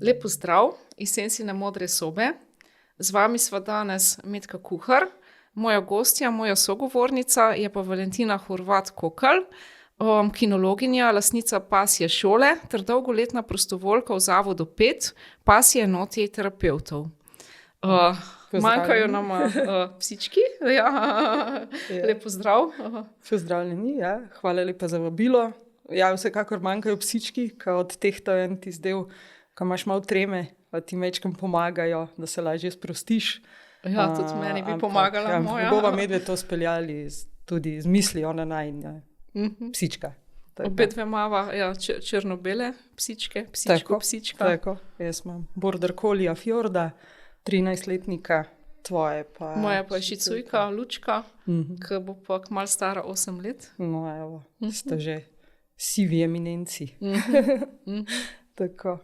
Lep pozdrav iz Sensine modre sobe. Z vami sva danes Metka Kuhar, moja gostja, moja sogovornica je pa Valentina Horvat-Kokalj, kinologinja, lastnica Pasje šole ter dolgoletna prostovoljka v Zavodu 5, Pasje enoti terapevtov. Manjkajo nama psički. Ja. Lep pozdrav. Pozdravljeni, ja. Hvala lepa za vabilo. Ja, vsekakor manjkajo psički, ki od teh to en tisti del, ko imaš malo treme, pa ti mečkam pomagajo, da se lažje sprostiš. Ja, tudi meni bi pomagala moja. Bova medve to speljali tudi z mislijo na najin psička. Obe dve mava, ja, črno-bele psičke, psička. Tako, jaz imam border collija Fjorda, 13-letnika, tvoje pa... Moja pa je šicujka, Lučka, ki bo pa kmalu stara 8 let. No, evo, ste že sivi eminenci. Tako.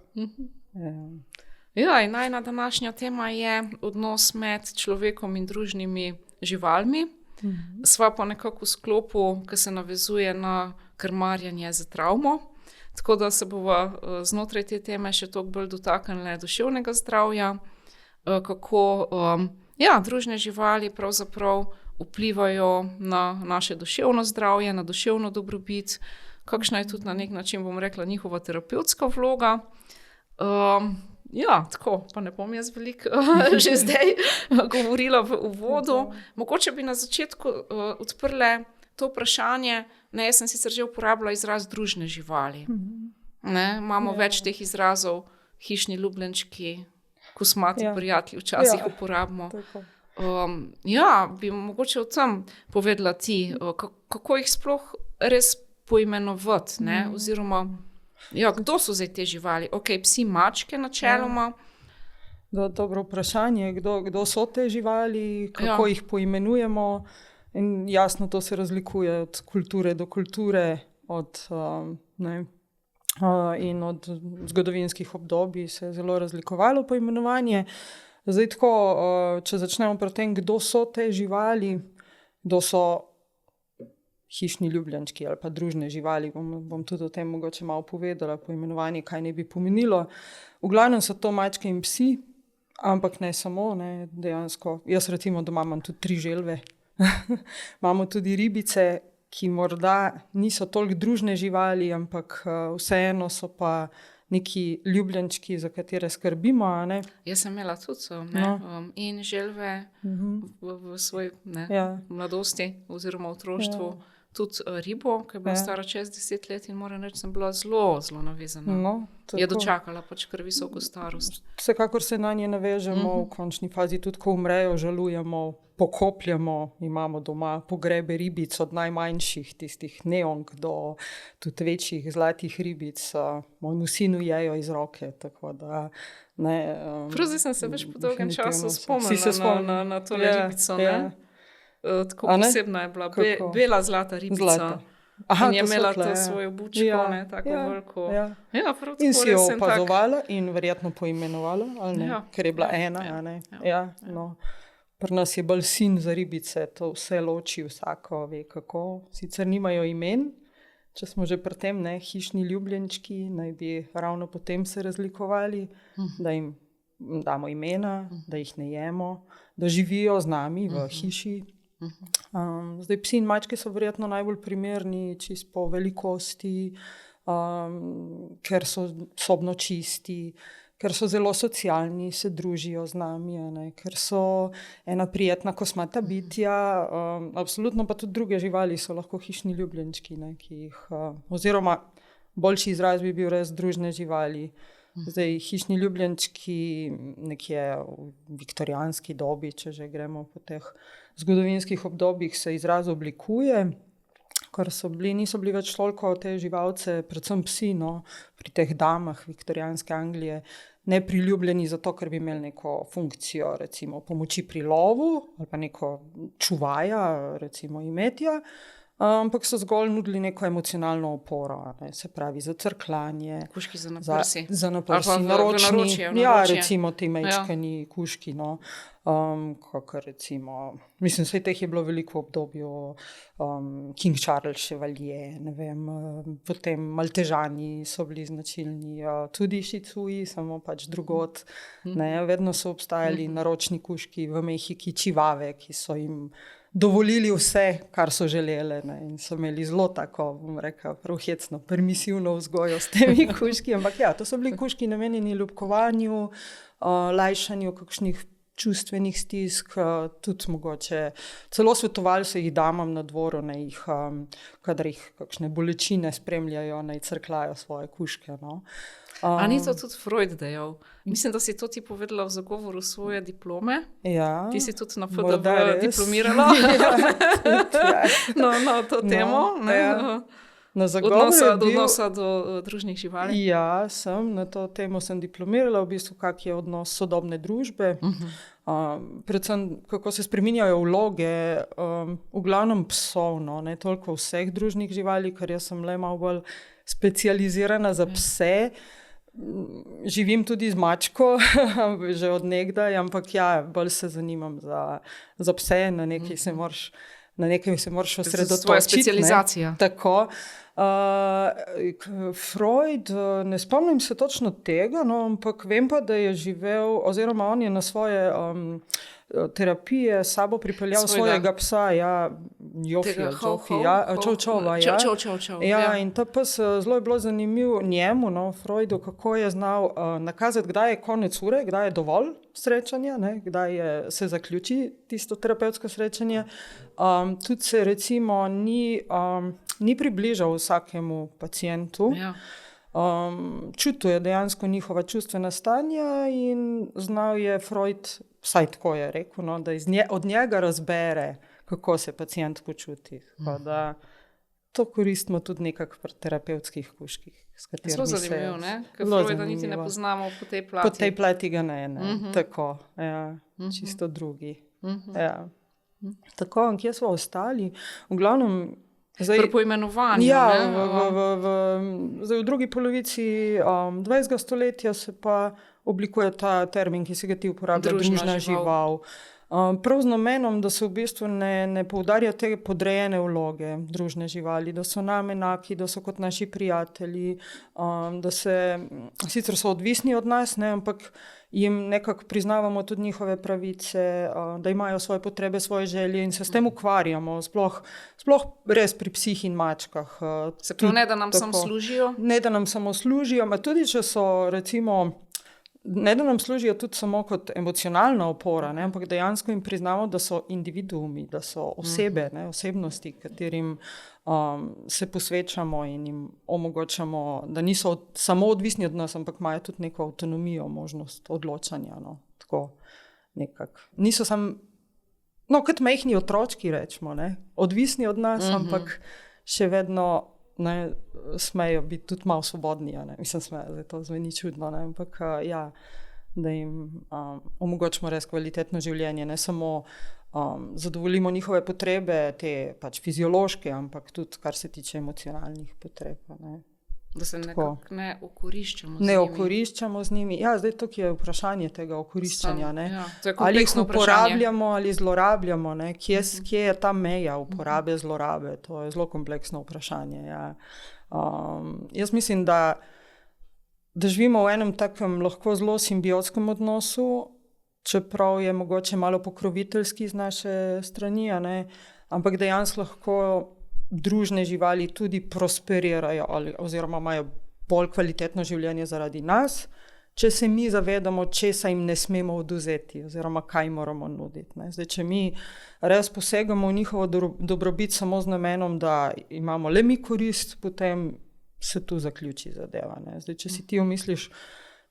Ja, in najna današnja tema je odnos med človekom in družnimi živalmi. Sva pa nekako v sklopu, ki se navezuje na krmarjenje za travmo. Tako da se bova znotraj te teme še toliko bolj dotaknili duševnega zdravja, kako družne živali pravzaprav vplivajo na naše duševno zdravje, na duševno dobrobit, kakšna je tudi na nek način, bom rekla, njihova terapevtska vloga. Ja, tako, pa ne bom jaz veliko že zdaj govorila v uvodu. Mogoče bi na začetku odprle to vprašanje, jaz sem sicer že uporabila izraz družne živali. Imamo več teh izrazov, hišni ljubljenčki, kosmati prijatelji, včasih uporabimo. Bi mogoče o tem povedala ti, kako jih sploh res poimenovati, oziroma kdo so zdaj te živali? Psi, mačke načeloma. Dobro vprašanje, kdo so te živali, kako jih poimenujemo. In jasno, to se razlikuje od kulture do kulture, in od zgodovinskih obdobij se je zelo razlikovalo poimenovanje. Zdaj tako, če začnemo pri tem, kdo so te živali, kdo so hišni ljubljenčki ali pa družne živali, bom tudi o tem mogoče malo povedala, poimenovanje, kaj ne bi pomenilo. V glavnem so to mačke in psi, ampak ne samo, dejansko. Jaz recimo doma imam tudi 3 želve. Imamo tudi ribice, ki morda niso toliko družne živali, ampak vseeno so pa neki ljubljenčki, za katere skrbimo. Jaz sem imela tudi in želve v svoji mladosti oziroma otroštvu. Tudi ribo, ki je bila stara čez 10 let in moram reči, sem bila zelo, zelo navezana. Je dočakala pač kar visoko starost. Vsekakor se na nje navežemo, v končni fazi tudi, ko umrejo, žalujemo, pokopljamo, imamo doma pogrebe ribic od najmanjših, tistih neonk do tudi večjih zlatih ribic. Mojemu sinu jejo iz roke, tako da... Prav zdaj sem se več po dolgem času spomnila na tole ribico, tako posebna je bila, bela zlata ribica. In je imela to svojo bučko, tako veliko. In si jo opazovala in verjetno poimenovala, ali ne? Ker je bila ena. Pri nas je bolj sin za ribice, to vse loči, vsako ve kako. Sicer nimajo imen, če smo že pri tem, hišni ljubljenčki, naj bi ravno potem se razlikovali, da jim damo imena, da jih ne jemo, da živijo z nami v hiši. Zdaj psi in mačke so verjetno najbolj primerni čisto po velikosti, ker so sobno čisti, ker so zelo socialni, se družijo z nami, ker so ena prijetna kosmata bitja, absolutno pa tudi druge živali so lahko hišni ljubljenčki, ki jih, oziroma boljši izraz bi bil res družne živali. Zdaj, hišni ljubljenčki nekje v viktorijanski dobi, če že gremo po teh zgodovinskih obdobjih, se izraz oblikuje, ker niso bili več toliko te živalce, predvsem psi, pri teh damah viktorijanske Anglije, nepriljubljeni zato, ker bi imeli neko funkcijo, recimo pomoči pri lovu, ali pa neko čuvaja, recimo imetja, ampak so zgolj nudili neko emocionalno oporo, ne, se pravi za crkljanje, kužki za naprsi, za naprsi, naročni, ja, recimo ti mečkani kužki, no. Kakor recimo, mislim, vse teh je bilo veliko v obdobju, King Charles Chevalier, ne vem, potem Maltežani so bili značilni, tudi šicuji, samo pač drugot, ne, vedno so obstajali naročni kužki v Mehiki, čivave, ki so jim dovolili vse, kar so želele, ne, in so imeli zelo tako, bom rekel, prav hecno, permisivno vzgojo s temi kužki, ampak ja, to so bili kužki namenjeni ljubkovanju, lajšanju kakšnih čustvenih stisk, tudi mogoče, celo svetovali so jih damam na dvoru, kadar jih kakšne bolečine spremljajo, naj crkljajo svoje kužke, no. A ni to tudi Freud dejal? Mislim, da si to ti povedala v zagovoru svoje diplome. Ja. Ti si tudi na FDV diplomirala. Na to temo. Na zagovoru odnosa do družnih živali. Ja, na to temo sem diplomirala, v bistvu, kak je odnos sodobne družbe. Predvsem, kako se spreminjajo vloge, v glavnem psov, no, ne toliko vseh družnih živali, ker jaz sem le malo bolj specializirana za pse. Živim tudi z mačko, že od nekdaj, ampak ja, bolj se zanimam za pse, na nekaj se moraš osredotočiti. Tvoja specializacija. Tako. Freud, ne spomnim se točno tega, no, ampak vem pa, da je živel, oziroma on je na svoje terapije sabo pripeljal svojega psa, Čovčova. Ja, in ta pes zelo je bilo zanimiv njemu, no, Freudu, kako je znal nakazati, kdaj je konec ure, kdaj je dovolj srečanja, ne, kdaj se zaključi tisto terapevtsko srečanje. Tudi se recimo ni približal vsakemu pacientu. Ja. Čutil je dejansko njihova čustvena stanja in znal je Freud, vsaj tako je rekel, no, da od njega razbere, kako se pacient počuti. Da to koristimo tudi nekako pri terapevtskih kužkih. Zelo zanimivo, ne? Ker Freuda niti ne poznamo po tej plati. Po tej plati ga ne. Tako, ja, čisto drugi. Ja. Tako, kje smo ostali? V glavnem, pri poimenovanju. Ja, v drugi polovici 20. stoletja se pa oblikuje ta termin, ki se ga ti uporablja, družna žival. Prav z namenom, da se v bistvu ne poudarja te podrejene vloge družne živali, da so nam enaki, da so kot naši prijatelji, da sicer so odvisni od nas, ne, ampak jim nekako priznavamo tudi njihove pravice, da imajo svoje potrebe, svoje želje in se s tem ukvarjamo, sploh res pri psih in mačkah. Se pravi, ne da nam samo služijo? Ne da nam samo služijo, ampak tudi, če so recimo, ne da nam služijo tudi samo kot emocionalna opora, ne, ampak dejansko jim priznamo, da so individuumi, da so osebe, ne, osebnosti, katerim se posvečamo in jim omogočamo, da niso samo odvisni od nas, ampak imajo tudi neko avtonomijo, možnost odločanja. No, tako nekako. Niso samo, no, kot majhni otročki, rečemo, ne, odvisni od nas, ampak še vedno ne, smejo biti tudi malo svobodni. Mislim, smejo, to zveni čudno, ne, ampak ja, da jim omogočimo res kvalitetno življenje, ne samo zadovoljimo njihove potrebe, te pač fiziološke, ampak tudi kar se tiče emocionalnih potreb. Ne. Da se nekako ne okoriščamo z njimi. Ne okoriščamo z njimi. Ja, zdaj tukaj je vprašanje tega okoriščanja. Ne. Ja, to je ali jih uporabljamo ali zlorabljamo. Ne. Kje je ta meja uporabe, zlorabe? To je zelo kompleksno vprašanje. Ja. Jaz mislim, da živimo v enem takem lahko zelo simbiotskem odnosu, čeprav je mogoče malo pokroviteljski z naše strani, ne, ampak dejansko lahko družne živali tudi prosperirajo oziroma imajo bolj kvalitetno življenje zaradi nas, če se mi zavedamo, česa jim ne smemo odvzeti oziroma kaj moramo nuditi. Ne. Zdaj, če mi res posegamo v njihovo dobrobit samo z namenom, da imamo le mi korist, potem se tu zaključi zadeva. Ne. Zdaj, če si ti umisliš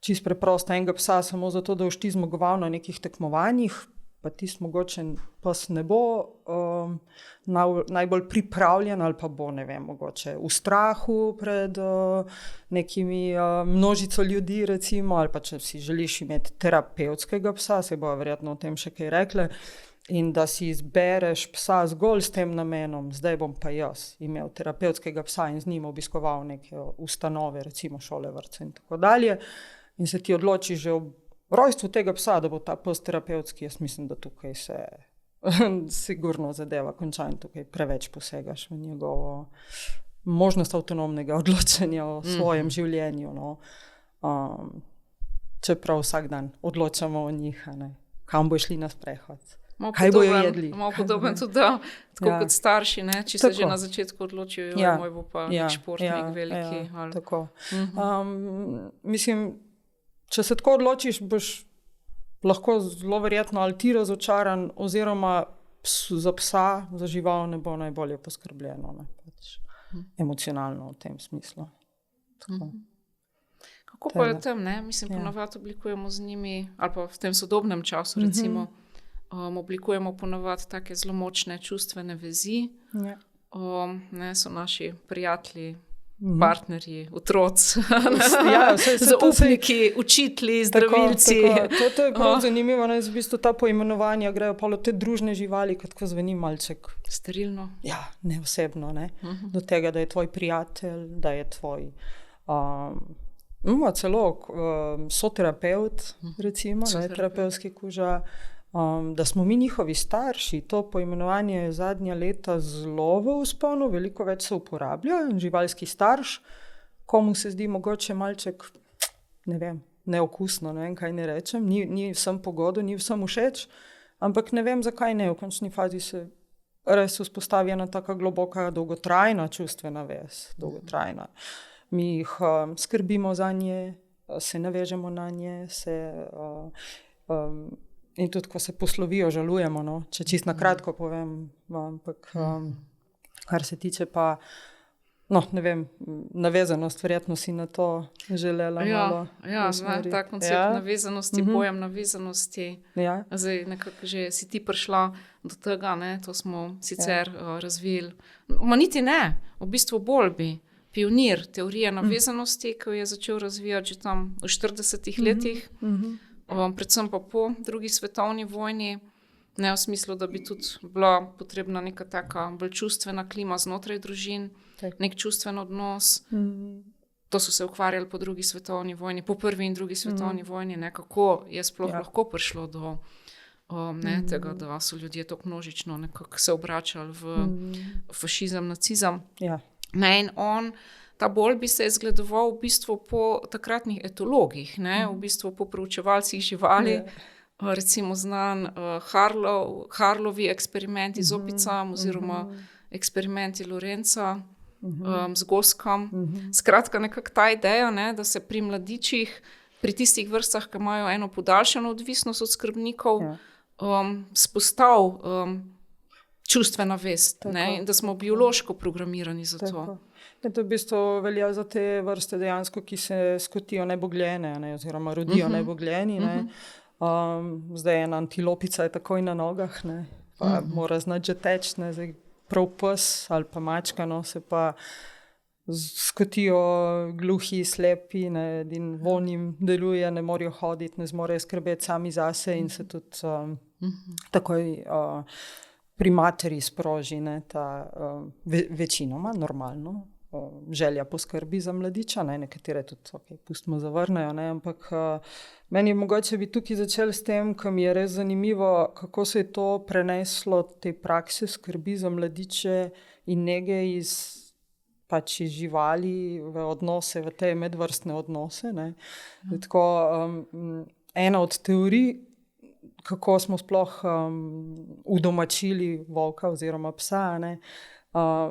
čist preprosto enega psa samo zato, da boš ti zmagoval na nekih tekmovanjih, pa tisti mogoče pes ne bo najbolj pripravljen ali pa bo, ne vem, mogoče v strahu pred nekimi množico ljudi, recimo, ali pa če si želiš imeti terapevtskega psa, se bo verjetno o tem še kaj rekle, In da si izbereš psa zgolj s tem namenom, zdaj bom pa jaz imel terapevtskega psa in z njim obiskoval neke ustanove, recimo šole, vrtce in tako dalje, in se ti odločiš že ob rojstvu tega psa, da bo ta pes terapevtski, jaz mislim, da tukaj se sigurno zadeva konča in tukaj preveč posegaš v njegovo možnost avtonomnega odločanja o svojem življenju. No. Čeprav vsak dan odločamo o njih, kam bo šli na sprehod. Kaj bojo jedli? Malo podoben tudi, tako kot starši, če se že na začetku odločijo, moj bo pa športnik veliki. Tako. Mislim, če se tako odločiš, boš lahko zelo verjetno ali ti razočaran, oziroma za psa, za žival ne bo najbolje poskrbljeno, emocionalno v tem smislu. Tako. Kako pa je tam, mislim, ponavadi oblikujemo z njimi, ali pa v tem sodobnem času, recimo, oblikujemo ponavadi take zelo močne čustvene vezi. So naši prijatelji, partnerji, otroci, zaupniki, učitelji, zdravilci. To je prav zanimivo, v bistvu ta poimenovanja grejo pa te družne živali, kot zveni malček sterilno. Ja, neosebno, do tega, da je tvoj prijatelj, da je tvoj celo soterapeut, recimo, terapevtski kuža, da smo mi njihovi starši. To poimenovanje je zadnja leta zelo v vzponu, veliko več se uporablja. Živalski starš, komu se zdi mogoče malček, ne vem, neokusno, ne vem, kaj ne rečem, ni vsem pogodu, ni vsem všeč, ampak ne vem, zakaj ne. V končni fazi se res vzpostavi ena taka globoka, dolgotrajna čustvena vez, dolgotrajna. Mi jih skrbimo za nje, se navežemo na nje, in tudi, ko se poslovijo, žalujemo, če čisto na kratko povem, ampak kar se tiče pa, ne vem, navezanost, verjetno si na to želela malo. Ta koncept navezanosti, pojem navezanosti, zdaj nekako že si ti prišla do tega, to smo sicer razvili, niti ne, v bistvu bolj bi. Pionir teorije navezanosti, ki jo je začel razvijati že tam v 40 letih, predvsem pa po drugi svetovni vojni, v smislu, da bi tudi bila potrebna neka taka bolj čustvena klima znotraj družin, nek čustven odnos. To so se ukvarjali po drugi svetovni vojni, po prvi in drugi svetovni vojni, kako je sploh lahko prišlo do tega, da so ljudje tako množično nekako se obračali v fašizem, nacizem. In ta bolj bi se zgledoval v bistvu po takratnih etologih, v bistvu po proučevalcih živali, recimo znan Harlovi eksperimenti z opicami oziroma eksperimenti Lorenza z goskom. Skratka, nekako ta ideja, da se pri mladičih, pri tistih vrstah, ki imajo eno podaljšano odvisnost od skrbnikov, spostavi čustvena vest, in da smo biološko programirani za to. To v bistvu velja za te vrste dejansko, ki se skotijo nebogljene, oziroma rodijo nebogljeni. Zdaj ena antilopica je takoj na nogah, pa mora znati že teči, zdaj prav pes ali pa mačka, se pa skotijo gluhi, slepi, in von jim deluje, ne morejo hoditi, ne zmorejo skrbeti sami zase in se tudi takoj pri materi sproži ta večinoma normalno želja po skrbi za mladiča, nekatere tudi pustimo zavrnejo, ampak meni je mogoče bi tukaj začeli s tem, ko mi je res zanimivo, kako se je to preneslo, te prakse skrbi za mladiče in nege iz živali v odnose, v te medvrstne odnose. Tako, ena od teorij, kako smo sploh udomačili volka oziroma psa,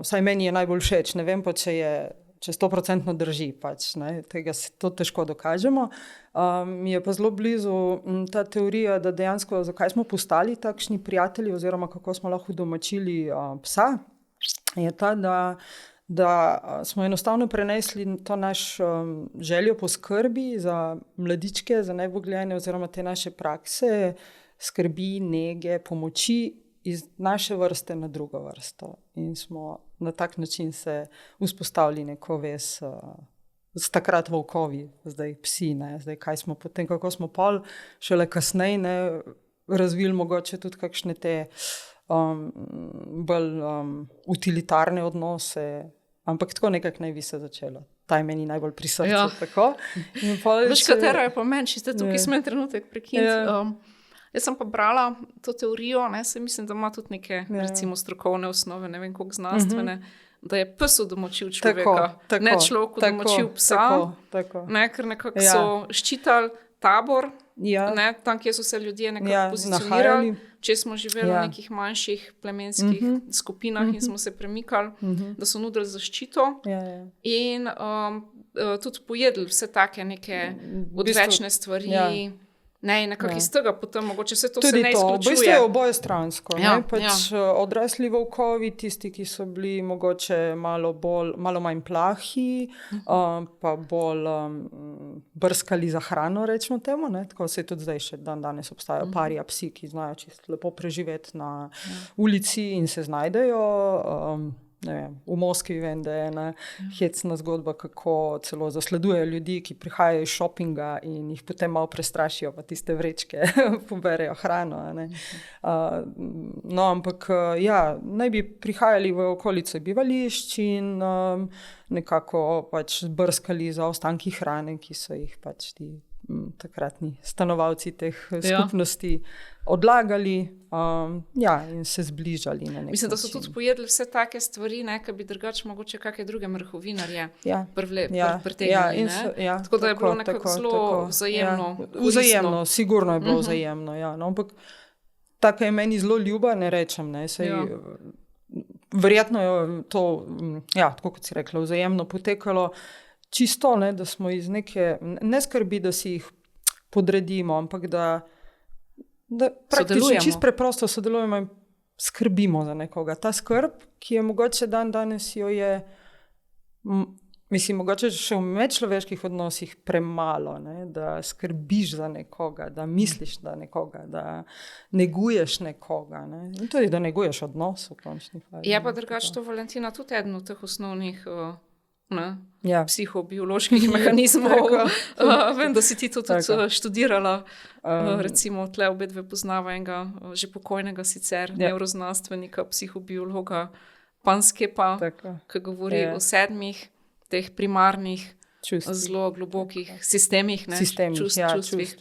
vsaj meni je najbolj všeč, ne vem pa, če 100% drži, tega se to težko dokažemo. Mi je pa zelo blizu ta teorija, da dejansko zakaj smo postali takšni prijatelji oziroma kako smo lahko udomačili psa, je ta, da smo enostavno prenesli to naš željo po skrbi za mladičke, za nebogljene oziroma te naše prakse, skrbi, nege, pomoči iz naše vrste na drugo vrsto. In smo na tak način se vzpostavili neko vez s takrat volkovi, zdaj psi, zdaj kaj smo potem, kako smo pol, šele kasneje razvili mogoče tudi kakšne te bolj utilitarne odnose, ampak tako nekako naj bi se začelo. Ta je meni najbolj pri srcu. Veš, katera je pa meni, če ste tukaj smem trenutek prekiniti. Jaz sem pa brala to teorijo, mislim, da ima tudi neke recimo strokovne osnove, ne vem koliko znanstvene, da je pes udomačil človeka, ne človek udomačil psa, ker nekako so ščitali tabor, tam, kjer so se ljudje nekako pozicionirali, če smo živeli v nekih manjših plemenskih skupinah in smo se premikali, da so nudili zaščito in tudi pojedli vse take neke odvečne stvari. Ne, nekako iz tega potem mogoče se to se ne izključuje. V bistvu je oboje stransko. Odrasli volkovi, tisti, ki so bili mogoče malo manj plahi, pa bolj brskali za hrano, rečemo temu. Tako se tudi zdaj še danes obstajajo parija psi, ki znajo čisto lepo preživeti na ulici in se znajdejo. Ne vem, v Moskvi vem, da je ena hecna zgodba, kako celo zasledujejo ljudi, ki prihajajo iz šopinga in jih potem malo prestrašijo, pa tiste vrečke poberejo hrano. Ampak naj bi prihajali v okolico bivališč in nekako pač brskali za ostanki hrane, ki so jih pač ti takratni stanovalci teh skupnosti odlagali in se zbližali na nek način. Mislim, da so tudi pojedli vse take stvari, ki bi drugače mogoče kakšne druge mrhovinarje pritegnili. Tako da je bilo nekako zelo vzajemno. Vzajemno, sigurno je bilo vzajemno. Ampak tako je meni zelo ljuba, ne rečem. Verjetno je to, tako kot si rekla, vzajemno potekalo čisto, da smo iz neke, ne skrbi, da si jih podredimo, ampak da praktično čisto preprosto sodelujemo in skrbimo za nekoga. Ta skrb, ki je mogoče danes jo je, mislim, mogoče še v medčloveških odnosih premalo, da skrbiš za nekoga, da misliš na nekoga, da neguješ nekoga. In tudi, da neguješ odnos v končni fazi. Je pa drugače to, Valentina, tudi eden od teh osnovnih psihobioloških mehanizmov. Vem, da si ti to tudi študirala. Recimo, tle obe dve poznava enega že pokojnega sicer nevroznanstvenika, psihobiologa Panskepa, ki govori o 7 teh primarnih zelo globokih sistemih, čustvih,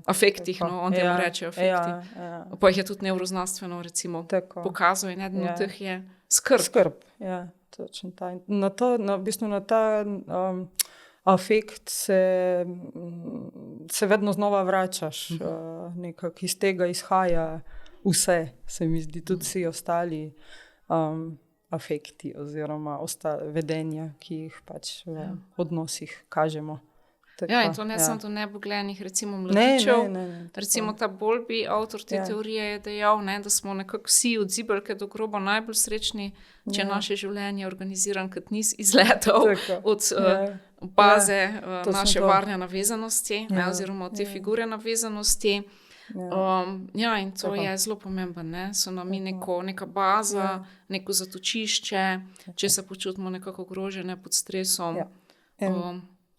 afektih, on temu reče afekti. Pa jih je tudi nevroznanstveno recimo pokazal in eden od teh je skrb. Točno ta. V bistvu na ta afekt se vedno znova vračaš. Nekako iz tega izhaja vse, se mi zdi, tudi vsi ostali afekti oziroma vedenja, ki jih pač v odnosih kažemo. In to ne samo do neboglenih, recimo mladičev. Recimo ta Bowlby, avtor te teorije, je dejal, da smo nekako vsi od zibelke do groba najbolj srečni, če naše življenje je organiziran kot niz izletov od baze naše varne navezanosti, oziroma od te figure navezanosti. In to je zelo pomembno. So nam neka baza, neko zatočišče, če se počutimo nekako ogrožene pod stresom.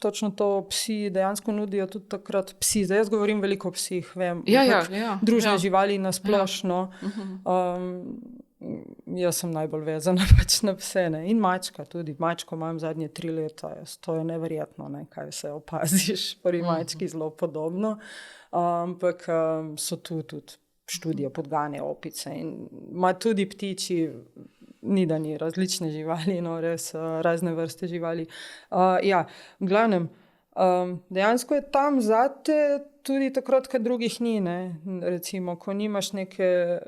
Točno to psi dejansko nudijo tudi takrat psi. Zdaj jaz govorim veliko o psih, vem. Družne živali nasplošno. Jaz sem najbolj vezana pač na pse. In mačka tudi. Mačko imam zadnje 3 leta. To je neverjetno, kaj vse opaziš. Pri mački zelo podobno. Ampak so tu tudi študije podgane opice. In ima tudi ptiči, ni različne živali, res razne vrste živali. V glavnem, dejansko je tam zate tudi takrat, kad drugih ni. Recimo, ko nimaš neke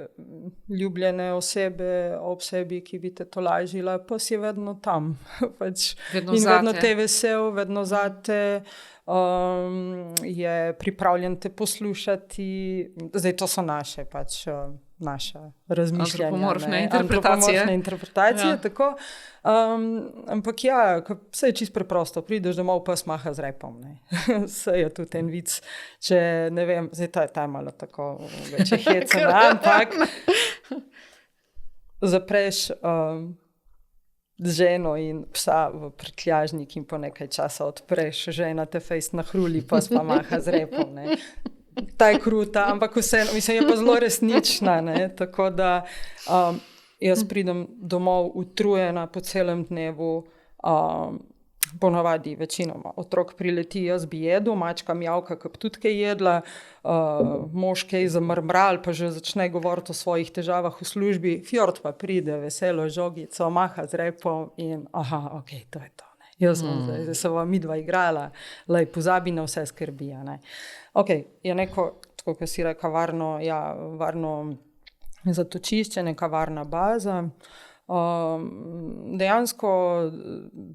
ljubljene osebe ob sebi, ki bi te tolažila, pa si vedno tam. Vedno te vesel, vedno zate. Je pripravljen te poslušati. Zdaj, to so naše razmišljanja. Antropomorfne interpretacije. Tako. Ampak vse je čisto preprosto. Prideš domov, pa smaha z repom. Vse je tudi en vic. Če ne vem, zdaj ta je malo tako več hecena, ampak zapreš ženo in psa v prtljažnik in po nekaj časa odpreš, žena te fejst nahruli, pa maha z repom. Ta je kruta, ampak vseeno, mislim, je pa zelo resnična, ne, tako da jaz pridem domov utrujena po celem dnevu, ponavadi večinoma otrok prileti, jaz bi jedel, mačka mjavka, ki bi tudi kaj jedla, mož kaj zamrmral, pa že začne govoriti o svojih težavah v službi, Fjord pa pride, veselo žogico, maha z repom in ok, to je to. Ne. Jaz sem zdaj se vam midva igrala, lej, pozabi na vse skrbi. Ne. Ok, je neko, tako kot si reka, varno zatočišče, neka varna baza. Dejansko,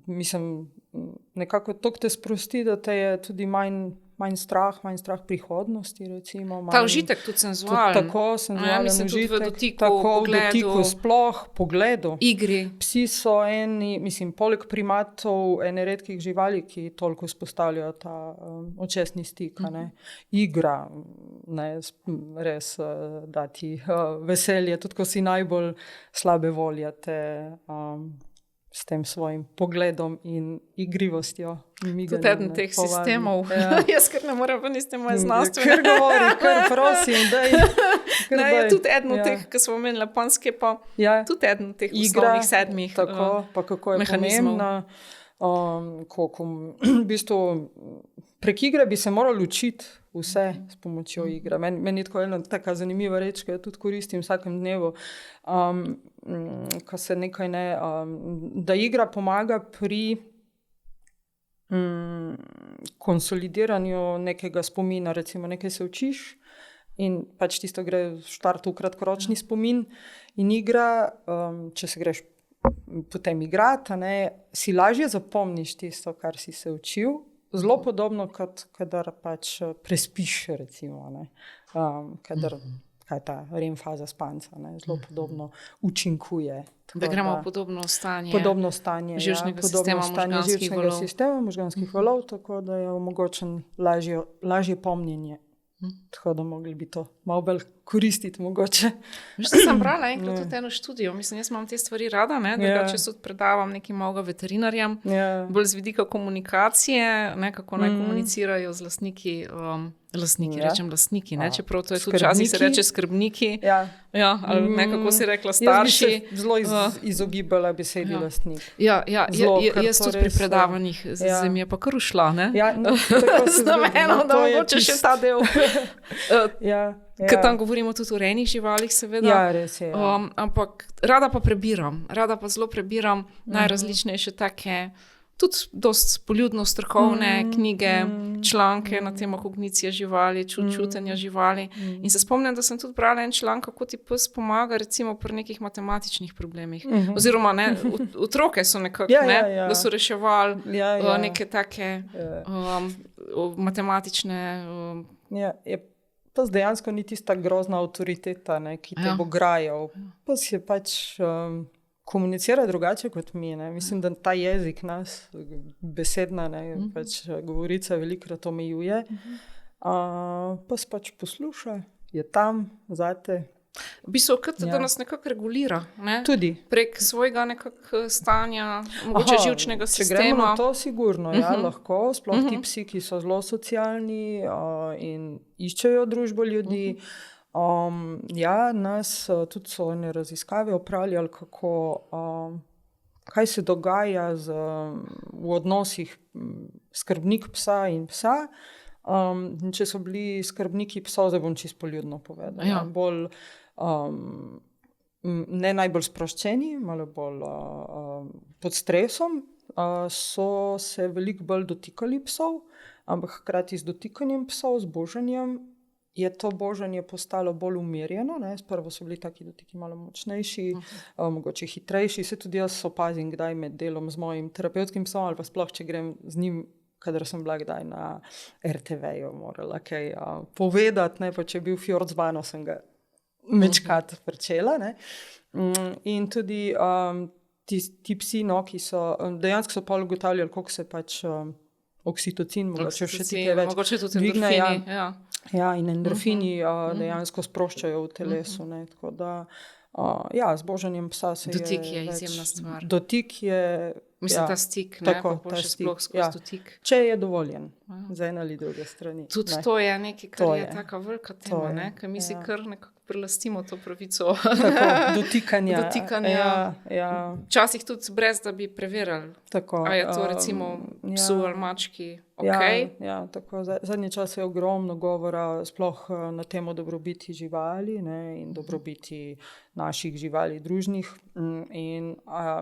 mislim, nekako toliko te sprosti, da te je tudi manj strah prihodnosti, recimo. Ta užitek tudi senzualen. Tako, senzualen mislim, užitek. Tudi v dotiku, tako, pogledu. V dotiku sploh, pogledu. Igri. Psi so mislim, poleg primatov ene redkih živali, ki toliko spostavljajo ta očesni stik, ne. Igra, ne, res dati veselje, tudi ko si najbolj slabe volje te s tem svojim pogledom in igrivostjo. Tudi eden teh sistemov. Ja. Jaz ker ne moram, pa niste moje znanstvene. Ker govori, ker prosim, daj. Je tudi eden od teh, ki smo imeli japonske, pa tudi eden od teh osnovnih 7 tako, pa kako je pomembna. V bistvu prek igre bi se morali učiti vse s pomočjo igre. Meni je tako ena taka zanimiva reč, ki jo tudi koristim vsakem dnevu, ko se nekaj da igra pomaga pri konsolidiranju nekega spomina, recimo nekaj se učiš in pač tisto gre v štartu v kratkoročni spomin in igra, če se greš potem igrati, si lažje zapomniš tisto, kar si se učil, zelo podobno kot kadar pač prespiš, recimo, kadar kaj ta REM faza spanca, zelo podobno učinkuje. Da gremo v podobno stanje živčnega sistema, možganskih valov, tako da je omogočen lažje pomnjenje. Tako da mogli bi to malo bolj koristiti mogoče. Veš, da sem brala enkrat tudi eno študijo, mislim, jaz imam te stvari rada, drugače se predavam nekim malega veterinarjem, bolj z vidika komunikacije, kako naj komunicirajo z lastniki, rečem lastniki, čeprav to je tudi včasih se reče skrbniki, ali nekako si rekla starši. Jaz bi se zelo izogibala besedi lastnik. Jaz tudi pri predavanjih se mi je pa kar ušla, z namenom, da mogoče še ta del. Ker tam govorimo tudi o rejnih živalih, seveda. Ja, res je. Ampak rada pa zelo prebiram najrazličnejše take, tudi dost poljudno strokovne knjige, članke na temo kognicije živali, čutenja živali. In se spomnim, da sem tudi brala en članek, kako ti pes pomaga recimo pri nekih matematičnih problemih. Oziroma, otroke so nekako, da so reševali neke take matematične... Pes dejansko ni tista grozna avtoriteta, ki te bo grajal. Pes je pač komunicira drugače kot mi. Mislim, da ta jezik nas, besedna, pač govorica velikokrat omejuje. Pes pač posluša, je tam zate. V bistvu, da nas nekako regulira. Tudi. Prek svojega nekako stanja, mogoče živčnega sistema. Če gremo na to, sigurno, lahko. Sploh ti psi, ki so zelo socialni in iščejo družbo ljudi. Nas tudi so ene raziskave opravljali, kaj se dogaja v odnosih skrbnik psa in psa. Če so bili skrbniki psov, zdaj bom čisto poljudno povedala, bolj ne najbolj sproščeni, malo bolj pod stresom, so se veliko bolj dotikali psov, ampak hkrati z dotikanjem psov, z božanjem, je to božanje postalo bolj umirjeno. Sprva so bili taki dotiki malo močnejši, mogoče hitrejši. Se tudi jaz opazim, kdaj med delom z mojim terapevtskim psom ali pa sploh, če grem z njim, kadar sem bila kdaj na RTV-ju, morala kaj povedati, pa če je bil Fjord z mano, sem ga mečkat pričela. In tudi ti psi, ki so, dejansko so pa ugotavljali, koliko se pač oksitocin, mogoče še ti kaj več. Mogoče tudi endorfini, in endorfini dejansko sproščajo v telesu. Tako da z božanjem psa se dotik je izjemna stvar. Dotik je... Mislim, ta stik, ne, tako, pa še sploh skozi dotik. Če je dovoljen, z ene ali druge strani. Tudi to je nekaj, kar je taka velika tema, ne, ker mi si kar nekako prelastimo to pravico. Tako, dotikanja. Včasih tudi brez, da bi preverjali, a je to recimo psu ali mački okej. Tako. Zadnji čas je ogromno govora sploh na temo dobrobiti živali, ne, in dobrobiti naših živali družnih. In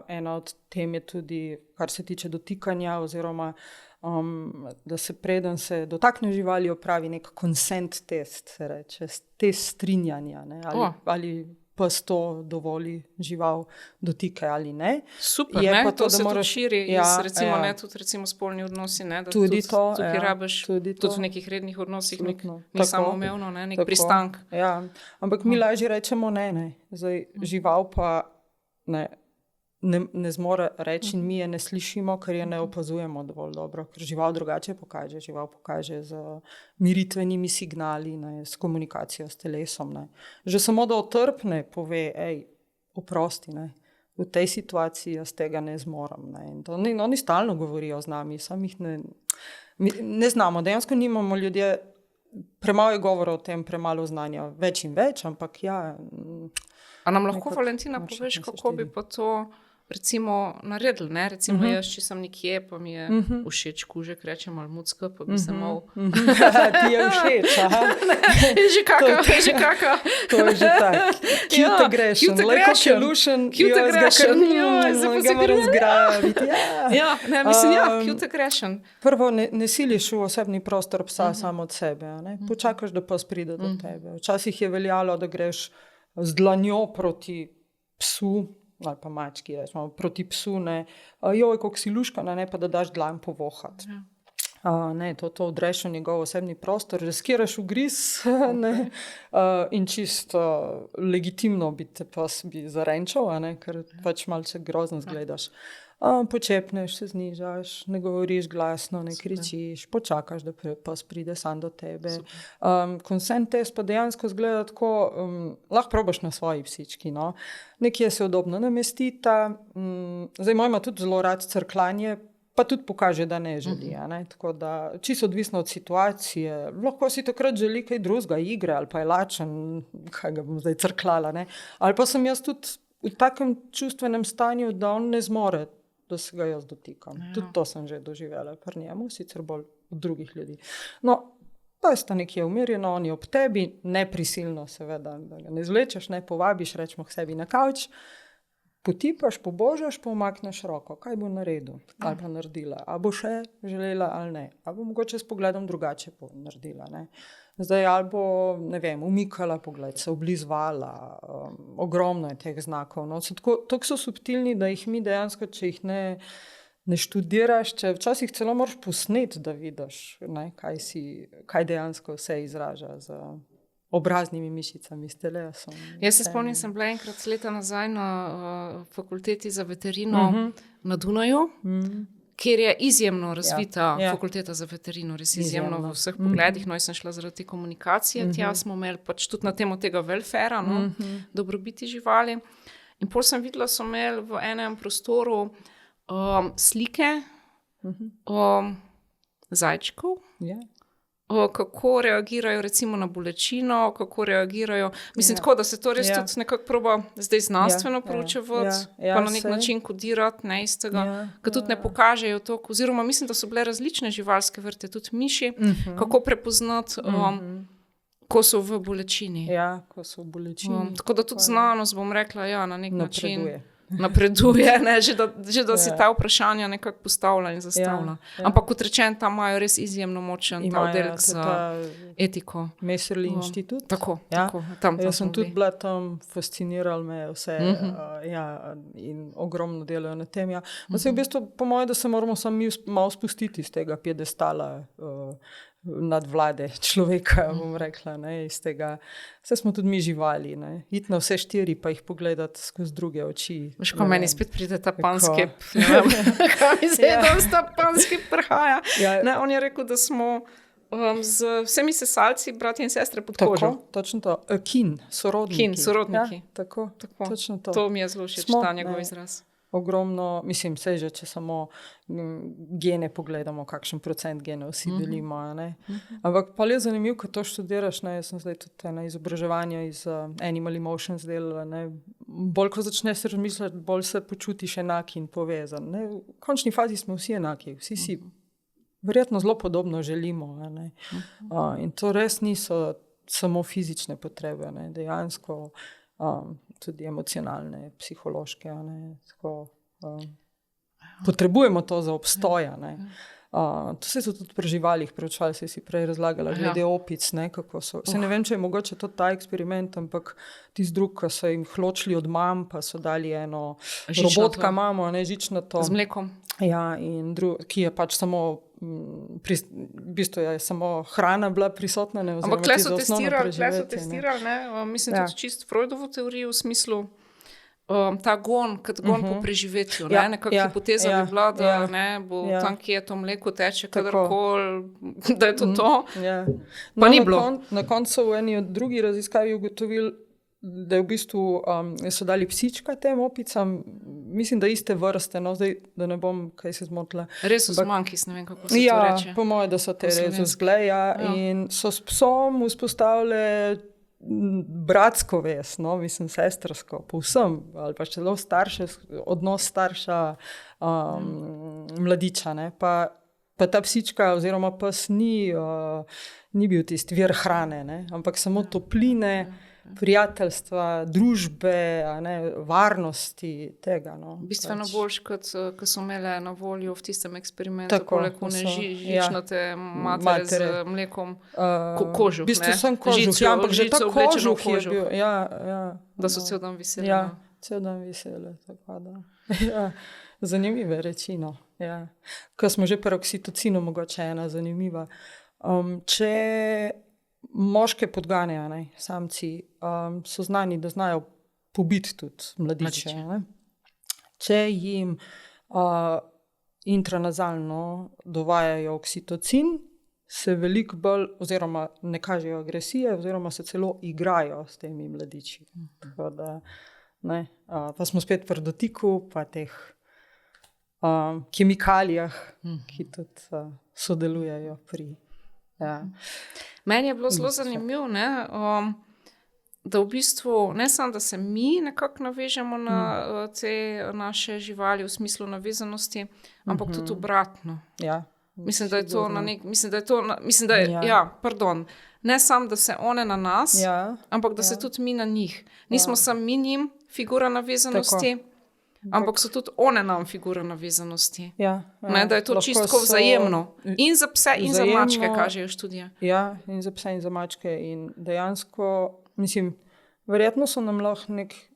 ena od tem je tudi, kar se tiče dotikanja, oziroma da se preden se dotakne živali, opravi nek consent test, se reče, test strinjanja, ne, ali pes to dovoli žival dotike ali ne. Super, je ne, to se moraš širi iz recimo, ne, tudi recimo spolni odnosi, ne, da tudi tukaj rabiš, tudi v nekih rednih odnosih, ni samoumevno, ne, nek pristank. Ampak mi lažje rečemo ne. Zdaj, žival pa ne zmore reči in mi je ne slišimo, ker je ne opazujemo dovolj dobro, ker žival drugače pokaže. Žival pokaže z miritvenimi signali, ne, s komunikacijo s telesom. Ne. Že samo da otrpne pove, oprosti, ne, v tej situaciji jaz tega ne zmorem. Ne. In to, oni stalno govorijo z nami, samih ne znamo. Dejansko nimamo ljudje, premalo je govora o tem, premalo znanja, več in več, ampak A nam lahko, Valentina, poveš, kako bi pa to recimo naredili, ne? Recimo jaz, če sem nekje, pa mi je všeč kužek, rečem ali mucka, pa bi se mal... Ti je všeč, aha. Že kaka. To je že tak. Cute aggression. Like ocelution. Cute aggression. Ga moram zgrabiti. Cute aggression. Prvo, ne siliš v osebni prostor psa samo od sebe. Ne? Počakaš, da pes pride do tebe. Včasih je veljalo, da greš z dlanjo proti psu, ali pa mački, rečemo, proti psu, ne, kako si luškana, ne, pa da daš dlan povohati. To odreš v njegov osebni prostor, riskiraš ugriz, ne, in čisto legitimno bi te pas zarenčal, ne, ker pač malce grozno zgledaš. Počepneš, se znižaš, ne govoriš glasno, ne kričiš, počakaš, da pas pride sam do tebe. Consent test pa dejansko zgleda tako, lahko probaš na svoji psički, no. Nekje se udobno namestita, zdaj moj ima tudi zelo rad crklanje, pa tudi pokaže, da ne želi. Ne? Tako da, čisto odvisno od situacije, lahko si takrat želi kaj drugega, igre, ali pa je lačen, kaj ga bom zdaj crklala, ne. Ali pa sem jaz tudi v takem čustvenem stanju, da on ne zmore, da se ga jaz dotikam. Tudi to sem že doživela pri njemu, sicer bolj od drugih ljudi. No, pa sta nekje umirjeno, oni ob tebi, neprisilno seveda, da ga ne zvlečeš, ne povabiš, rečemo k sebi na kavč, potipaš, pobožaš, pa umakneš roko. Kaj bo naredil? Ali pa naredila? A bo še želela ali ne? A bo mogoče s pogledom drugače naredila, ne? Zdaj, ali bo, ne vem, umikala pogled, se oblizvala, ogromno je teh znakov. No, tako so subtilni, da jih mi dejansko, če jih ne študiraš, če včasih celo moraš posneti, da vidiš, ne, kaj dejansko vse izraža z obraznimi mišicami, s telesom. Jaz se spomnim, sem bila enkrat leta nazaj na fakulteti za veterino na Dunaju, kjer je izjemno razvita fakulteta za veterino, res izjemno v vseh pogledih. No, jaz sem šla zaradi te komunikacije, tja smo imeli pač tudi na temo tega welfarea, no, dobrobiti živali. In pol sem videla, so imeli v enem prostoru slike zajčkov, kako reagirajo recimo na bolečino, kako reagirajo, mislim tako, da se to res tudi nekako proba zdaj znanstveno proučevati, pa na nek način kodirati, ne, iz tega, ker tudi ne pokažejo to, oziroma mislim, da so bile različne živalske vrste, tudi miši, kako prepoznati, ko so v bolečini. Ja, ko so v bolečini. Tako da tudi znanost, bom rekla, na nek način napreduje, ne, že da si ta vprašanja nekako postavlja in zastavlja. Ampak kot rečen, tam imajo res izjemno močen ta oddelek za etiko. Messerli inštitut. Tako, tam jaz sem tudi bila tam, fasciniralo me vse in ogromno delajo na tem. V bistvu, po moje, da se moramo sami malo spustiti iz tega piedestala nadvlade človeka, bom rekla, ne, iz tega. Vse smo tudi mi živali, ne. Iti na vse 4, pa jih pogledati skozi druge oči. Veš, ko meni spet pride ta panskep, ne vem, kaj mi se tam sta panskep prihaja. Ne, on je rekel, da smo z vsemi sesalci, brati in sestre pod kožo. Tako, točno to. Sorodniki. Sorodniki. Ja, tako. Točno to. To mi je zelo všeč, ta njegov izraz. Ogromno, mislim, saj že, če samo gene pogledamo, kakšen procent genov vsi delimo. Ampak pa je zanimivo, ko to študiraš, jaz sem zdaj tudi na izobraževanju iz Animal Emotions delala, bolj ko začneš razmišljati, bolj se počutiš enak in povezan. V končni fazi smo vsi enaki, vsi si verjetno zelo podobno želimo. In to res niso samo fizične potrebe, dejansko tudi emocionalne, psihološke. Tako, potrebujemo to za obstoj. To se so tudi pri živalih preučevali, se si prej razlagala, glede opic, kako so. Se ne vem, če je mogoče to ta eksperiment, ampak tisti drug, ko so jim hločili od mam, pa so dali eno robotka mamo, žičnato. Z mlekom. Ja, in ki je pač samo v bistvu je samo hrana bila prisotna. Ampak tle so testirali, mislim, tudi čisto Freudovo teorijo v smislu ta gon, kot gon po preživetju. Nekako hipoteza bi bila, da bo tam, kje to mleko teče, kadarkoli, da je to. Pa ni bilo. Na koncu v eni od drugih raziskavi ugotovili, da je v bistvu so dali psička tem opicam, mislim, da iste vrste, zdaj, da ne bom kaj se zmotila. Resus monkeys, ne vem, kako se to reče. Po moje, da so te resus gleja in so s psom vzpostavili bratsko vez, mislim, sestrsko, povsem, ali pa celo odnos starša mladiča, pa ta psička oziroma pes ni bil tisti vir hrane, ampak samo topline, prijateljstva, družbe, varnosti tega. Bistveno boljš, kot so imele na voljo v tistem eksperimentu, kolekone žičnate matere z mlekom, kožuh. V bistvu sem kožuh, ampak že ta kožuh je bil. Da so cel dan veseli. Ja, cel dan veseli. Zanimive reči. Ko smo že pri oksitocinu, mogoče ena zanimiva. Če moške podganjajo, samci, so znani, da znajo pobiti tudi mladiče. Če jim intranazalno dovajajo oksitocin, se veliko bolj, oziroma ne kažejo agresije, oziroma se celo igrajo s temi mladiči. Tako da, pa smo spet pri dotiku, pa teh kemikalijah, ki tudi sodelujejo pri. Meni je bilo zelo zanimivo, da v bistvu ne samo, da se mi nekako navežemo na te naše živali v smislu navezanosti, ampak tudi obratno. Mislim, da je to na nek, ne samo, da se one na nas, ampak da se tudi mi na njih. Nismo samo mi njim figura navezanosti, ampak so tudi one nam figura navezanosti. Da je to čisto vzajemno. In za pse, in za mačke, kažejo študije. Ja, in za pse, in za mačke. In dejansko, mislim, verjetno so nam lahko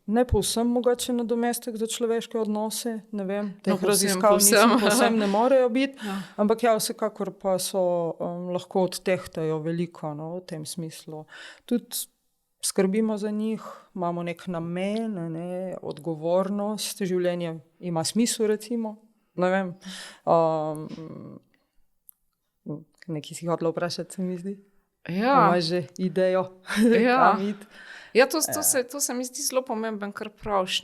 ne povsem mogoče nadomestek za človeške odnose, ne vem, teh raziskav povsem ne morejo biti, ampak vsekakor pa so lahko odtehtajo veliko v tem smislu. Tudi skrbimo za njih, imamo nek namen, odgovornost, življenje ima smisel, recimo, ne vem. Nekaj si hotela vprašati, se mi zdi. Imaš že idejo, kam iti. To se mi zdi zelo pomemben, kar praviš.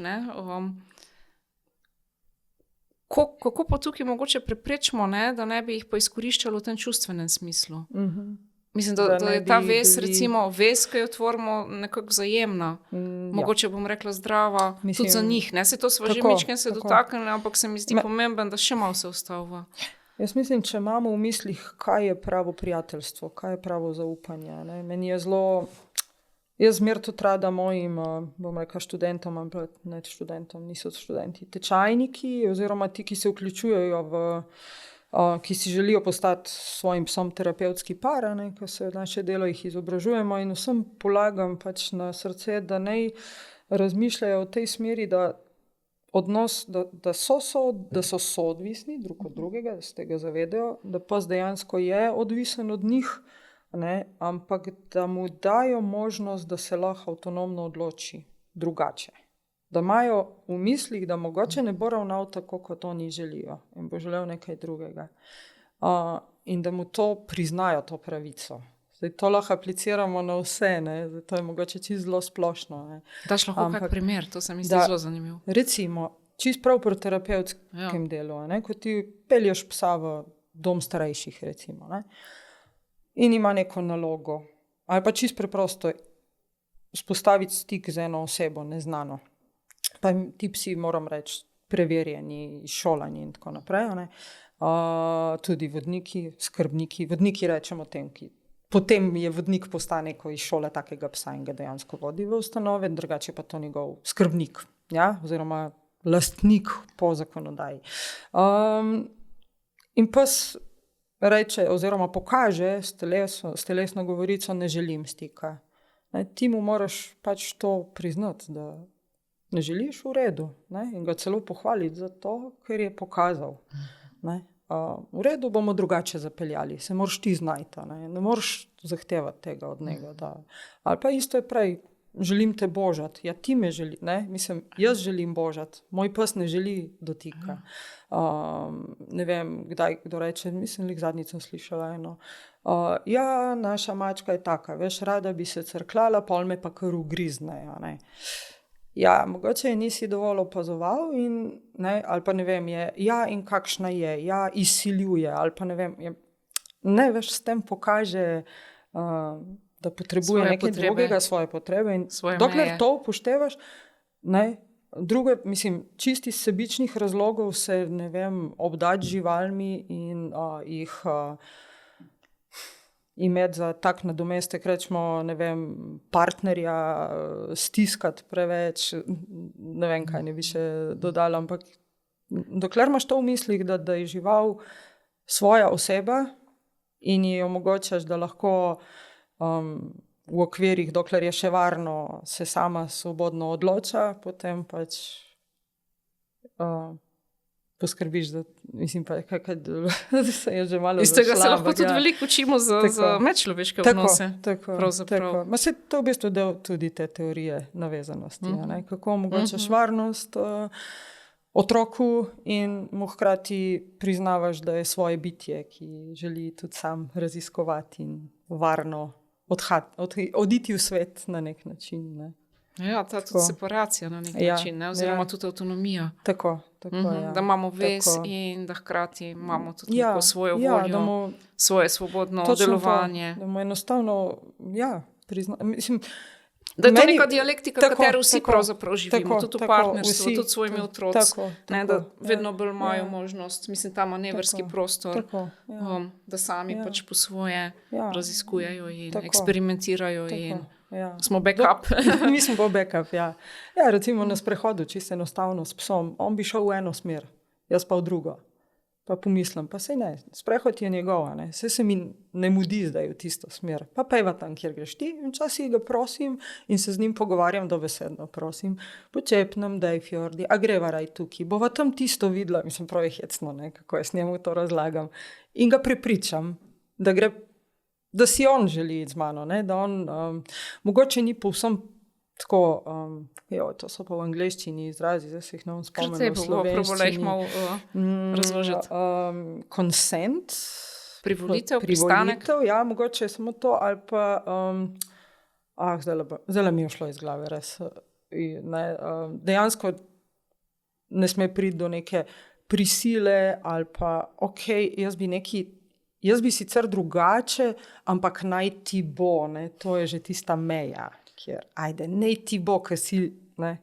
Kako pa tukaj mogoče preprečimo, da ne bi jih pa izkoriščali v tem čustvenem smislu? Mislim, da je ta vez, recimo vez, ki jo tvorimo, nekako vzajemna. Mogoče bom rekla zdrava, tudi za njih. Se to sva že mičken se dotaknili, ampak se mi zdi pomemben, da še malo se ustavlja. Jaz mislim, če imamo v mislih, kaj je pravo prijateljstvo, kaj je pravo zaupanje. Meni je zelo, jaz zmer tudi rada mojim, bom rekla študentom, ne študentom, niso študenti, tečajniki oziroma ti, ki se vključujejo ki si želijo postati svojim psom terapevtski par, ko se v naše delo jih izobražujemo in vsem polagam pač na srce, da naj razmišljajo v tej smeri, da odnos, da so soodvisni drug od drugega, da se tega zavedajo, da pa dejansko je odvisen od njih, ampak da mu dajo možnost, da se lahko avtonomno odloči drugače. Da imajo v mislih, da mogoče ne bo ravnal tako, kot oni želijo in bo želel nekaj drugega. in da mu to priznajo, to pravico. Zdaj, to lahko apliciramo na vse, ne? To je mogoče čisto zelo splošno. Ne? Daš lahko kak primer, to se mi zdi zelo zanimivo. Recimo, čisto prav pri terapevtskem delu, ne? Ko ti pelješ psa v dom starejših, recimo, ne? In ima neko nalogo, ali pa čisto preprosto spostaviti stik z eno osebo, neznano. Pa ti psi, moram reči, preverjeni, šolani in tako naprej. Ne? Tudi vodniki, skrbniki. Vodniki rečemo tem, ki potem je vodnik postane, ko iz šole takega psa in ga dejansko vodi v ustanove, drugače pa to njegov skrbnik, ja? Oziroma lastnik po zakonodaji. In pes reče oziroma pokaže s telesno govorico, ne želim stika. Ti mu moraš pač to priznati, da ne želiš, v redu, ne? In ga celo pohvaliti za to, ker je pokazal. Ne? V redu, bomo drugače zapeljali, se moraš ti znajti, ne moraš zahtevati tega od njega. Da. Ali pa isto je prej, želim te božati, ja ti me želi, ne? Mislim, jaz želim božati, moj pes ne želi dotika. Ne vem, kdo reče, mislim, lik zadnjič sem slišala eno, ja, naša mačka je taka, veš, rada bi se crklala, pol me pa kar ugrizne, ne. Ja, mogoče je nisi dovolj opazoval in, ne, ali pa ne vem, je, ja, in kakšna je, ja, izsiljuje, ali pa ne vem, je, ne, veš, s tem pokaže, da potrebuje nekaj drugega, svoje potrebe in dokler to upoštevaš, ne, druge, mislim, čisti iz sebičnih razlogov se, ne vem, obdati živalmi in jih imeti za tak nadomestek, rečemo, ne vem, partnerja, stiskati preveč, ne vem, kaj ne bi še dodala, ampak dokler imaš to v mislih, da je žival svoja oseba in ji omogočaš, da lahko v okvirih, dokler je še varno, se sama svobodno odloča, potem pač poskrbiš, da mislim pa, da se je že malo zašla. Iz tega se lahko tudi veliko učimo za medčloveške odnose. Tako. Ma se to v bistvu del tudi te teorije navezanosti. Ne? Kako omogočaš varnost otroku in mu hkrati priznavaš, da je svoje bitje, ki želi tudi sam raziskovati in varno oditi v svet na nek način. Ne? Ja, ta tudi separacija na nek način, ne? Oziroma tudi avtonomija. Tako, ja. Da imamo vez in da hkrati imamo tudi neko svojo voljo, svoje svobodno delovanje. Da mu enostavno, mislim, da je to neka dialektika, katero vsi pravzaprav živimo, tudi v partnerstvu, tudi s svojimi otroci, da vedno bolj imajo možnost, mislim, ta manevrski prostor, da sami pač po svoje raziskujejo in eksperimentirajo in smo backup. Mi smo pa backup, ja. Ja, recimo na sprehodu, čisto enostavno s psom, on bi šel v eno smer, jaz pa v drugo. Pa pomislim, pa sej ne, sprehod je njegova, ne, sej se mi ne mudi zdaj v tisto smer. Pa pejva tam, kjer greš ti, in včasih ga prosim in se z njim pogovarjam dobesedno, prosim, počepnem, daj Fjordi, a greva raj tukaj, bova tam tisto videla, mislim, prav je hecno, ne, kako jaz njemu to razlagam. In ga prepričam, da si on želi z mano, ne, da on mogoče ni povsem tako, to so pa v angleščini izrazi, zdaj se jih ne bom spomnila v slovenščini. Razložiti. Consent. Privolitev, pristanek. Ja, mogoče je samo to, ali pa, zdaj mi je šlo iz glave, res. Dejansko ne sme priti do neke prisile, ali pa, jaz bi sicer drugače, ampak naj ti bo, ne, to je že tista meja. Kjer, ajde, ne ti bo, ker si, ne,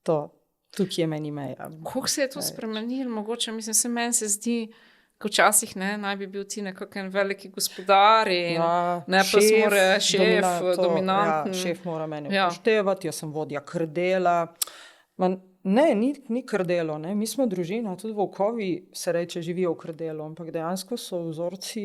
tukaj je meni meja. Kako se je to spremenilo? Mogoče, mislim, meni se zdi, ko včasih naj bi bil ti nekakšen veliki gospodar in ne pa smore šef, dominantni. Ja, šef mora mene upoštevati, jaz sem vodja krdela. Ne, ni krdelo, ne, mi smo družina, tudi volkovi se reče živijo v krdelu, ampak dejansko so vzorci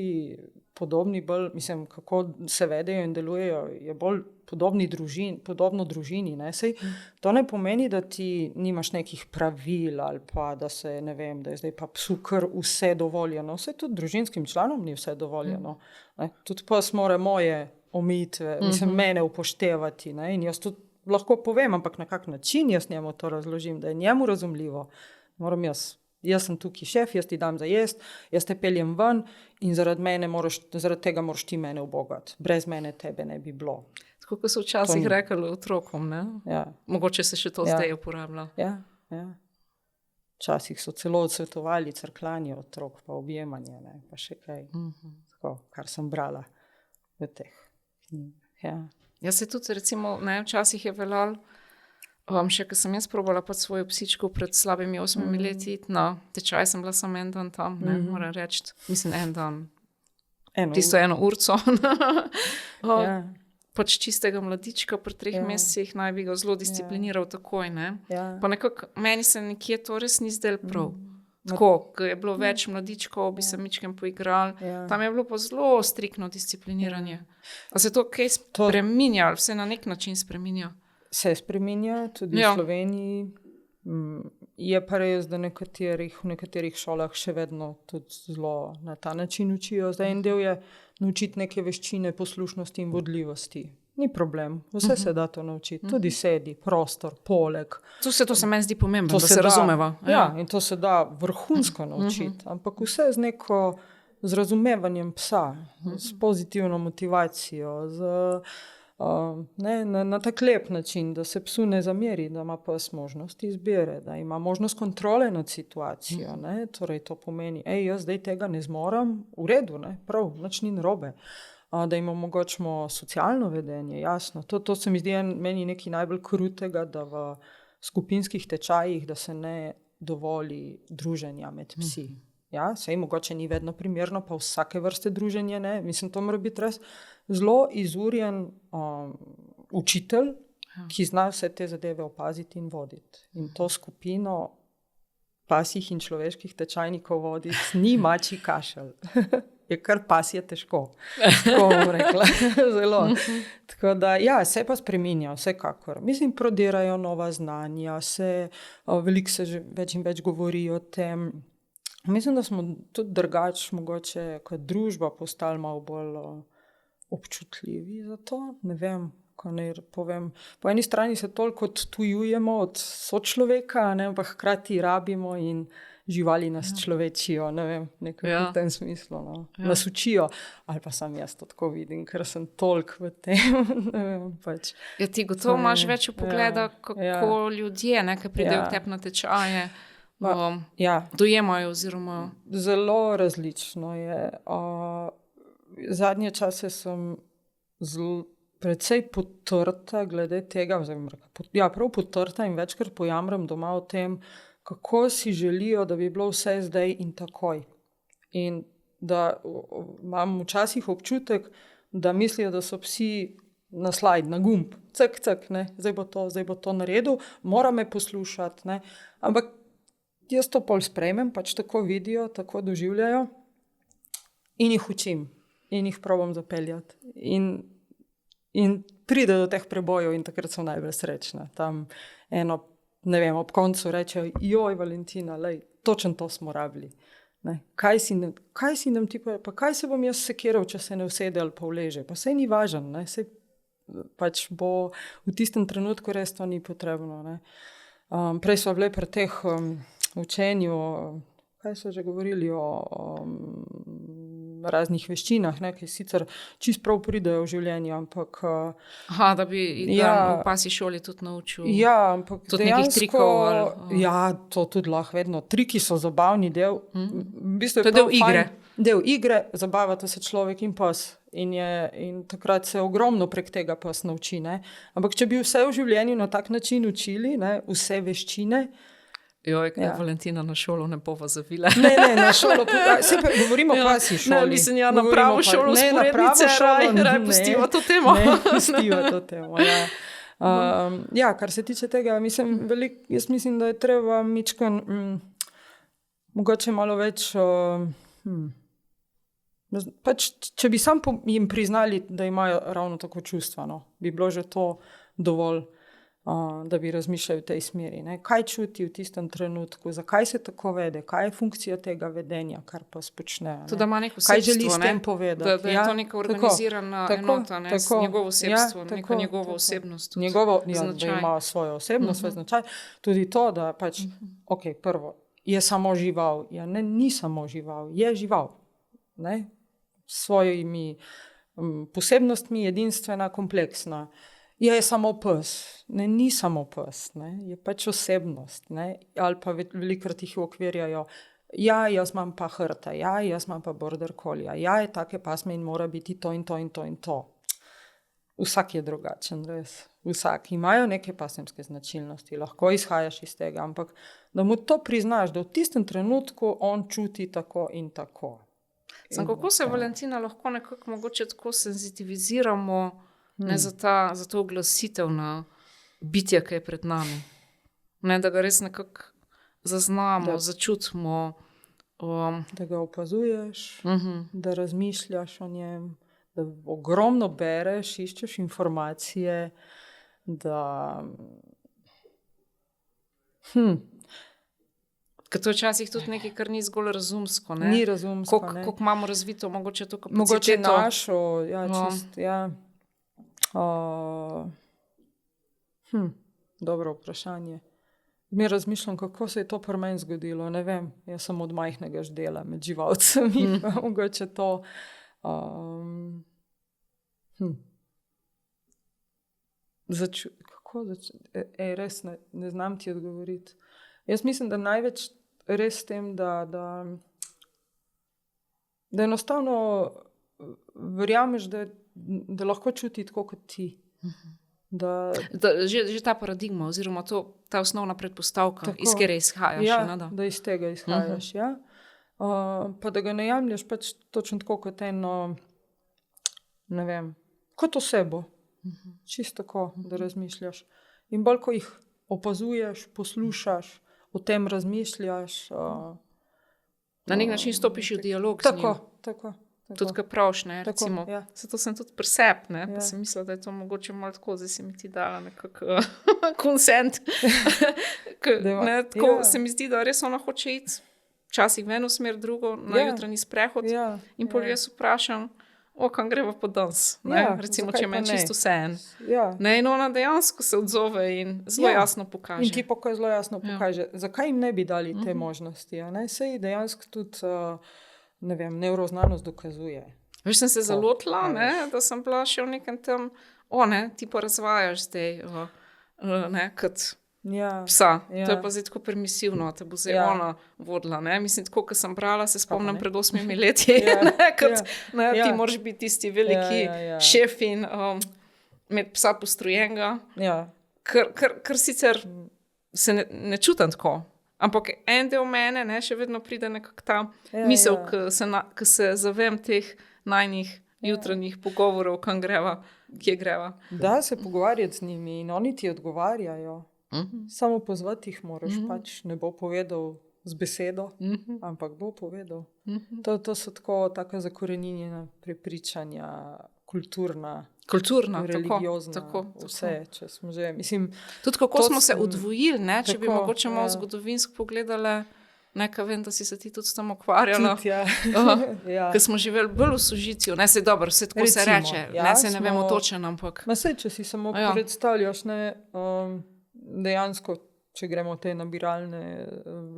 podobni bolj, mislim, kako se vedejo in delujejo, je bolj podobno družini, ne, sej to ne pomeni, da ti nimaš nekih pravil ali pa, da se, ne vem, da je zdaj pa psu kar vse dovoljeno, vse tudi družinskim članom ni vse dovoljeno, ne, tudi pas mora moje omejitve, mislim, mene upoštevati, ne, in jaz tudi lahko povem, ampak na kak način jaz njemu to razložim, da je njemu razumljivo, moram jaz jaz sem tukaj šef, jaz ti dam za jest, jaz te peljem ven in zaradi tega moraš ti mene ubogati. Brez mene tebe ne bi bilo. Tako kot so včasih rekli otrokom, ne? Ja. Mogoče se še to zdaj uporablja. Ja. Včasih so celo odsvetovali crklanje otrok, pa objemanje, ne? Pa še kaj, tako, kar sem brala v teh knjigah. Ja, se tudi recimo, včasih je veljal, še ko sem jaz probala pod svojo psičko pred slabimi 8 leti, tečaj sem bila samo en dan tam, moram reči, mislim en dan, tisto eno urco. Pač čistega mladička pri 3 mesecih naj bi ga zelo discipliniral takoj, ne. Pa nekako, meni se nekje to res ni zdelo prav. Tako, ko je bilo več mladičkov, bi se mičkem poigrali, tam je bilo pa zelo striktno discipliniranje. A se to kaj spreminja, ali vse na nek način spreminja? Se spreminja, tudi v Sloveniji. Je pa res, da v nekaterih šolah še vedno tudi zelo na ta način učijo. Zdaj en del je naučiti neke veščine poslušnosti in vodljivosti. Ni problem, vse se da to naučiti. Tudi sedi, prostor, poleg. To se meni zdi pomembno, da se razumeva. Ja, in to se da vrhunsko naučiti. Ampak vse z razumevanjem psa, s pozitivno motivacijo, na tak lep način, da se psu ne zameri, da ima pes možnost izbire, da ima možnost kontrole nad situacijo. Torej to pomeni, jaz zdaj tega ne zmorem, v redu, prav, nič ni narobe. Da jim omogočimo socialno vedenje, jasno. To se mi zdi meni nekaj najbolj krutega, da v skupinskih tečajih, da se ne dovoli druženja med psi. Ja, sej mogoče ni vedno primerno, pa vsake vrste druženje ne. Mislim, to mora biti res zelo izurjen učitelj, ki zna vse te zadeve opaziti in voditi. In to skupino pasjih in človeških tečajnikov voditi ni mačji kašelj. Je kar pasje težko, tako bom rekla. Zelo. Tako da, se pa spreminja, vsekakor. Mislim, prodirajo nova znanja, veliko se že več in več govori o tem. Mislim, da smo tudi drugač, mogoče kot družba postali malo bolj občutljivi za to. Ne vem, ko naj povem. Po eni strani se toliko odtujujemo od sočloveka, ampak hkrati rabimo in živali nas človečijo, ne vem, nekako v tem smislu. Nas učijo, ali pa sam jaz to tako vidim, ker sem toliko v tem. Ne vem, pač. Ti gotovo imaš več vpogleda, kako ljudje, ki pridejo k tebi na tečaje, dojemajo oziroma... Zelo različno je. Zadnje čase sem precej potrta glede tega, prav potrta in večkrat pojamram doma o tem, kako si želijo, da bi bilo vse zdaj in takoj. In da imam včasih občutek, da mislijo, da so psi na slajd, na gumb, cak, zdaj bo to naredil, mora me poslušati. Ampak jaz to pol sprejmem, pač tako vidijo, tako doživljajo in jih učim in jih probam zapeljati. In pride do teh prebojev in takrat sem najbolj srečna. Tam ob koncu rečejo, joj Valentina, točno to smo rabili. Kaj si nam ti pa kaj se bom jaz sekiral, če se ne usede ali pa vleže? Pa sej ni važen, sej pač bo v tistem trenutku res to ni potrebno. Prej so bile pri teh učenju, kaj so že govorili o raznih veščinah, ki sicer čisto prav pridejo v življenju, ampak... da bi v pasji šoli tudi naučil. Ja, ampak tudi nekih trikov. To tudi lahko vedno. Triki so zabavni del. V bistvu to je del igre. Del igre, zabavata se človek in pes. In takrat se ogromno prek tega pes nauči. Ampak če bi vse v življenju na tak način učili, vse veščine, Valentina na šolo ne bova zavila. Ne, na šolo, govorimo o pasji šoli. Ne, mislim, na pravo šolo sporednice, raj pustiva to temo. Ne, pustiva to temo, kar se tiče tega, jaz mislim, da je treba mičkan, mogoče malo več, pač, če bi sam jim priznali, da imajo ravno tako čustva, bi bilo že to dovolj, da bi razmišljali v tej smeri. Kaj čuti v tistem trenutku, zakaj se tako vede, kaj je funkcija tega vedenja, kar pa spočne. To, da ima neko osebstvo, kaj želi s tem povedati. Da je to neka organizirana enota, njegovo osebstvo, neko njegovo osebnost. Da ima svojo osebnost, svoj značaj. Tudi to, da pač, prvo, je samo žival. Ja, ne, ni samo žival, je žival. Ne? S svojimi posebnostmi, edinstvena, kompleksna. Je samo pes. Ne, ni samo pes. Ne? Je pač osebnost. Ne? Ali pa velikokrat jih ukvirjajo. Ja, jaz imam pa hrta. Ja, jaz imam pa border collieja. Ja, je take pasme in mora biti to in to in to in to. Vsak je drugačen, res. Vsak. Imajo neke pasemske značilnosti, lahko izhajaš iz tega, ampak da mu to priznaš, da v tistem trenutku on čuti tako in tako. Kako se Valentina lahko nekako mogoče tako senzitiviziramo za to oglasitev na bitje, ki je pred nami? Ne, da ga res nekako zaznamo, začutimo. Da ga opazuješ, da razmišljaš o njem, da ogromno bereš, iščeš informacije, da... Ker to včasih tudi nekaj, kar ni zgolj razumsko. Ne? Ni razumsko, ne. Koliko imamo razvito, mogoče to kapaciteto. Mogoče našo, ja, čist, ja. Dobro vprašanje. Mi razmišljam, kako se je to pri meni zgodilo, ne vem. Jaz sem od majhnega ždela med živalcami, mogoče to... Kako res ne znam ti odgovoriti. Jaz mislim, da največ res s tem, da enostavno verjameš, da lahko čuti tako kot ti. Že ta paradigma oziroma ta osnovna predpostavka, tako, iz kjer izhajaš. Ja, da iz tega izhajaš, ja. Pa da ga ne jemlješ pač točno tako kot eno, ne vem, kot osebo. Čisto tako, da razmišljaš. In bolj, ko jih opazuješ, poslušaš, o tem razmišljaš. Na nek način stopiš v dialog z njim. Tako. Tudi kaj pravš, ne, tako, recimo. Ja. Zato sem tudi presep, ne, pa sem mislila, da je to mogoče malo tako, zdaj si mi ti dala nekako konsent. Tako se mi zdi, da res ona hoče iti včasih v eno smer, drugo, na jutranji sprehod. In pol jaz vprašam, kam greva po danes, recimo, če meni čisto vseeno. In ona dejansko se odzove in zelo jasno pokaže. In ti zelo jasno pokaže, zakaj jim ne bi dali te možnosti. Sej dejansko tudi, ne vem, nevroznanost dokazuje. Veš, sem se zalotila, da sem bila še v nekem tem, ti pa razvajaš zdaj, kot psa. To je pa zdaj tako permisivno, te bo zdaj ona vodila. Mislim, tako, ko sem brala, se spomnim pred 8 leti, ti moraš biti tisti veliki šef in imeti psa postrojenega, kar sicer se ne čutim tako. Ampak en del mene še vedno pride nekako ta misel, ko se zavem teh najnih jutranjih pogovorov, kje greva. Da se pogovarjati z njimi in oni ti odgovarjajo. Samo pozvati jih moraš, pač ne bo povedal z besedo, ampak bo povedal. To so taka zakoreninjena prepričanja, kulturna, religiozna, tako. Vse, če smo že, mislim... Tudi kako smo se odvojili, če bi mogoče malo zgodovinsko pogledali, nekaj vem, da si se ti tudi s tem ukvarjala. Ker smo živeli bolj v sožitju, se dobro, vse tako se reče, se ne vemo točen, ampak... Če si samo predstavljaš, dejansko, če gremo v te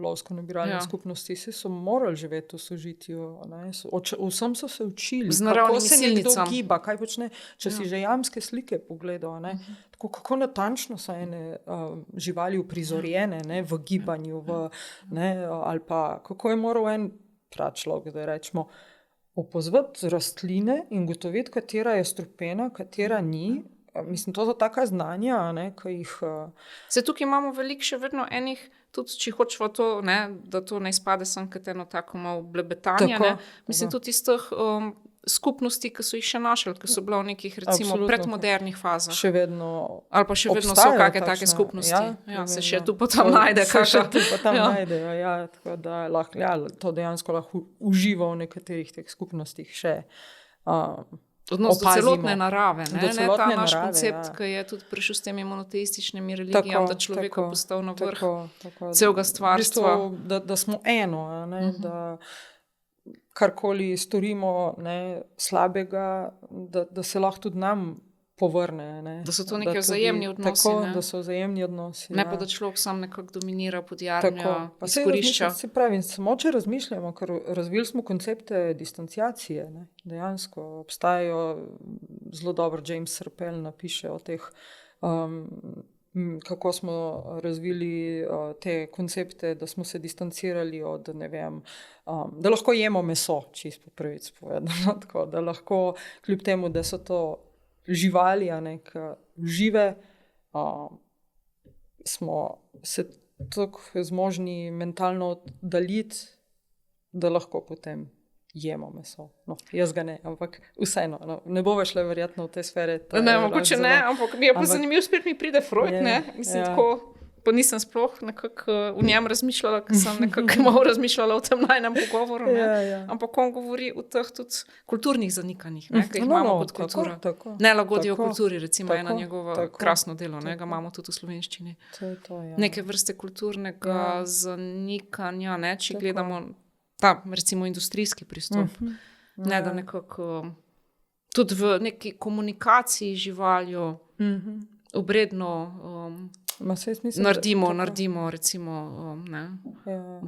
lovsko-nabiralne skupnosti, so morali živeti v sožitju. Vsem so se učili, kako se nekdo giba, kaj počne. Če si že jamske slike pogledal, kako natančno so ene živali uprizorjene v gibanju, ali pa kako je moral en pračlovek, da rečemo, opazovati rastline in gotoviti, katera je strupena, katera ni. Mislim, to so taka znanja, ki jih... Se tukaj imamo veliko še vedno enih, tudi če hočemo to, da to ne izpade sem kot eno tako malo blebetanje. Mislim, tudi iz teh skupnosti, ki so jih še našli, ki so bila v nekih, recimo, predmodernih fazah. Še vedno ali pa še vedno so kakšne take skupnosti. Se še tu pa tam najde. Najdejo, tako da lahko, to dejansko lahko uživa v nekaterih teh skupnostih še odnos do celotne narave, ta naš koncept, ki je tudi prišel s temi monoteističnimi religijami, da človek postal na vrh celega stvarstva. Da smo eno, da karkoli storimo slabega, da se lahko tudi nam povrne. Ne? Da so to neki vzajemni odnosi. Tako, da so vzajemni odnosi. Ne pa, da človek sam nekako dominira podjarnjo, izkorišča. Se pravi, samo če razmišljamo, ker razvili smo koncepte distanciacije. Ne? Dejansko obstajajo, zelo dobro James Serpell napiše o teh, kako smo razvili te koncepte, da smo se distancirali od, ne vem, da lahko jemo meso, čisto prvič povedano, tako, da lahko, kljub temu, da so to živali, a ne, žive, smo se tako zmožni mentalno oddaljiti, da lahko potem jemo meso. No, jaz ga ne, ampak vseeno, no, ne bo šle verjetno v te sfere. Ne, mogoče ne, ampak mi je pa zanimivo, spet mi pride Freud, ne, mislim tako, pa nisem sploh nekako v njem razmišljala, ker sem nekako malo razmišljala o tem najnem pogovoru, ne, ampak on govori o teh tudi kulturnih zanikanjih, ne, ki jih imamo kot kultura. Tako. Nelagodje v kulturi, recimo ena njegova krasno delo, ne, ga imamo tudi v slovenščini. Neke vrste kulturnega zanikanja, ne, če gledamo ta, recimo, industrijski pristop. Ne, da nekako tudi v neki komunikaciji z živaljo obredno naredimo, recimo, ne,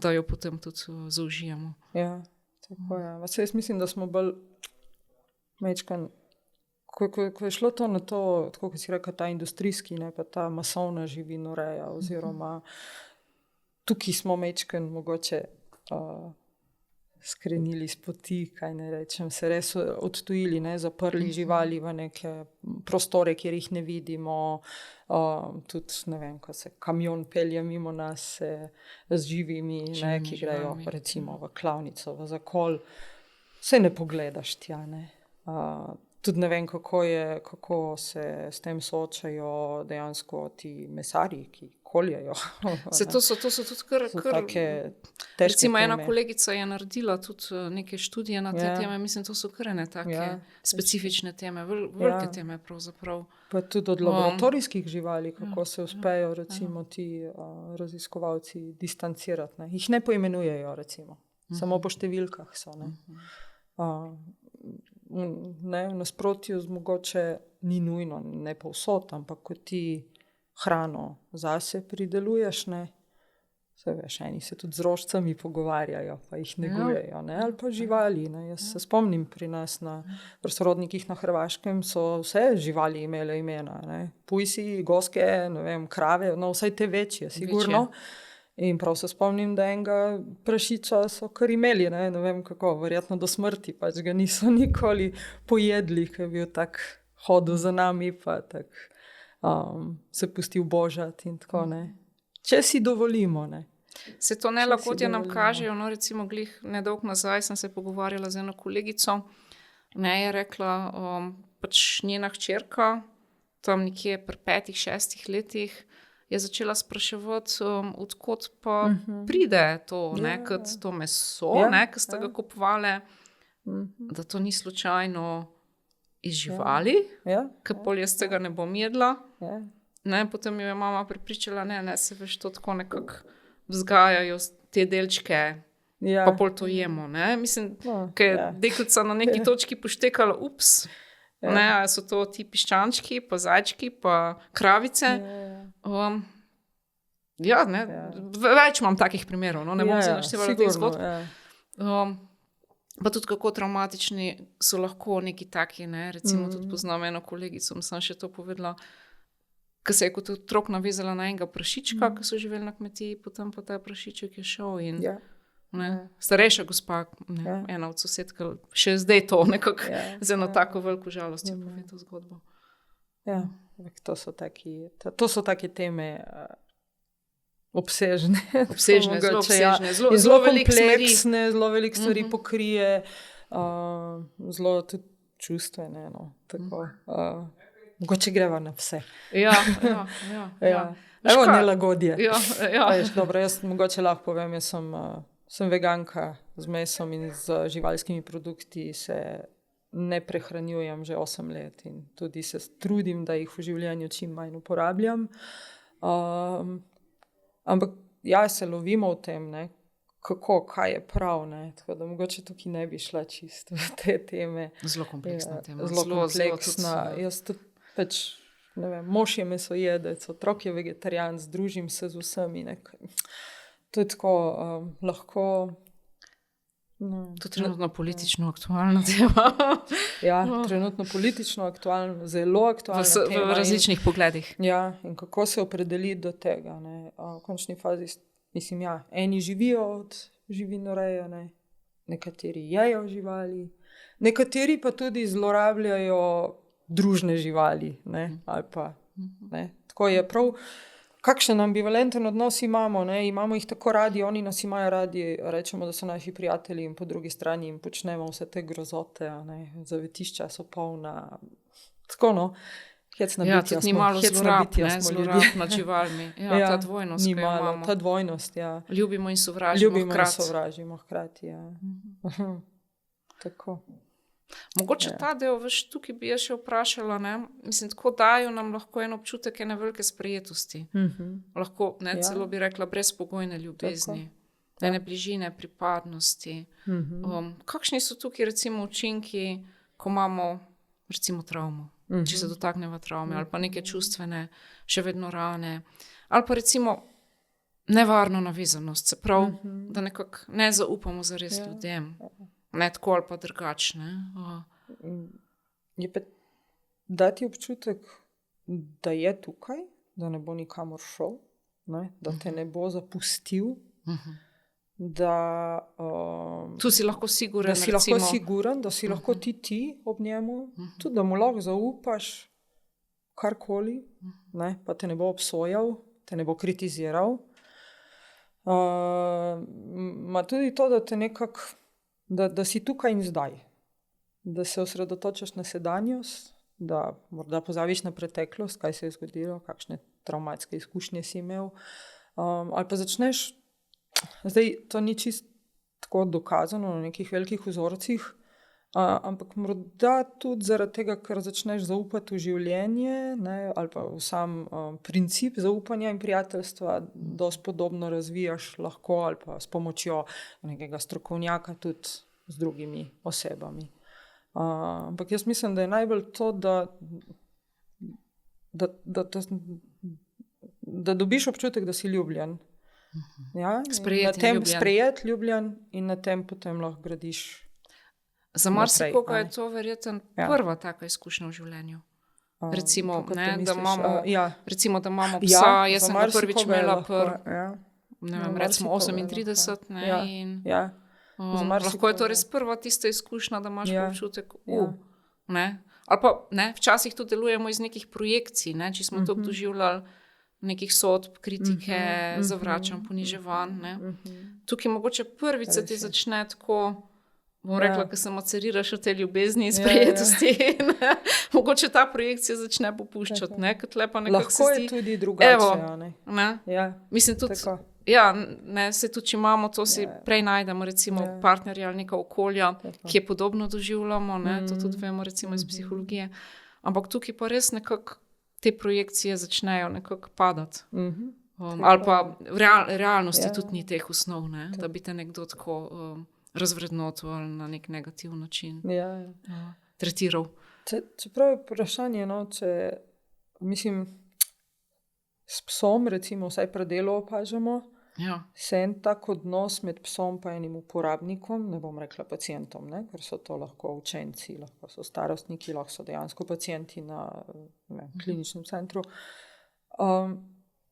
da jo potem tudi zaužijemo. Ja, tako je. Jaz mislim, da smo bolj mečkan, ko je šlo to na to, tako kot si rekel, ta industrijski, ne, pa ta masovna živinoreja, oziroma tukaj smo mečkan mogoče skrenili z poti, kaj ne rečem, se res odtujili, ne, zaprli živali v neke prostore, kjer jih ne vidimo, tudi, ne vem, ko se kamion pelje mimo nas z živimi, ne, ki grejo recimo v klavnico, v zakol, se ne pogledaš tja, ne. Tudi ne vem, kako se s tem soočajo dejansko ti mesarji, ki koljejo. To so tudi kar take težke recimo teme. Ena kolegica je naredila tudi neke študije na te teme, mislim, to so kar ene take specifične teme, velike teme pravzaprav. Pa tudi od laboratorijskih živali, kako se uspejo recimo ti raziskovalci distancirati. Ne. Jih ne poimenujejo recimo, samo po številkah so. Ne. Ne, v nasprotju z mogoče ni nujno, ne povsod, ampak ko ti hrano zase prideluješ, ne, se veš, eni se tudi z rožcami pogovarjajo, pa jih negujejo, ne, ali pa živali, ne. Jaz se spomnim pri nas pri sorodnikih na Hrvaškem so vse živali imele imena, ne, pujsi, goske, ne vem, krave, no, vsaj te večje, sigurno. In prav se spomnim, da enega prašiča so kar imeli, ne vem kako, verjetno do smrti, pač ga niso nikoli pojedli, ker je bil tak hodil za nami, pa tak se pustil božati in tako, ne. Če si dovolimo, ne. Se to nelagodje nam kažejo, no, recimo glih nedolgo nazaj sem se pogovarjala z eno kolegico, ne, je rekla, pač njena hčerka, tam nekje pri 5-6 letih, je začela spraševati, odkot pa pride to, ne, kot to meso, ne, ki ste ga kupovali, da to ni slučajno iz živali, ker pol jaz tega ne bom jedla. Ne, potem jo je mama prepričala, ne, se veš, to tako nekako vzgajajo te delčke, pa pol to jemo, ne. Mislim, ker je deklica na neki točki poštekala, ne, so to ti piščančki, pa zajčki, pa kravice. Ne, več imam takih primerov, no, ne bom se naštevala teh zgodb. Pa tudi kako traumatični so lahko neki taki, ne, recimo tudi poznam eno kolegico, sem še to povedala, ki se je kot otrok navezala na enega prašička, ki so živeli na kmetiji, potem pa ta prašiček je šel in starejša gospa, ne, ena od sosedka, še zdaj to nekako z eno tako veliko žalostjo pove to zgodbo. Ja, to so take teme obsežne, zelo obsežne, zelo kompleksne, zelo veliko stvari pokrije, zelo tudi čustvene, no, tako. Mogoče greva na vse. Ja. Evo nelagodje. Ja. Dobro, jaz mogoče lahko povem, jaz sem veganka z mesom in z živalskimi produkti, se ne prehranjujem že 8 let in tudi se trudim, da jih v življenju čim manj uporabljam. Ampak se lovimo v tem, ne, kaj je prav, ne, tako da mogoče tukaj ne bi šla čisto v te teme. Zelo kompleksna tema. Zelo kompleksna. Jaz tudi pač, ne vem, mož je mesojedec, otrok je vegetarijan, združim se z vsemi. To je tako lahko... To je trenutno politično aktualna tema. Ja, trenutno politično aktualno, zelo aktualna tema. V različnih pogledih. Ja, in kako se opredeliti do tega. V končni fazi, mislim, eni živijo od živinoreje, nekateri jejo živali, nekateri pa tudi zlorabljajo družne živali. Ali pa, tako je prav... Kakšen ambivalenten odnos imamo, imamo jih tako radi, oni nas imajo radi, rečemo, da so naši prijatelji in po drugi strani jim počnemo vse te grozote, zavetišča so polna, tako hecna bitja smo. Ja, tudi ni malo zlorab nad živalmi. Ta dvojnost, ki jo imamo. Ta dvojnost, Ljubimo in sovražimo hkrati. Tako. Mogoče ta del, veš, tukaj bi jaz še vprašala, mislim, tako dajo nam lahko en občutek ene velike sprejetosti. Lahko, celo bi rekla, brezpogojne ljubezni, ene bližine, pripadnosti. Kakšni so tukaj recimo učinki, ko imamo recimo travmo, če se dotakneva travme, ali pa neke čustvene, še vedno rane, ali pa recimo nevarno navezanost, se prav, da nekako ne zaupamo zares ljudem. Ne tako ali pa drugačne. Je pa dati občutek, da je tukaj, da ne bo nikamor šel, da te ne bo zapustil, da tu si lahko siguren, da si lahko ti ob njemu, tudi da mu lahko zaupaš karkoli, pa te ne bo obsojal, te ne bo kritiziral. Ma tudi to, da te nekako da si tukaj in zdaj, da se osredotočaš na sedanjost, da morda pozaviš na preteklost, kaj se je zgodilo, kakšne travmatske izkušnje si imel, ali pa začneš, zdaj to ni čisto tako dokazano na nekih velikih vzorcih, ampak morda tudi zaradi tega, ker začneš zaupati v življenje, ali pa v sam princip zaupanja in prijateljstva, dosti podobno razvijaš lahko ali pa s pomočjo nekega strokovnjaka tudi z drugimi osebami. Ampak jaz mislim, da je najbolj to, da dobiš občutek, da si ljubljen. Sprejet, ljubljen in na tem potem lahko gradiš. Za marsikoga je to verjetno prva taka izkušnja v življenju. Recimo, da imamo psa, jaz sem ga prvič imela recimo 38, lahko je to res prva tista izkušnja, da imaš občutek, ali pa včasih to delujemo iz nekih projekcij, če smo to doživljali nekih sodb, kritike, zavračanj, poniževanj. Tukaj mogoče prvič se ti začne tako, bom rekla, ko se maceriraš od te ljubezni in sprejetosti. Mogoče ta projekcija začne popuščati. Lahko je tudi drugače. Mislim tudi, se tudi, če imamo to, si prej najdemo recimo partnerja ali neka okolja, ki je podobno doživljamo, to tudi vemo recimo iz psihologije. Ampak tukaj pa res nekako te projekcije začnejo nekako padati. Ali pa v realnosti tudi ni teh osnov, da bi te nekdo tako razvrednotil ali na nek negativ način tretiral. Čeprav je vprašanje, mislim, s psom, recimo, vsaj predelo opažamo, se en tak odnos med psom pa enim uporabnikom, ne bom rekla pacientom, ker so to lahko učenci, lahko so starostniki, lahko so dejansko pacienti na kliničnem centru.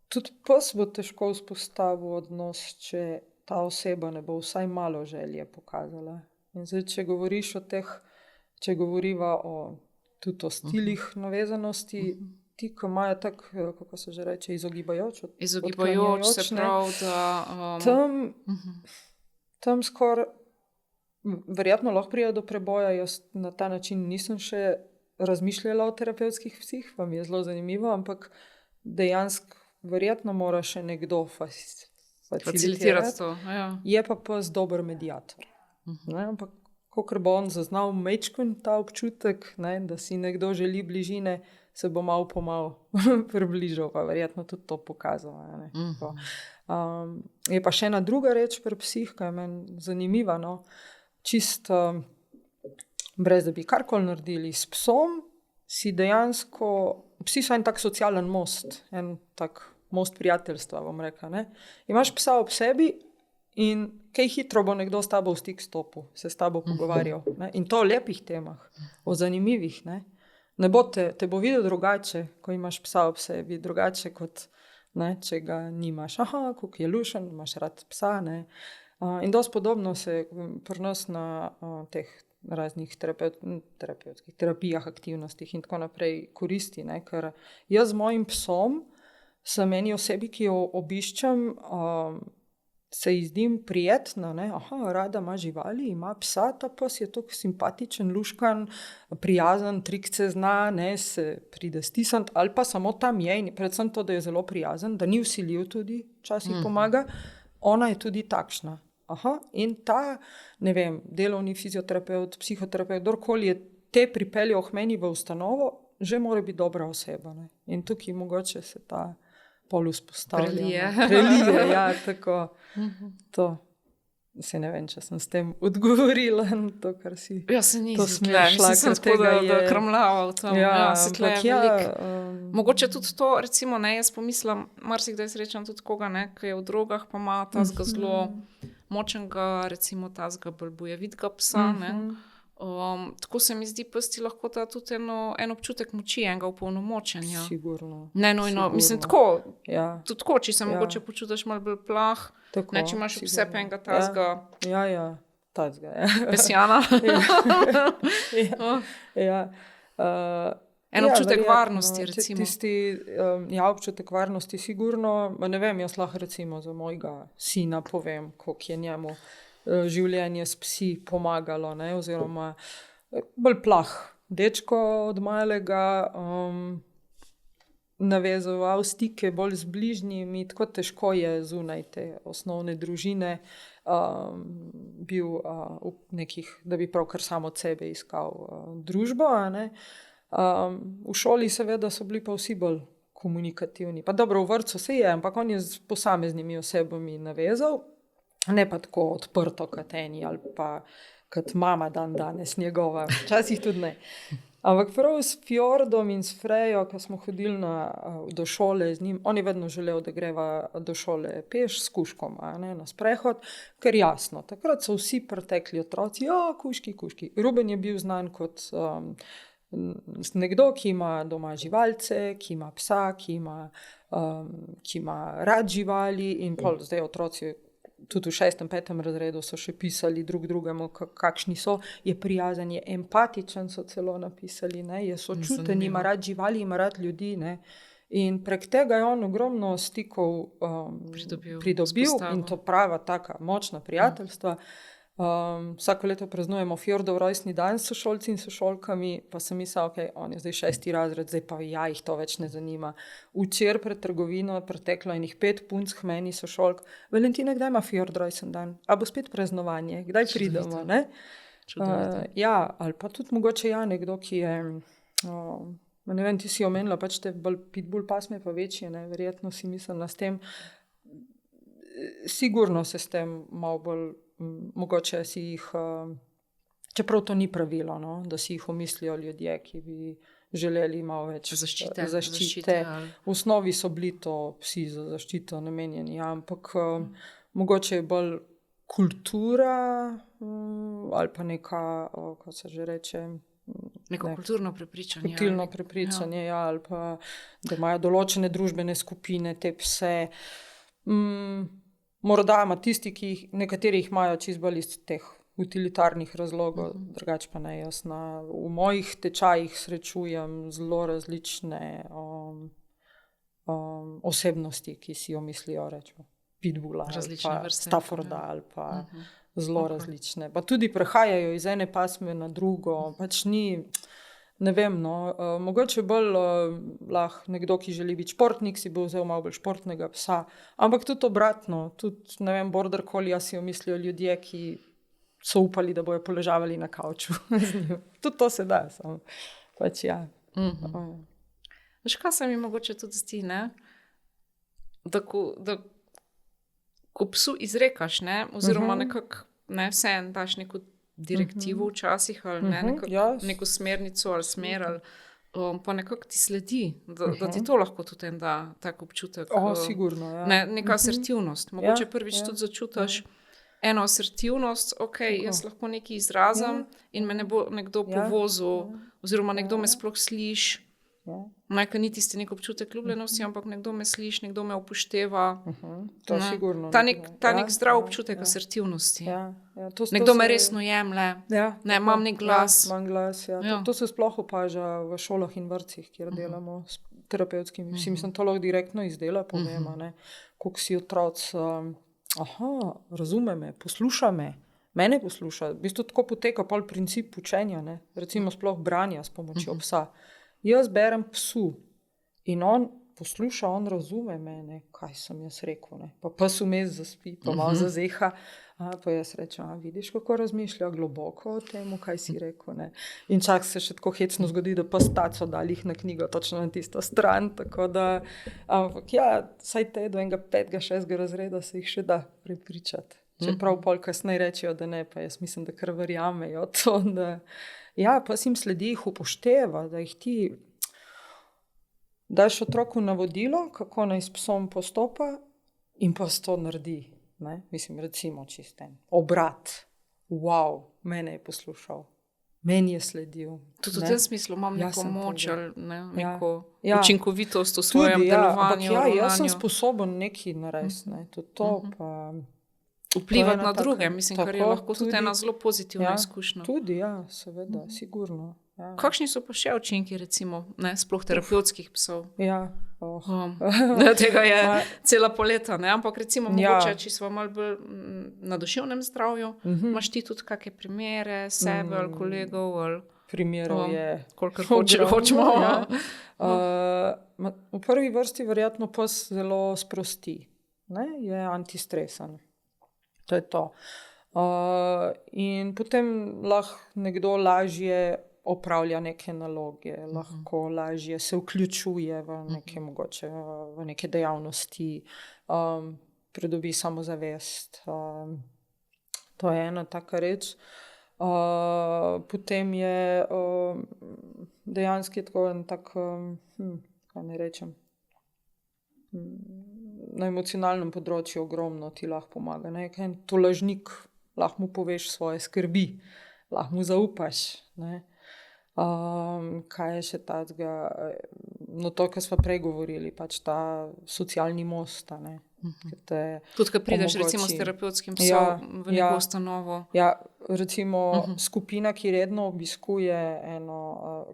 Tudi pes bo težko vzpostavil odnos, če ta oseba ne bo vsaj malo želje pokazala. In zdaj, če govoriš o teh, če govoriva tudi o stilih navezanosti, ti, ko imajo tak, kako se že reče, izogibajoč se prav, da... Tam skoraj verjetno lahko pride do preboja. Jaz na ta način nisem še razmišljala o terapevtskih psih, pa mi je zelo zanimivo, ampak dejansko verjetno mora še nekdo facilitirati to. Je pa pes dober mediator. Ampak kakor bo on zaznal mečkon ta občutek, da si nekdo želi bližine, se bo malo po malo približal, pa verjetno tudi to pokazal. Je pa še ena druga reč pri psih, ki je meni zanimiva. Čist brez da bi karkoli naredili s psom, si dejansko, psi so en tak socialen most, en tak most prijateljstva, bom rekla, ne. Imaš psa ob sebi in kaj hitro bo nekdo s tabo v stik stopil, se s tabo pogovarjal, ne. In to o lepih temah, o zanimivih, ne. Ne bo te bo videl drugače, ko imaš psa ob sebi, drugače kot, ne, če ga nimaš. Aha, koliko je lušen, imaš rad psa, ne. In dosti podobno se pri nas na teh raznih terapevtskih terapijah, aktivnostih in tako naprej koristi, ne, ker jaz z mojim psom sem eni osebi, ki jo obiščem, se ji zdim prijetna, ne, rada ima živali, ima psa, ta pes je tako simpatičen, luškan, prijazen, trikce zna, ne, se pride stisniti, ali pa samo tam je in predvsem to, da je zelo prijazen, da ni vsiljiv tudi, včasih pomaga, ona je tudi takšna. In ta, ne vem, delovni fizioterapeut, psihoterapeut, kdorkoli je te pripeljal k meni v ustanovo, že mora biti dobra oseba, ne. In tukaj mogoče se ta pol vzpostavlja. Prelije, ja, tako. To. Se ne vem, če sem s tem odgovorila na to, kar si se nisi tle, sem tako da kramljava v tom. Se tle je veliko. Mogoče tudi to, recimo, ne, jaz pomislim, marsikdaj srečam tudi koga, ne, ki je v drogah, pa ima tazga zelo močnega, recimo tazga bolj bojevitega psa, ne. Tako se mi zdi, pes ti lahko da tudi en občutek moči, enega opolnomočenja. Sigurno. Ne nujno, mislim tako, tudi tako, če se mogoče počutiš malo bolj plah, tako, ne, če imaš vse pa enega tazga. Tazga, pesjana. En občutek varnosti, recimo. Občutek varnosti, sigurno. Ne vem, jaz lahko recimo za mojega sina povem, koliko je njemu življenje s psi pomagalo, ne, oziroma bolj plah dečko od malega, navezoval stike bolj z bližnjimi, tako težko je zunaj te osnovne družine bil v nekih, da bi pravkar samo od sebe iskal družbo, ne. V šoli seveda so bili pa vsi bolj komunikativni, pa dobro, v vrtcu se je, ampak on je z posameznimi osebami navezal, ne pa tako odprto kot eni ali pa kot mama danes njegova, včasih tudi ne. Ampak prav s Fjordom in s Frejo, ko smo hodili do šole z njim, on je vedno želel, da greva do šole peš s kužkom, ne, na sprehod, ker jasno, takrat so vsi pretekli otroci, kužki. Ruben je bil znan kot nekdo, ki ima doma živalce, ki ima psa, ki ima rad živali in pol zdaj otroci tudi v 6., 5. razredu so še pisali drug drugemu, kakšni so, je prijazen, je empatičen, so celo napisali, ne, je sočuten, ima rad živali, ima rad ljudi, ne. In prek tega je on ogromno stikov pridobil in to prava taka močna prijateljstva. Vsako leto praznujemo Fjordov rojstni dan s sošolci in sošolkami, pa sem mislila, on je zdaj 6. razred, zdaj pa jih to več ne zanima. Včeraj pred trgovino preteklo enih 5 punc k meni sošolk. Valentina, kdaj ima Fjord rojstni dan? A bo spet praznovanje? Kdaj pridemo, ne? Ali pa tudi mogoče nekdo, ki je, ne vem, ti si omenila, pač te pitbull pasme pa večje, ne, verjetno si mislila s tem. Sigurno se s tem malo bolj mogoče si jih, čeprav to ni pravilo, no, da si jih omislijo ljudje, ki bi želeli malo več zaščite. V osnovi so bili to psi za zaščito namenjeni, ampak mogoče je bolj kultura ali pa neka, kako se že reče, neko kulturno prepričanje. Kulturno prepričanje, ali pa da imajo določene družbene skupine te pse. Morda ima tisti, ki nekaterih imajo čisto bolj iz teh utilitarnih razlogov, drugače pa ne, jaz v mojih tečajih srečujem zelo različne osebnosti, ki si jo mislijo, rečemo, pitbulla ali pa Stafforda ali pa zelo različne. Pa tudi prehajajo iz ene pasme na drugo, pač ni... Ne vem, no, mogoče bolj lahko nekdo, ki želi biti športnik, si bo vzel malo bolj športnega psa, ampak tudi obratno, tudi, ne vem, border collija si jo mislijo ljudje, ki so upali, da bojo poležavali na kavču z njim. Tudi to se da, samo pač Veš, kaj se mi mogoče tudi zdi, ne? Da ko psu izrekaš, ne, oziroma nekako, ne, vseeno daš neko direktivo včasih ali ne, neko smernico ali smer ali pa nekako ti sledi, da ti to lahko tudi da tak občutek. Sigurno, ja. Neka asertivnost. Mogoče prvič tudi začutiš eno asertivnost, jaz lahko nekaj izrazim in me ne bo nekdo povozil, oziroma nekdo me sploh sliši. Ker ni tisti nek občutek ljubljenosti, ampak nekdo me sliši, nekdo me upošteva. To je sigurno. Ta nek zdrav občutek asertivnosti. Nekdo me resno jemlje, imam nek glas. Imam glas, To se sploh opaža v šolah in vrtcih, kjer delamo s terapevtskimi. Mislim, to lahko direktno izdela, povem, koliko si otroci, razume me, posluša me, mene posluša. V bistvu tako poteka pol princip učenja, recimo sploh branja s pomočjo psa. Jaz berem psu in on posluša, on razume mene, kaj sem jaz rekel. Pa pes vmes zaspi, pa malo zazeha. Pa jaz rečem, vidiš, kako razmišlja globoko o tem, kaj si rekel. In čak se še tako hecno zgodi, da pes taco dali jih na knjigo, točno na tisto stran. Tako da, ampak saj te do enega 5., 6. razreda se jih še da prepričati. Čeprav pol kasneje rečejo, da ne, pa jaz mislim, da kar verjamejo to, da pa si jim sledi, jih upošteva, da jih ti daš otroku navodilo, kako naj s psom postopa in pa to naredi. Mislim, recimo čisten obrat. Wow, mene je poslušal. Meni je sledil. Tudi v tem smislu imam neko moč ali neko učinkovitost v svojem delovanju. Jaz sem sposoben nekaj narediti. Tudi to pa vplivati na druge, mislim, kar je lahko tudi ena zelo pozitivna izkušnja. Tudi, seveda, sigurno. Kakšni so pa še učinki, recimo, sploh terapevtskih psov? Tega je cela poleta, ampak recimo mogoče, če smo malo bolj na duševnem zdravju, imaš ti tudi kakšne primere sebe ali kolegov? Primerov je kolikor hočemo. V prvi vrsti verjetno pes zelo sprosti. Je antistresen. To je to. In potem lahko nekdo lažje opravlja neke naloge, lahko lažje se vključuje v neke, mogoče, v neke dejavnosti, pridobi samozavest. To je ena taka reč. Potem je dejansko tako en tak, kaj ne rečem, na emocionalnem področju ogromno ti lahko pomaga. En tolažnik, lahko mu poveš svoje skrbi, lahko mu zaupaš. Kaj je še tazga? To, kar smo prej govorili, pač ta socialni most. Tudi, ko prideš recimo s terapevtskim psom v neko ustanovo. Recimo skupina, ki redno obiskuje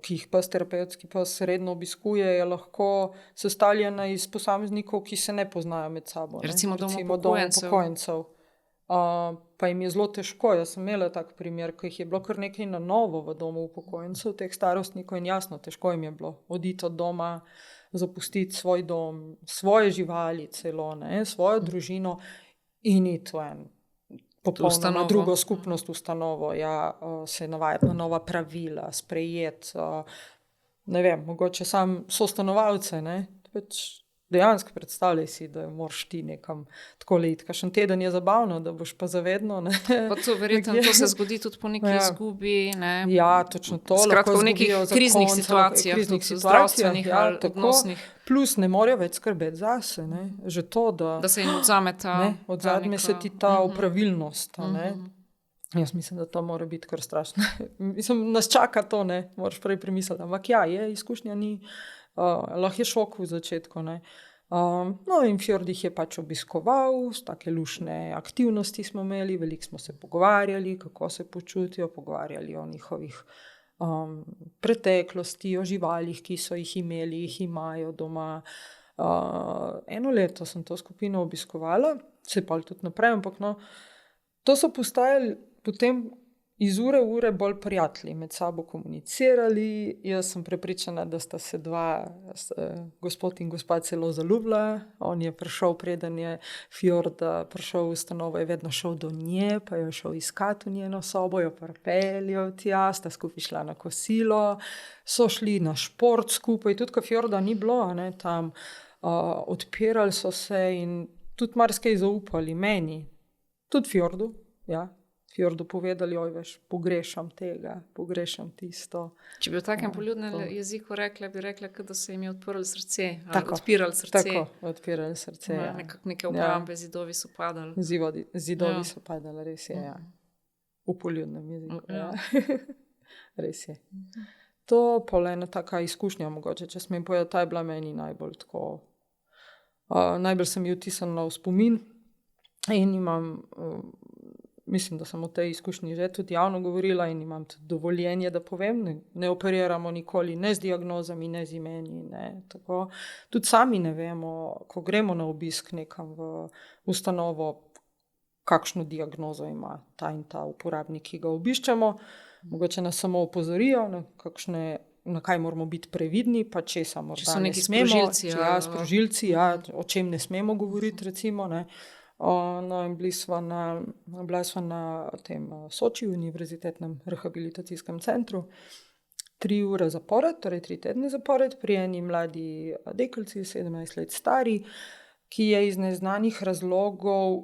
ki jih pes, terapevtski pes redno obiskuje, je lahko sestavljena iz posameznikov, ki se ne poznajo med sabo. Recimo dom upokojencev. Pa jim je zelo težko. Jaz sem imela tak primer, ko jih je bilo kar nekaj na novo v domu upokojencev, teh starostnikov, in jasno, težko jim je bilo oditi od doma, zapustiti svoj dom, svoje živali celo, svojo družino in iti v popolnoma drugo skupnost, ustanovo, se navajati na nova pravila, sprejeti, ne vem, mogoče sam sostanovalce, dejansko predstavljaj si, da moraš ti nekam tako iti. Kakšen teden je zabavno, da boš pa zavedno. Pa to verjetno to se zgodi tudi po neki izgubi. Točno to. Skratka, v nekih kriznih situacijah, zdravstvenih ali odnosnih. Plus ne morajo več skrbeti zase. Že to, da se jim odzame ta... Odzadme se ti ta opravilnost. Jaz mislim, da to mora biti kar strašno. Mislim, nas čaka to, moraš prej premisliti. Ampak izkušnja ni... lahko je šok v začetku. In Fjord jih je pač obiskoval, take lušne aktivnosti smo imeli, veliko smo se pogovarjali, kako se počutijo, pogovarjali o njihovih preteklosti, o živalih, ki so jih imeli, jih imajo doma. 1 leto sem to skupino obiskovala, se pa tudi naprej, ampak to so postajali potem iz ure v ure bolj prijatelji, med sabo komunicirali. Jaz sem prepričana, da sta se dva, gospod in gospa, celo zaljubila. On je prišel, preden je Fjord prišel v ustanovo, je vedno šel do nje, pa je šel iskati v njeno sobo, jo pripeljal tja, sta skupaj šla na kosilo, so šli na šport skupaj, tudi ko Fjorda ni bilo, tam odpirali so se in tudi marsikaj zaupali meni, tudi Fjordu, Fjordu povedali, veš, pogrešam tega, pogrešam tisto. Če bi v takem poljudnem jeziku rekla, bi rekla, da se jim je odprlo srce, odpiralo srce. Tako, odpiralo srce, Neke obrambe, zidovi so padali. Zidovi so padali, res je, v poljudnem jeziku, res je. To pol ena taka izkušnja mogoče, če smem povedati, ta je bila meni najbolj tako, najbolj sem ji vtisnila v spomin in imam, mislim, da sem o tej izkušnji že tudi javno govorila in imam tudi dovoljenje, da povem, ne operiramo nikoli, ne z diagnozami, ne z imeni, ne, tako. Tudi sami ne vemo, ko gremo na obisk nekam v ustanovo, kakšno diagnozo ima ta in ta uporabnik, ki ga obiščemo. Mogoče nas samo opozorijo, na kaj moramo biti previdni, pa česa morda ne smemo. Sprožilci, o čem ne smemo govoriti, recimo, ne. No, in bila sva na tem Soči, univerzitetnem rehabilitacijskem centru, 3 ure zapored, torej 3 tedne zapored, pri eni mladi deklici, 17 let stari, ki je iz neznanih razlogov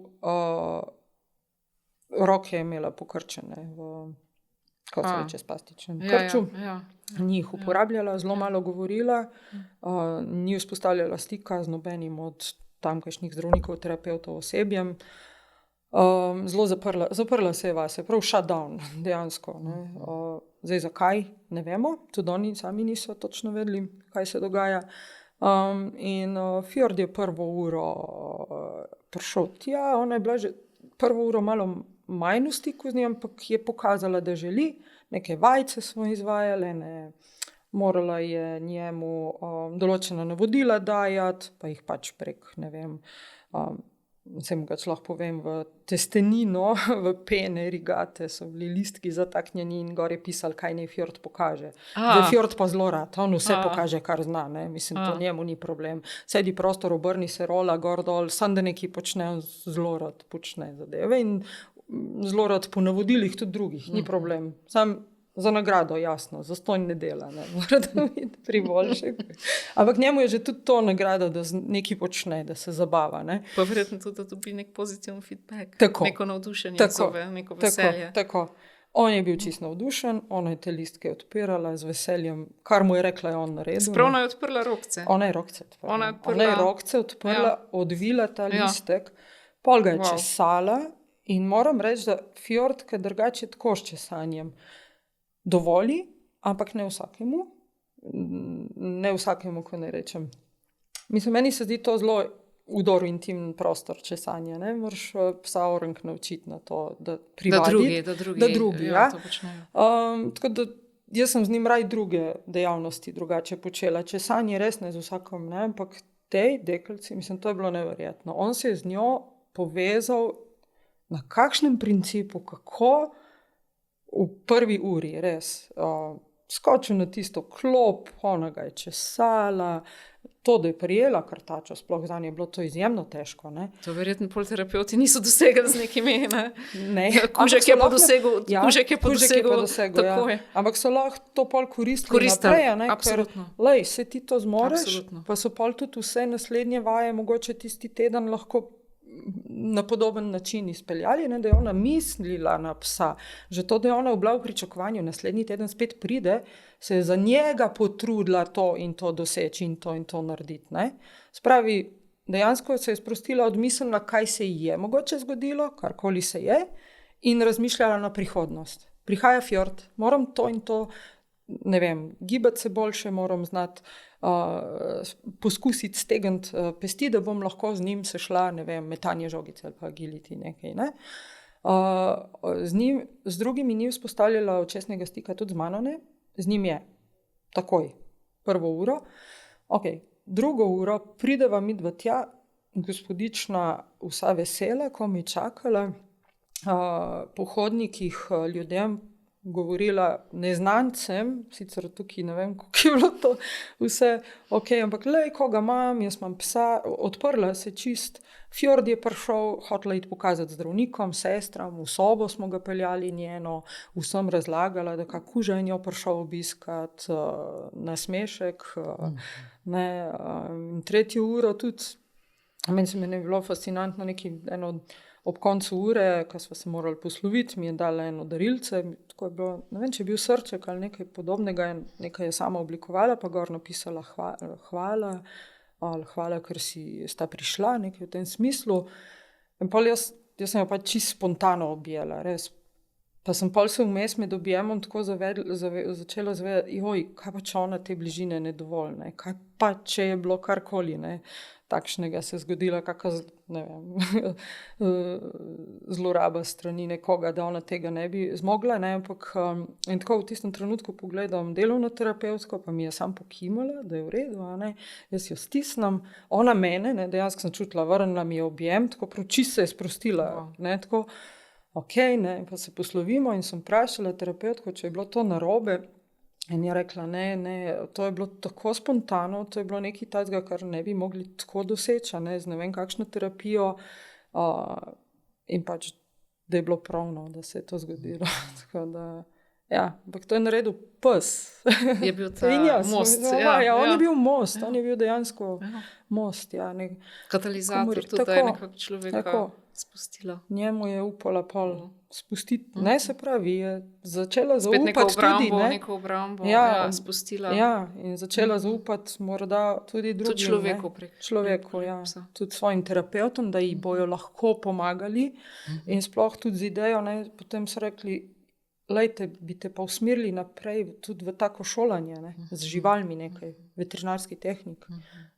roke imela pokrčene kot se reče, spastičnem krču. Ni jih uporabljala, zelo malo govorila, ni vzpostavljala stika z nobenim od tamkajšnjih zdravnikov, terapeutov, osebjem. Zelo zaprla se je vase, prav shutdown dejansko. Ne. Zdaj zakaj, ne vemo, tudi oni sami niso točno vedeli, kaj se dogaja. In Fjord je prvo uro prišel tja, ona je bila že prvo uro malo manj v stiku z njim, ampak je pokazala, da želi. Neke vajce smo izvajali, morala je njemu določena navodila dajati, pa jih pač prek, ne vem, se mogoče lahko povem, v testenino, v pene, rigate so bili listki zataknjeni in gor je pisali, kaj naj Fjord pokaže. Fjord pa zelo rad, on vse pokaže, kar zna, ne? Mislim, to njemu ni problem. Sedi prostor, obrni se, rola, gor dol, sam da nekaj počne, zelo rad počne zadeve in zelo rad po navodilih tudi drugih, ni problem. Sam za nagrado, jasno, zastonj ne dela, ne, mora da biti priboljšek. Ampak njemu je že tudi to nagrada, da nekaj počne, da se zabava, ne. Pa verjetno tudi, da dobi nek pozitiven feedback, neko navdušenje, neko veselje. Tako. On je bil čisto navdušen, ona je te listke odpirala z veseljem, kar mu je rekla, je on naredil. Spravno je odprla rokce. Ona je rokce odprla, odvila ta listek, pol ga je česala in moram reči, da Fjord, ker drugače tako s česanjem, dovoli, ampak ne vsakemu, ko ne rečem. Mislim, meni se zdi to zelo udor intimen prostor česanja, ne? Moraš psa orang naučiti na to, da privadi. Da drugi, ja. To počnejo. Tako da jaz sem z njim raj druge dejavnosti drugače počela. Česanje res ne z vsakom, ne? Ampak tej deklici, mislim, to je bilo neverjetno. On se je z njo povezal na kakšnem principu, kako v prvi uri, res, skočil na tisto klop, ona ga je česala, to, da je prijela kartačo, sploh zanje je bilo to izjemno težko, ne. To verjetno pol terapeuti niso dosegli z nekimi, ne. Ne. Kužek je pa dosegel, tako je. Ampak so lahko to pol koristili naprej, ne. Absolutno. Lej, se ti to zmoreš, absolutno. Pa so pol tudi vse naslednje vaje, mogoče tisti teden lahko na podoben način izpeljali, ne, da je ona mislila na psa. Že to, da je ona bila v pričakovanju, naslednji teden spet pride, se je za njega potrudila to in to doseči in to narediti. Ne. Spravi, dejansko se je sprostila odmislila, kaj se ji je mogoče zgodilo, karkoli se je, in razmišljala na prihodnost. Prihaja Fjord, moram to in to, ne vem, gibati se boljše, moram znati poskusiti stegniti pesti, da bom lahko z njim se šla, ne vem, metanje žogice ali pa agility nekaj, ne. Z drugimi ni vzpostavljala očesnega stika, tudi z mano ne, z njim je takoj, prvo uro. Drugo uro prideva midva tja, gospodična vsa vesela, ko mi čakala, po hodnikih ljudem govorila neznancem, sicer tukaj ne vem, kako je bilo to vse, ampak lej, koga imam, jaz imam psa, odprla se čist, Fjord je prišel, hotela iti pokazati zdravnikom, sestram, v sobo smo ga peljali njeno, vsem razlagala, da kako že je njo prišel obiskati, nasmešek, tretjo uro tudi, meni se mi je bilo fascinantno, eno ob koncu ure, ko smo se morali posloviti, mi je dala eno darilce, tako je bilo, ne vem, če je bil srček ali nekaj podobnega, nekaj je sama oblikovala, pa gor napisala hvala, ker sta prišla, nekaj v tem smislu. In pol jaz sem jo pač čisto spontano objela, res. Pa sem pol se vmes med objemom tako začela zavedati, kaj pa če ona te bližine ne dovolj, ne? Kaj pa če je bilo karkoli, ne? Takšnega se zgodila, kakšna, ne vem, zloraba strani nekoga, da ona tega ne bi zmogla, ne? Ampak in tako v tistem trenutku pogledam delovno terapevtsko, pa mi je sam pokimala, da je v redu, ne? Jaz jo stisnem, ona mene, ne? Dejansko sem čutila, vrnila mi je objem, tako čisto se je sprostila, ne? Tako, ne, pa se poslovimo in sem vprašala terapevtko, če je bilo to narobe. In je rekla, ne, to je bilo tako spontano, to je bilo nekaj takega, kar ne bi mogli tako doseči, ne vem kakšno terapijo, in pač, da je bilo pravno, da se je to zgodilo. Tako da, ampak to je naredil pes. Je bil ta most. On je bil most, on je bil dejansko most. Katalizator, tudi da je nekako človeka spustila. Njemu je upala pol spustiti. Ne, se pravi, je začela zaupati neko obrambo, spustila. In začela zaupati morda tudi drugim. Tudi človeku, tudi svojim terapeutom, da ji bojo lahko pomagali. In sploh tudi z idejo, potem so rekli, lejte, bi te pa usmerili naprej tudi v tako šolanje, z živalmi nekaj, veterinarski tehnik.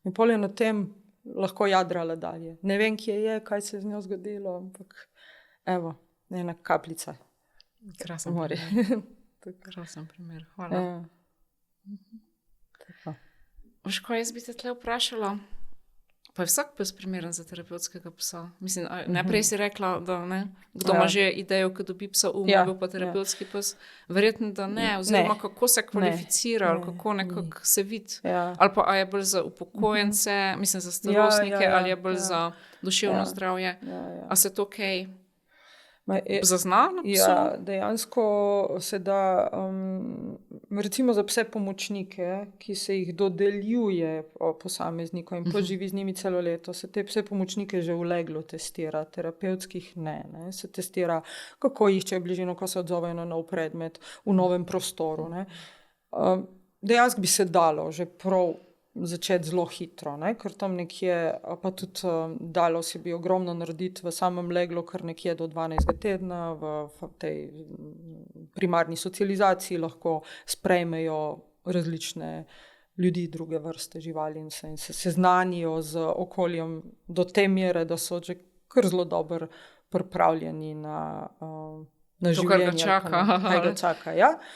In pol je na tem lahko jadrala dalje. Ne vem, kje je, kaj se je z njo zgodilo, ampak evo, ena kapljica. Krasen primer. Hvala. Veš, ko jaz bi te tle vprašala, pa je vsak pes primeren za terapevtskega psa. Mislim, najprej si rekla, da ne, kdo ima že idejo, ko dobi psa bil pa terapevtski pes. Verjetno, da ne, oziroma kako se kvalificira, ali kako nekako se vidi. Ali pa je bolj za upokojence, mislim za starostnike, ali je bolj za duševno zdravje. A se to kaj zazna na psu? Dejansko se da, recimo za pse pomočnike, ki se jih dodeljuje posameznikom in poživi z njimi celo leto, se te pse pomočnike že v leglu testira, terapevtskih ne. Se testira, kako iščejo bližino, ko se odzovejo na nov predmet, v novem prostoru. Dejansko bi se dalo že prav začeti zelo hitro, ker tam nekje, pa tudi dalo se bi ogromno narediti v samem leglu, kar nekje do 12. tedna v tej primarni socializaciji lahko sprejmejo različne ljudi druge vrste živali in se seznanijo z okoljem do te mere, da so že kar zelo dobro pripravljeni na življenje. Kaj ga čaka.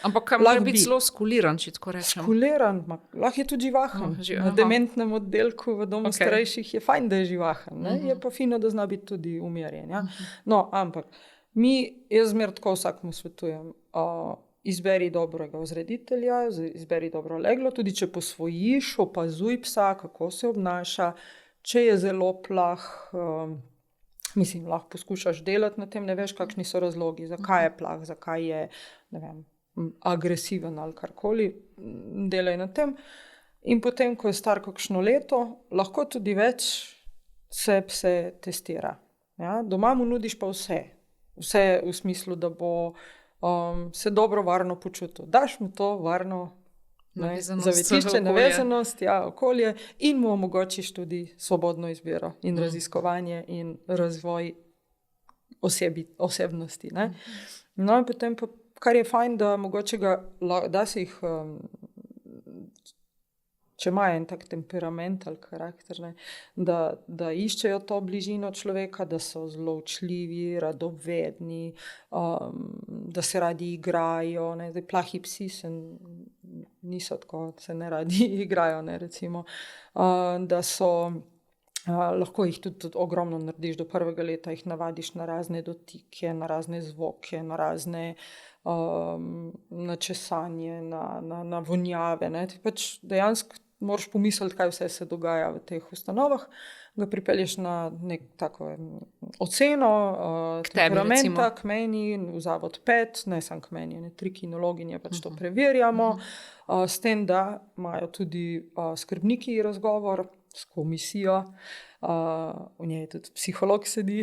Ampak kaj mora biti zelo skuliran, če tako rečem? Skuliran, lahko je tudi živahen. Na dementnem oddelku v domu starejših je fajn, da je živahen. Je pa fino, da zna biti tudi umirjen. No, ampak jaz zmer tako vsakmu svetujem, izberi dobrega vzreditelja, izberi dobro leglo, tudi če posvojiš, opazuj psa, kako se obnaša, če je zelo plah, lahko poskušaš delati na tem, ne veš, kakšni so razlogi, zakaj je plah, zakaj je, ne vem, agresiven ali karkoli, delaj na tem. In potem, ko je star kakšno leto, lahko tudi več se pse testira. Doma mu nudiš pa vse v smislu, da bo se dobro, varno počutil. Daš mu to varno zavetišče, navezanost, okolje in mu omogočiš tudi svobodno izbiro in raziskovanje in razvoj osebnosti. No in potem pa, kar je fajn, da mogoče da se jih, če imajo en tak temperament ali karakter, da iščejo to bližino človeka, da so zelo učljivi, radovedni, da se radi igrajo. Plahi psi niso tako, se ne radi igrajo, recimo. Da so, lahko jih tudi ogromno narediš, do 1. leta jih navadiš na razne dotike, na razne zvoke, na razne načesanje, na vonjave. Ti pač dejansko moraš pomisliti, kaj vse se dogaja v teh ustanovah, ga pripelješ na nek tako oceno temperamenta k meni, v zavod 5, ne samo k meni, 3 kinologinje pač to preverjamo, s tem, da imajo tudi skrbniki razgovor, s komisijo. V njej tudi psiholog sedi,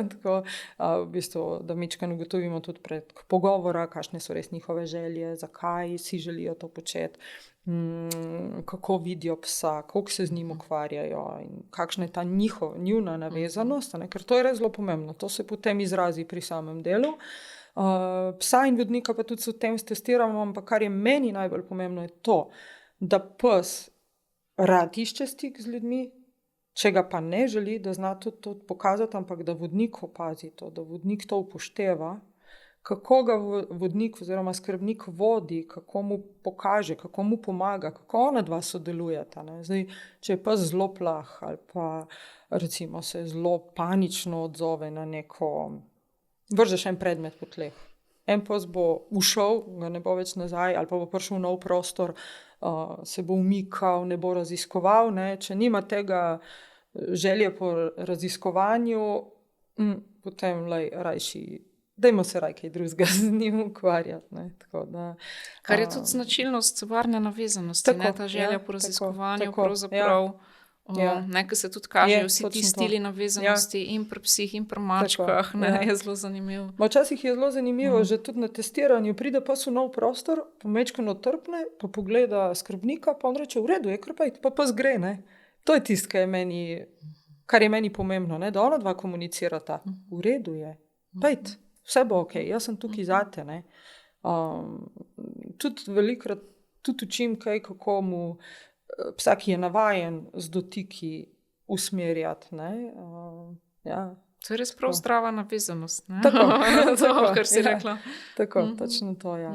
tako, v bistvu, da mičkeno ugotovimo tudi pred pogovora, kakšne so res njihove želje, zakaj si želijo to početi, kako vidijo psa, koliko se z njim ukvarjajo in kakšna je ta njuna navezanost, ne? Ker to je res zelo pomembno, to se potem izrazi pri samem delu. Psa in vodnika pa tudi s tem testiramo, ampak kar je meni najbolj pomembno je to, da pes rad išče stik z ljudmi, če ga pa ne želi, da zna tudi to pokazati, ampak da vodnik opazi to, da vodnik to upošteva, kako ga vodnik oziroma skrbnik vodi, kako mu pokaže, kako mu pomaga, kako ona dva sodelujeta. Ne? Zdaj, če je pes zelo plah ali pa recimo se zelo panično odzove na neko, vržeš en predmet po tleh. En pes bo ušel, ga ne bo več nazaj, ali pa bo prišel v nov prostor, se bo umikal, ne bo raziskoval. Ne? Če nima tega želje po raziskovanju, potem rajši, dajmo se kaj drugega z njim ukvarjati. Ne? Tako da, kar je tudi značilnost varne navezanosti, ne? Ta želja po raziskovanju pravzaprav. Nekaj se tudi kaže, vsi ti stili navezanosti in pri psih in pri mačkah, je zelo zanimivo. Včasih je zelo zanimivo, že tudi na testiranju pride pes v nov prostor, pa mečkano trpne, pa pogleda skrbnika, pa on reče, v redu, je kar pa pes gre. Ne? To je tisto, kar je meni pomembno, ne? Da ona dva komunicirata. V redu je, pejt, vse bo ok, jaz sem tukaj zate. Ne? Tudi velikrat tudi učim kaj, kako mu psa, ki je navajen z dotiki usmerjati. To je res prav zdrava navezanost. Tako, kar si rekla. Tako, točno to, ja.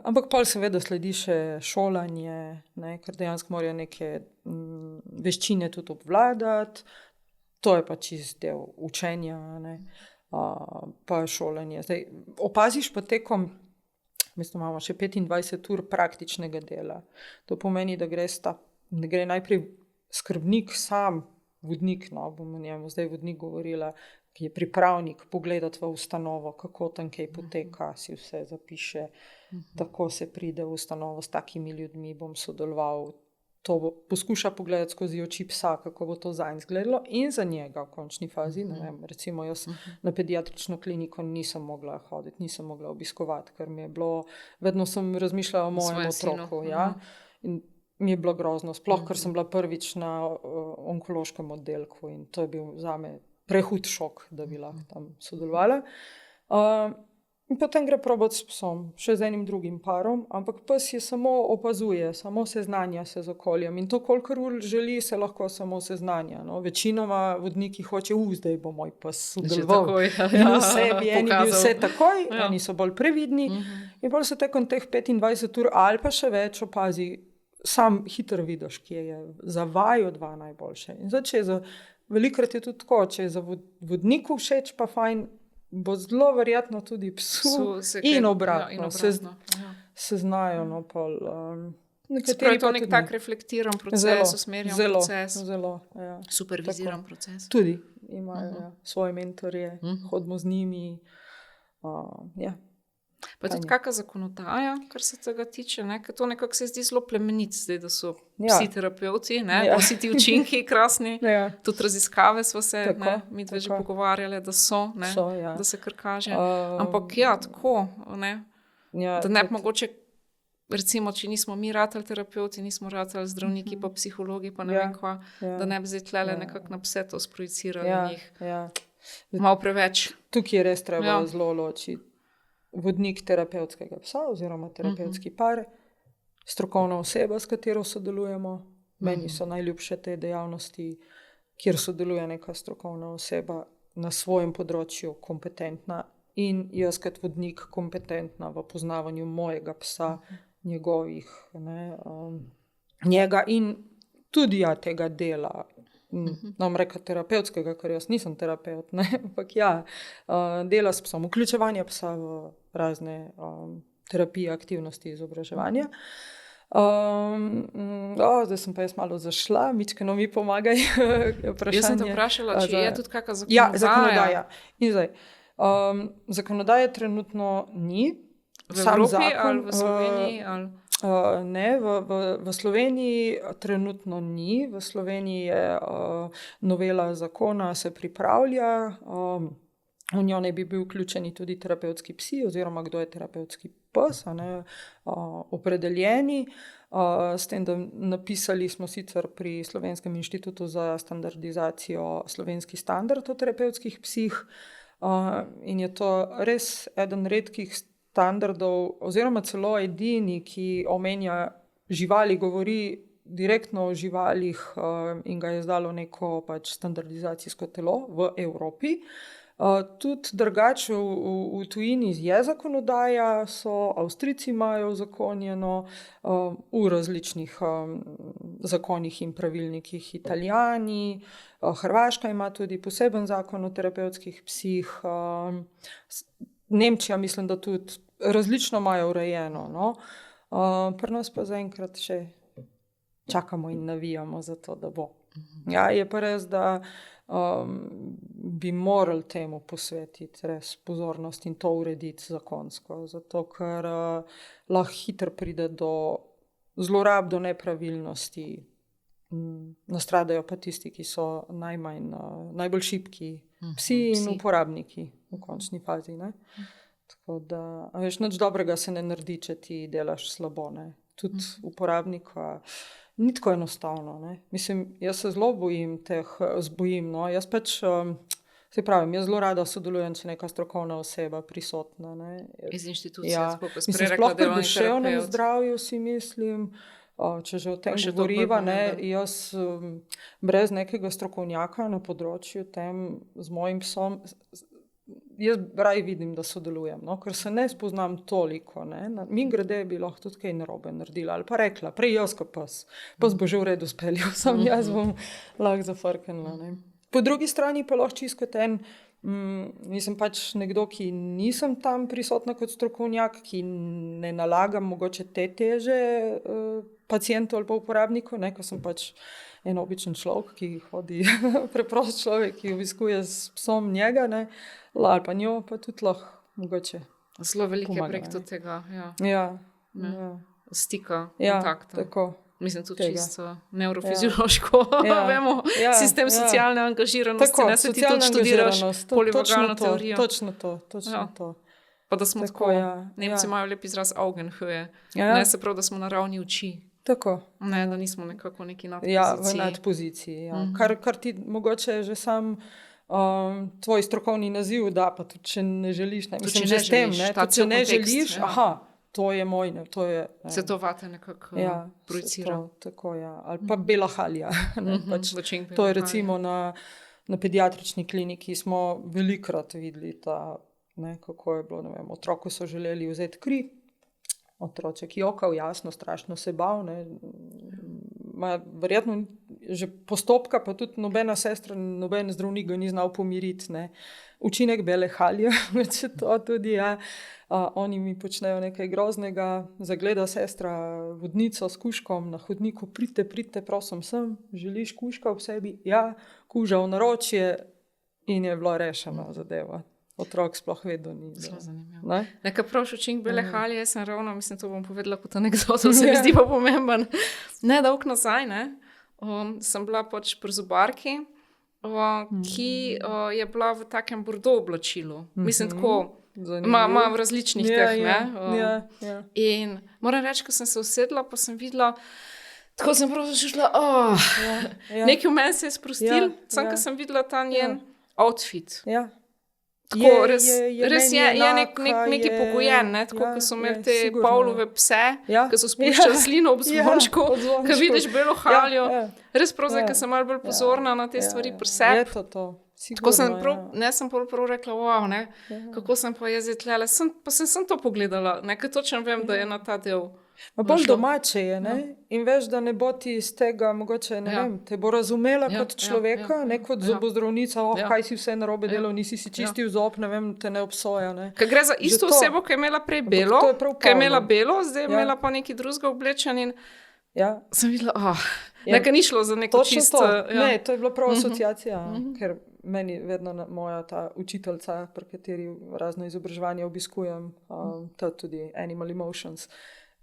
Ampak pol seveda sledi še šolanje, ne, ker dejansko morajo neke veščine tudi obvladati. To je pa čist del učenja, ne, pa šolanje. Zdaj, opaziš pa tekom, mislim, imamo še 25 ur praktičnega dela. To pomeni, da gre najprej skrbnik sam, vodnik, bomo njemu zdaj vodnik govorila, ki je pripravnik, pogledati v ustanovo, kako tam kaj poteka, si vse zapiše, tako se pride v ustanovo, s takimi ljudmi bom sodeloval. To poskuša pogledati skozi oči psa, kako bo to zanj izgledalo in za njega v končni fazi. Ne vem, recimo jaz na pediatrično kliniko nisem mogla hoditi, nisem mogla obiskovati, ker mi je bilo, vedno sem razmišljala o mojem otroku. Ja? In mi je bilo grozno, sploh, ker sem bila prvič na onkološkem oddelku in to je bil zame prehud šok, da bi lahko tam sodelovala. In potem gre probati s psom, še z enim drugim parom, ampak pes je samo opazuje, samo seznanja se z okoljem in to, kolikor ur želi, se lahko samo seznanja. No? Večinoma vodniki hoče, zdaj bo moj pes sodeloval. In eni bi vse takoj, eni so bolj previdni in bolj se tekom teh 25 ur ali pa še več opazi, sam hitro vidiš, kje je za vaju dva najboljše. In zdaj, če velikrat je tudi tako, če je za vodniku všeč, pa fajn, bo zelo verjetno tudi psu in obratno. Se znajo. No, je to nek tak reflektiran proces, usmerjen proces. Zelo, superviziran proces. Tudi imajo svoje mentorje, hodimo z njimi. Pa tudi kakšna zakonodaja, kar se tega tiče, ne? Ker to nekako se zdi zelo plemenit, zdaj, da so psi terapevti, vsi ti učinki krasni, tudi raziskave smo se, mi dve že pogovarjali, da so, da se kar kaže. Ampak tako, ne? Da ne bi mogoče, recimo, če nismo mi ratali terapevti, nismo ratali zdravniki, pa psihologi, pa ne vem kva, da ne bi zdaj tlele nekako na pse to sprojicirali njih. Malo preveč. Tukaj je res treba zelo ločiti. Vodnik terapevtskega psa oziroma terapevtski par, strokovna oseba, s katero sodelujemo. Meni so najljubše te dejavnosti, kjer sodeluje neka strokovna oseba na svojem področju kompetentna in jaz kot vodnik kompetentna v poznavanju mojega psa, njegovih, njega in tudi tega dela. Nam reka terapevtskega, ker jaz nisem terapeut, ampak dela s psom, vključevanje psa v razne terapije, aktivnosti, izobraževanja. Zdaj sem pa jaz malo zašla, Mičkeno mi pomagaj. Jaz sem te vprašala, če je tudi kakšna zakonodaja. Zakonodaja. In zdaj, zakonodaje trenutno ni. V Evropi ali v Sloveniji? Ne, v Sloveniji trenutno ni. V Sloveniji je novela zakona, se pripravlja. V njo ne bi bil vključeni tudi terapevtski psi oziroma kdo je terapevtski pes, opredeljeni. S tem, da napisali smo sicer pri Slovenskem inštitutu za standardizacijo slovenski standard o terapevtskih psih in je to res eden redkih standardov oziroma celo edini, ki omenja živali, govori direktno o živalih in ga je izdalo neko pač standardizacijsko telo v Evropi. Tudi drugače v tujini je zakonodaja, Avstrijci imajo uzakonjeno v različnih zakonih in pravilnikih, Italijani, Hrvaška ima tudi poseben zakon o terapevtskih psih, Nemčija mislim, da tudi različno imajo urejeno. No? Pri nas pa zaenkrat še čakamo in navijamo za to, da bo. Ja, je pa res, da bi morali temu posvetiti res pozornost in to urediti zakonsko, zato ker lahko hitro pride do zlorab, do nepravilnosti. Nastradajo pa tisti, ki so najbolj šibki, psi in uporabniki v končni fazi. Ne? Tako da, veš, nič dobrega se ne naredi, če ti delaš slabo. Ne? Tudi uporabnika ni tako enostavno. Ne? Mislim, jaz se zelo bojim. No? Jaz pač, se pravim, jaz zelo rada sodelujem, če neka strokovna oseba prisotna. Ne? Iz inštitucije. Ja, mislim, sploh pri duševnem zdravju si mislim, če že o tem govoriva, jaz brez nekega strokovnjaka na področju tem z mojim psom, jaz raj vidim, da sodelujem, no? Ker se ne spoznam toliko. Mimogrede bi lahko tudi kaj narobe naredila ali pa rekla, prej jaz kot pes bo že v redu speljal, sam jaz bom lahko zafrknila. Po drugi strani pa lahko čisto kot nisem pač nekdo, ki nisem tam prisotna kot strokovnjak, ki ne nalagam mogoče te teže pacientu ali pa uporabniku, ko sem pač en običen človek, ki hodi, preprost človek, ki obiskuje s psom njega, ali pa njo, pa tudi lahko mogoče zelo velike prek tega stika, kontakta. Tako. Mislim, tudi čisto neurofiziološko. Vemo, sistem socialne angažiranosti, ne se ti tudi študiraš polivagalno teorijo. Točno to. Pa da smo tako, Nemci imajo lep izraz Augenhöhe. Ne se prav, da smo na ravni oči. Tako. Ne, da nismo nekako neki nadpoziciji. Ja, v nadpoziciji. Kar ti mogoče že sam tvoj strokovni naziv da, pa tudi če ne želiš. Mislim, že s tem, če ne želiš, to je moj, to je... Se to vate nekako projicira. Tako, ali pa bela halja. To je recimo na pediatrični kliniki smo velikrat videli kako je bilo, otroku so želeli vzeti kri, otroček jokal, jasno, strašno se bal, verjetno že postopka, pa tudi nobena sestra, noben zdravnik ga ni znal pomiriti. Učinek bele halje, če to tudi, oni mi počnejo nekaj groznega, zagleda sestra vodnico s kužkom na hodniku, pridite, prosim sem, želiš kužka v sebi? Ja, kuža v naročje in je bilo rešeno zadeva. Otrok sploh vedno ni. Zelo zanimivo. Nekaj prav učinek bele halje, jaz sem ravno, mislim, to bom povedala kot anekdoto, se mi zdi pa pomemben. Ne dolg nazaj, sem bila pač pri zubarki, ki je bila v takem bordo oblačilu. Mislim, tako, ima v različnih teh, In moram reči, ko sem se usedla, pa sem videla, tako sem prav začela, nekaj v meni se je sprostil, samo ko sem videla ta njen outfit. Tako, res je nekaj pogojen, tako, ko so imeli te Pavlove pse, ki so spuščali slino ob zvončku, ko vidiš belo haljo. Res prav zdaj, ko sem malo bolj pozorna na te stvari pri sebi. Tako sem prav rekla, wow, kako sem pa jaz tlele. Pa sem to pogledala, ker točno vem, da je na ta del. Bolj domače je, in veš, da ne bo ti iz tega, mogoče, te bo razumela kot človeka, kot zobozdravnica, kaj si vse narobe delal, nisi si čistil zob, te ne obsoja. Ker gre za isto osebo, ki je imela prej belo, ki je imela belo, zdaj je imela pa neki drugega oblečen in sem videla, nekaj ni šlo za neko čisto. Ne, to je bila prav asociacija, ker meni vedno moja ta učiteljca, pri kateri razno izobraževanje obiskujem, tudi Animal Emotions,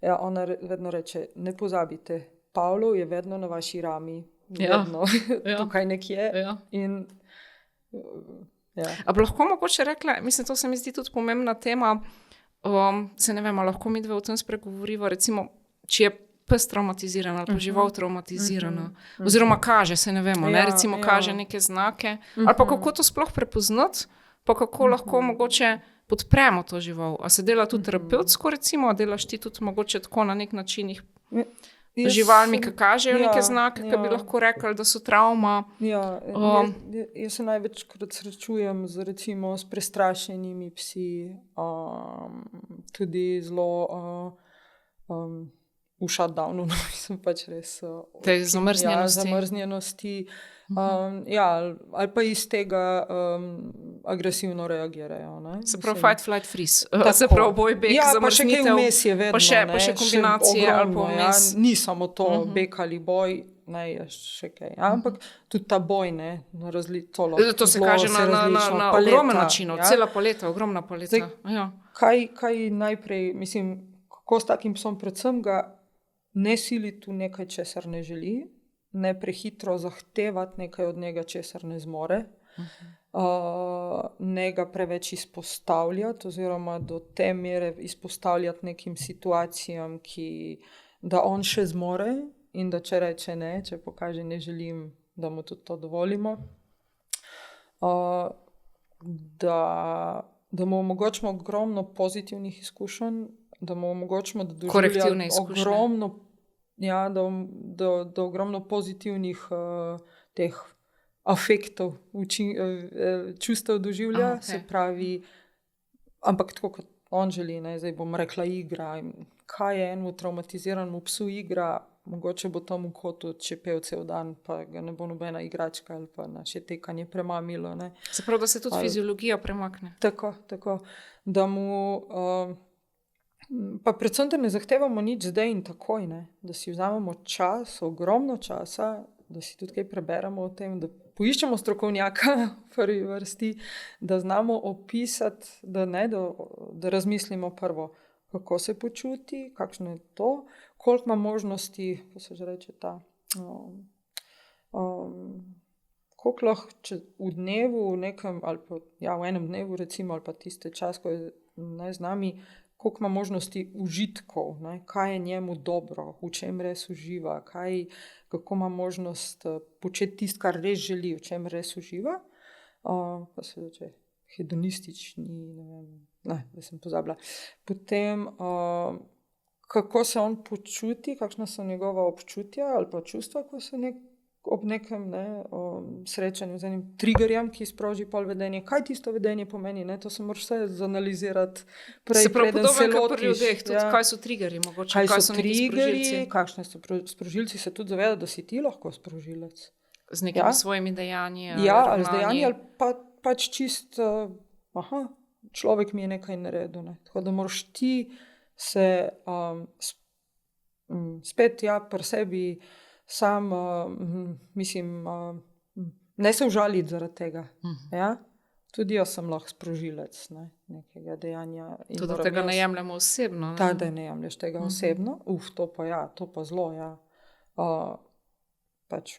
Ja, ona vedno reče, ne pozabite, Pavlov je vedno na vaši rami, vedno tukaj nekje. Ja. In, A bi lahko mogoče rekla, mislim, to se mi zdi tudi pomembna tema, se ne vem, lahko mi dve o tem spregovoriva, recimo, če je pes traumatizirana ali pa žival traumatizirana, oziroma kaže, se ne vemo, ne? Recimo kaže neke znake, ali pa kako to sploh prepoznati, pa kako lahko mogoče podpremo to žival. A se dela tudi terapevtsko, recimo, a delaš ti tudi mogoče tako na nek način živalmi, ki kažejo neke znake, ki bi lahko rekli, da so travma. Jaz se največkrat srečujem recimo s prestrašenimi psi, tudi zelo v shutdownu, mislim pač res. Te zamrznjenosti. Zamrznjenosti. Ali pa iz tega agresivno reagirajo. Ne? Se pravi fight, flight, freeze. Se pravi boj, beg, zamrznitev. Pa še kaj vmes je vedno. Pa še kombinacije ali pa vmes. Ni samo to beg ali boj, ne, še kaj. Ampak tudi ta boj, ne, to se kaže na ogromen način, cela paleta, ogromna paleta. Kaj najprej, mislim, kako s takim psom predvsem ga ne siliti v nekaj, česar ne želi, ne prehitro zahtevati nekaj od njega, česar ne zmore, ne ga preveč izpostavljati oziroma do te mere izpostavljati nekim situacijam, da on še zmore in da če reče ne, če pokaže ne želim, da mu tudi to dovolimo. Da mu omogočimo ogromno pozitivnih izkušenj, da mu omogočimo, da doživlja ogromno, da ogromno pozitivnih teh afektov, čustev doživlja, se pravi, ampak tako kot on želi, ne, zdaj bom rekla igra, kaj je enemu traumatiziranemu psu igra, mogoče bo tam v kotu čepel cel dan, pa ga ne bo nobena igračka ali pa naše tekanje premamilo. Ne. Se pravi, da se tudi fiziologija premakne. Tako, da mu... Pa predvsem, da ne zahtevamo nič zdaj in takoj, ne? Da si vzamemo čas, ogromno časa, da si tudi kaj preberemo o tem, da poiščemo strokovnjaka v prvi vrsti, da znamo opisati, da razmislimo prvo, kako se počuti, kakšno je to, koliko ima možnosti, ko se že reče ta, koliko lahko v dnevu, v nekem, ali pa v enem dnevu recimo, ali pa tiste čas, ko je z nami, koliko ima možnosti užitkov, ne? Kaj je njemu dobro, v čem res uživa, kako ima možnost početi tisto, kar res želi, v čem res uživa. Pa se reče hedonistični, da sem pozabila. Potem, kako se on počuti, kakšna so njegova občutja ali pa čustva, ko se ob nekem srečanju z enim triggerjem, ki sproži pol vedenje. Kaj tisto vedenje pomeni? Ne? To se moraš vse zanalizirati prej, preden se lotiš. Kaj so triggerji mogoče? Kaj so triggerji? Kakšne so sprožilci? Se tudi zaveda, da si ti lahko sprožilec. Z nekimi svojimi dejanji. Ali z dejanji, ali pač čist človek mi je nekaj naredil. Ne? Tako da moraš ti se spet pri sebi sam, mislim, ne se užaliti zaradi tega. Ja? Tudi jaz sem lahko sprožilec nekega dejanja. Tudi tega ne jemljamo osebno. Da ne jemlješ tega osebno. To pa zelo, pač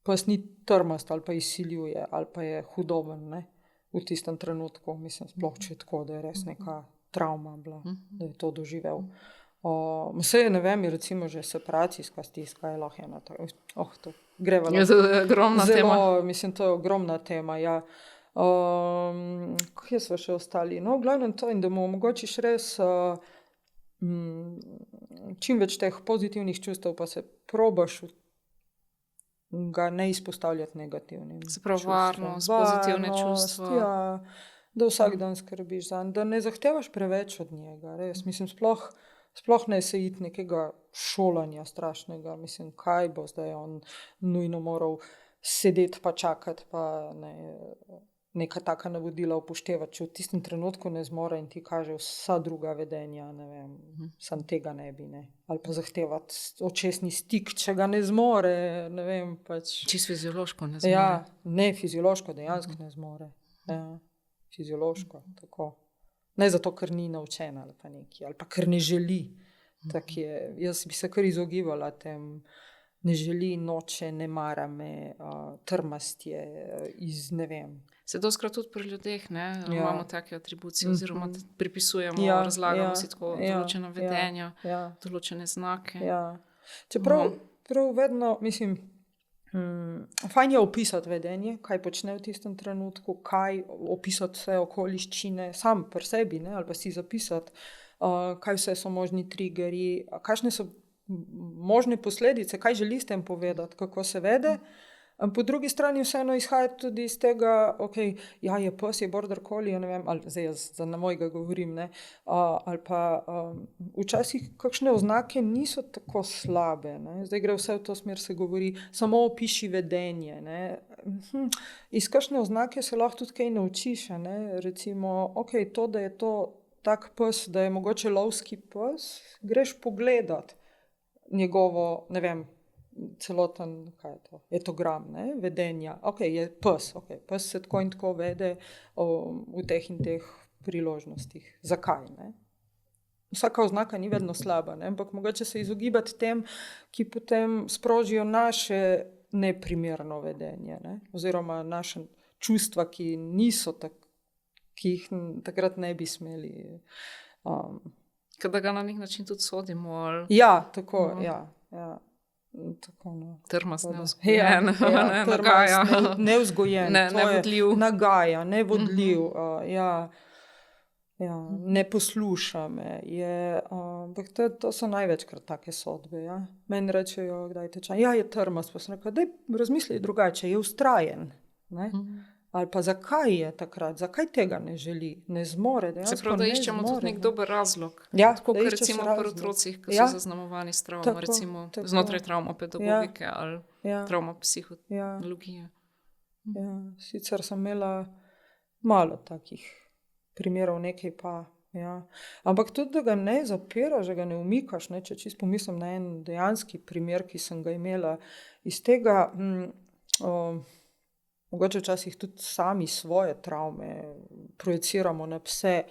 pes ni trmast ali pa izsiljuje ali pa je hudoben, ne? V tistem trenutku. Mislim, sploh če je tako, da je res neka travma bila, da je to doživel. Vse ne vem, recimo že separacijska stiska je lahko ena to greva. Je to ogromna tema. Mislim, to je ogromna tema, ja. Kje so še ostali? No, v glavnem to, in da mu omogočiš res čim več teh pozitivnih čustev, pa se probaš ga ne izpostavljati negativnim. Se pravi varnost, pozitivne čustva. Ja, da vsak dan skrbiš zanj, da ne zahtevaš preveč od njega. Res, mislim, sploh ne se iti nekega šolanja strašnega. Mislim, kaj bo zdaj on nujno moral sedeti pa čakati, pa neka taka navodila upoštevati, če v tistem trenutku ne zmore in ti kaže vsa druga vedenja, ne vem, sam tega ne bi, ne. Ali pa zahtevati očesni stik, če ga ne zmore, ne vem, pač. Čisto fiziološko ne zmore. Ja, ne fiziološko, dejansko ne zmore. Ja, fiziološko, tako. Ne zato, ker ni naučena ali pa nekaj, ali pa ker ne želi. Tak je. Jaz bi se kar izogibala tem, ne želi, noče, ne mara me, trmast je, ne vem. Se doskrat tudi pri ljudeh, ne, imamo take atribucije, oziroma pripisujemo, razlagamo si tako določena vedenja, določene znake. Čeprav vedno, mislim, fajn je opisati vedenje, kaj počne v tistem trenutku, kaj opisati vse okoliščine, sam pri sebi, ne, ali pa si zapisati, kaj vse so možni triggeri, kakšne so možne posledice, kaj želi s tem povedati, kako se vede. Po drugi strani vseeno izhaja tudi iz tega, je pes, je border collie, ne vem, ali zdaj jaz na mojega govorim, ne, ali pa včasih kakšne oznake niso tako slabe, ne, zdaj gre vse v to smer, se govori, samo opiši vedenje, ne, iz kakšne oznake se lahko tudi kaj naučiš, ne, recimo, to, da je to tak pes, da je mogoče lovski pes, greš pogledat njegovo, ne vem, celoten, kaj je to, etogram, ne, vedenja. Je pes, pes se tako in tako vede v teh in teh priložnostih. Zakaj, ne? Vsaka oznaka ni vedno slaba, ne, ampak mogoče se izogibati tem, ki potem sprožijo naše neprimerno vedenje, ne, oziroma naše čustva, ki niso ki jih takrat ne bi smeli. Da ga na nek način tudi sodimo. Ja, tako, tako, no. Trmast, neuzgojen, nagaja. Neuzgojen, nevodljiv. Nagaja, nevodljiv, ne posluša me. Ampak to so največkrat take sodbe. Ja. Meni rečejo, kdaj tečaj, je trmast, pa sem rekel, daj razmisli drugače, je ustrajen. Ne? Ali pa zakaj je takrat, zakaj tega ne želi, ne zmore. Se pravi, da iščemo tudi nek dober razlog. Tako kot recimo pri otrocih, ki so zaznamovani s travmo, recimo znotraj travmopedagogike ali travmopsihologije. Sicer sem imela malo takih primerov, nekaj pa. Ampak tudi, da ga ne zapiraš, da ga ne umikaš, ne, če čisto pomislim na en dejanski primer, ki sem ga imela iz tega, mogoče včasih tudi sami svoje travme projeciramo na pse.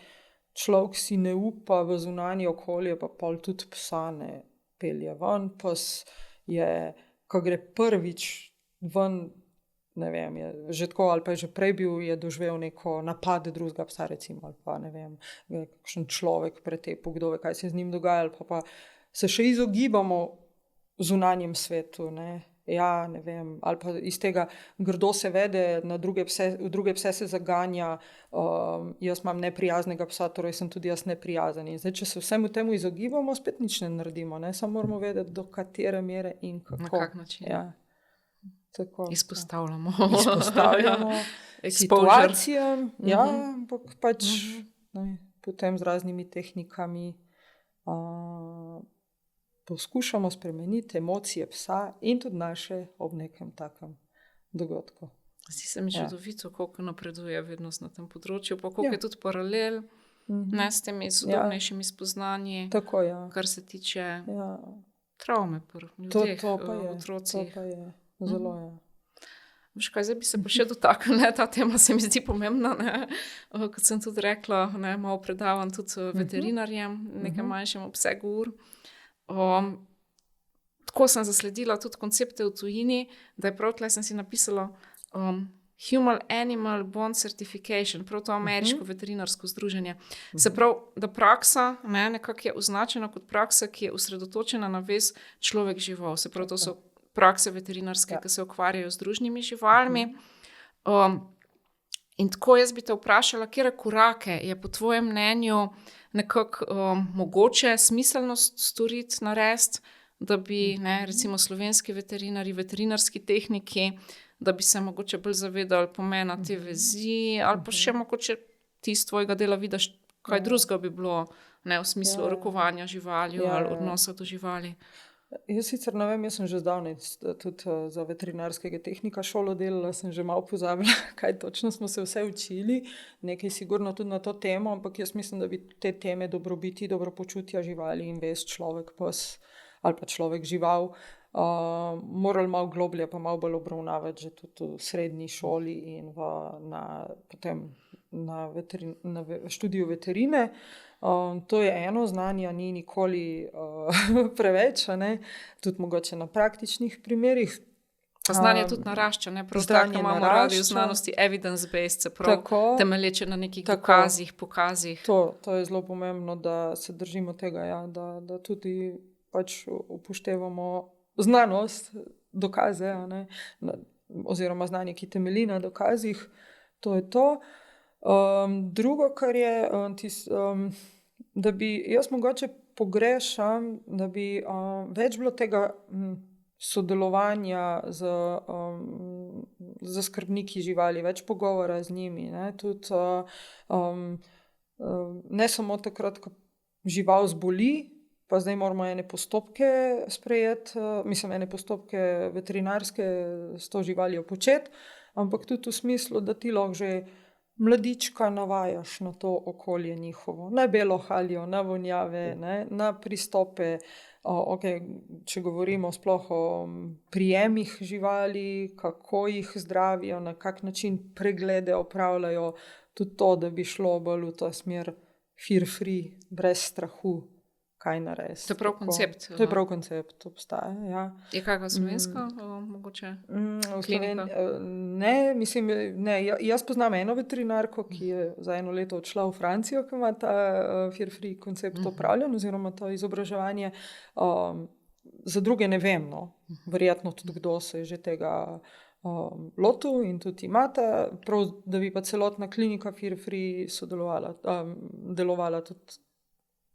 Človek si ne upa v zunanje okolje, pa pol tudi psa ne pelje ven. Pes je, ko gre prvič ven, ne vem, je že tako ali pa je že prej bil, je doživel neko napad drugega psa, recimo, ali pa ne vem, kakšen človek pretepil, kdo ve, kaj se z njim dogaja, ali pa se še izogibamo zunanjem svetu, ne. Ne vem, ali pa iz tega grdo se vede, v druge pse se zaganja, jaz imam neprijaznega psa, torej sem tudi jaz neprijazen. In zdaj, če se vsemu temu izogibamo, spet nič ne naredimo, ne? Samo moramo vedeti, do katere mere in kako. Na kak način. Tako. Izpostavljamo situacijam, ampak pač potem z raznimi tehnikami poskušamo spremeniti emocije psa in tudi naše ob nekem takem dogodku. Zdi se mi čudovito, koliko napreduje vednost na tem področju, pa koliko je tudi paralel s temi sodobnejšimi spoznanji, tako, kar se tiče travme pri ljudeh, otrocih. To pa je zelo, Veš kaj, zdaj bi se pa še dotaknila, ta tema se mi zdi pomembna, kot sem tudi rekla, malo predavam tudi veterinarjem, nekaj manjšem obsegu ur. Tako sem zasledila tudi koncepte v tujini, da je prav tle sem si napisala Human Animal Bond Certification, prav to ameriško veterinarsko združenje. Se pravi, da praksa nekako je označena kot praksa, ki je osredotočena na vez človek-žival. Se pravi, to so prakse veterinarske, ki se ukvarjajo z družnimi živalmi. In tako jaz bi te vprašala, katere korake je po tvojem mnenju nekako mogoče smiselnost storiti, narediti, da bi recimo slovenski veterinari, veterinarski tehniki, da bi se mogoče bolj zavedali pomena te vezi, ali pa še mogoče ti iz tvojega dela vidiš, kaj drugega bi bilo v smislu rokovanja živali ali odnosa do živali. Jaz sicer ne vem, jaz sem že zdavnaj tudi za veterinarskega tehnika šolo delala, sem že malo pozabila, kaj točno smo se vse učili, nekaj sigurno tudi na to temo, ampak jaz mislim, da bi te teme dobrobiti, dobropočutja živali in vez človek, pes ali pa človek žival morali malo globlje, pa malo bolj obravnavati že tudi v srednji šoli in potem na študiju veterine. To je eno, znanje ni nikoli preveč, tudi mogoče na praktičnih primerih. Pa znanje tudi narašča, ne? Prav tako imamo radi v znanosti evidence-based, se pravi temelječe na nekih dokazih, pokazih. To je zelo pomembno, da se držimo tega, ja, da tudi pač upoštevamo znanost, dokaze, oziroma znanje, ki temelji na dokazih. To je to. Drugo, kar je, da bi jaz mogoče pogrešam, da bi več bilo tega sodelovanja z skrbniki živali, več pogovora z njimi. Tudi, ne samo takrat, ko žival zboli, pa zdaj moramo ene postopke sprejeti, ene postopke veterinarske s to živaljo početi, ampak tudi v smislu, da ti lahko že mladička navajaš na to okolje njihovo, na belo haljo, na vonjave, na pristope. Če govorimo sploh o prijemih živali, kako jih zdravijo, na kak način preglede opravljajo, tudi to, da bi šlo bolj v ta smer fear-free, brez strahu, kaj narediti. To je prav koncept. To je prav koncept, obstaja, ja. Je kakva slovenska, mogoče? Ne, jaz poznam eno veterinarko, ki je za 1 leto odšla v Francijo, ki ima ta fear-free koncept opravljen, oziroma to izobraževanje. Za druge ne vem, verjetno tudi kdo se je že tega lotil in tudi imata, prav, da bi pa celotna klinika fear-free delovala tudi.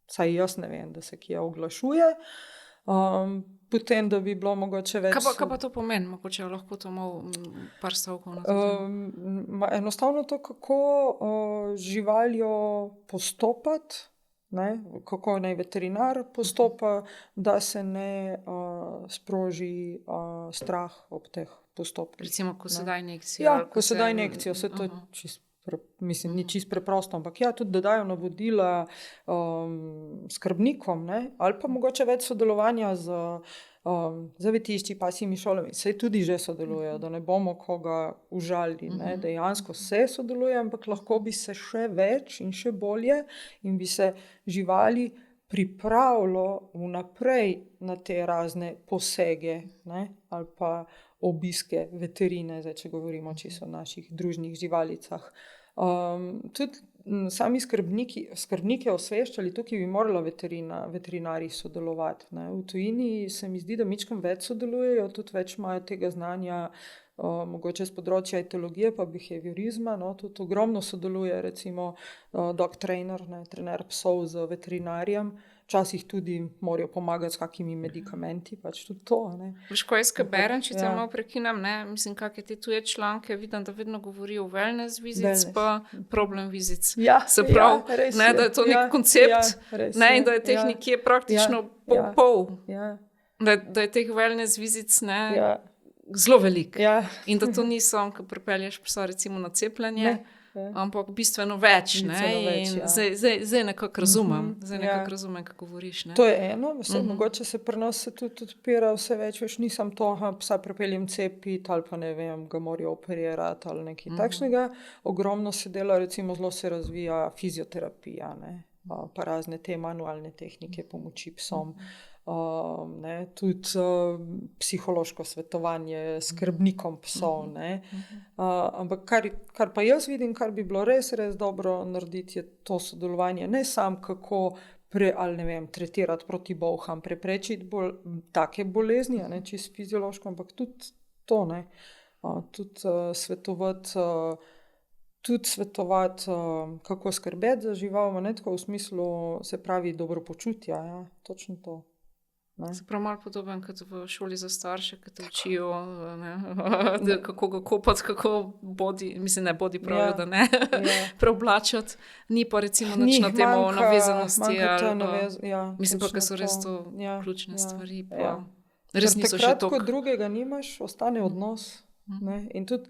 Saj jaz ne vem, da se kje oglašuje. Potem, da bi bilo mogoče več... Kaj pa to pomeni? Mogoče lahko to malo par stavkov na to? Enostavno to, kako živaljo postopati, kako naj veterinar postopa, da se ne sproži strah ob teh postopkih. Recimo, ko se daj injekcijo. Ja, ko se daj injekcijo, vse to čisto. Mislim, ni čisto preprosto, ampak ja, tudi da dajo navodila skrbnikom, ali pa mogoče več sodelovanja z zavetišči, pasjimi šolami. Saj tudi že sodelujejo, da ne bomo koga užali, dejansko se sodeluje, ampak lahko bi se še več in še bolje in bi se živali pripravilo vnaprej na te razne posege, ali pa obiske veterine, zdaj, če govorimo čisto o naših družnih živalicah. Tudi sami skrbnike osveščali, tukaj bi morala veterinarji sodelovati. V tujini se mi zdi, da mičkam več sodelujejo, tudi več imajo tega znanja, mogoče z področja etologije pa behaviorizma, tudi ogromno sodeluje, recimo dog trainer, trener psov z veterinarjem. Včasih tudi morajo pomagati s kakimi medikamenti, pač tudi to. Veš, ko jaz berem, če te malo prekinem, mislim, kakšne te tuje članke, vidim, da vedno govori o wellness visits, pa problem visits. Ja, se pravi, res da je to nek koncept, in da je teh nekje praktično pol. Da je teh wellness visits zelo veliko. In da to niso, ko pripelješ psa recimo na cepljenje, ampak bistveno več. Zdaj nekako razumem. Razumem, kako govoriš. To je eno, mogoče se pri nas tudi odpira vse več, veš, nisem to, psa pripeljem cepiti ali pa ne vem, ga morajo operirati ali nekaj takšnega. Ogromno se dela, recimo zelo se razvija fizioterapija, pa razne te manualne tehnike pomoči psom. Tudi psihološko svetovanje skrbnikom psov. Ampak kar pa jaz vidim, kar bi bilo res dobro narediti, je to sodelovanje. Ne samo kako tretirati proti bolham, preprečiti take bolezni, čisto fiziološko, ampak tudi to. Tudi svetovati, kako skrbeti za žival, tako v smislu, se pravi, dobropočutja. Točno to. Se prav malo podoben kot v šoli za starše, ki te učijo, kako ga kopati, kako bodi pravijo, da ne preoblačati. Ni pa recimo nič na temo navezanosti. Mislim pa, ker so res to ključne stvari. Res niso še toliko. Ko drugega nimaš, ostane odnos. In tudi,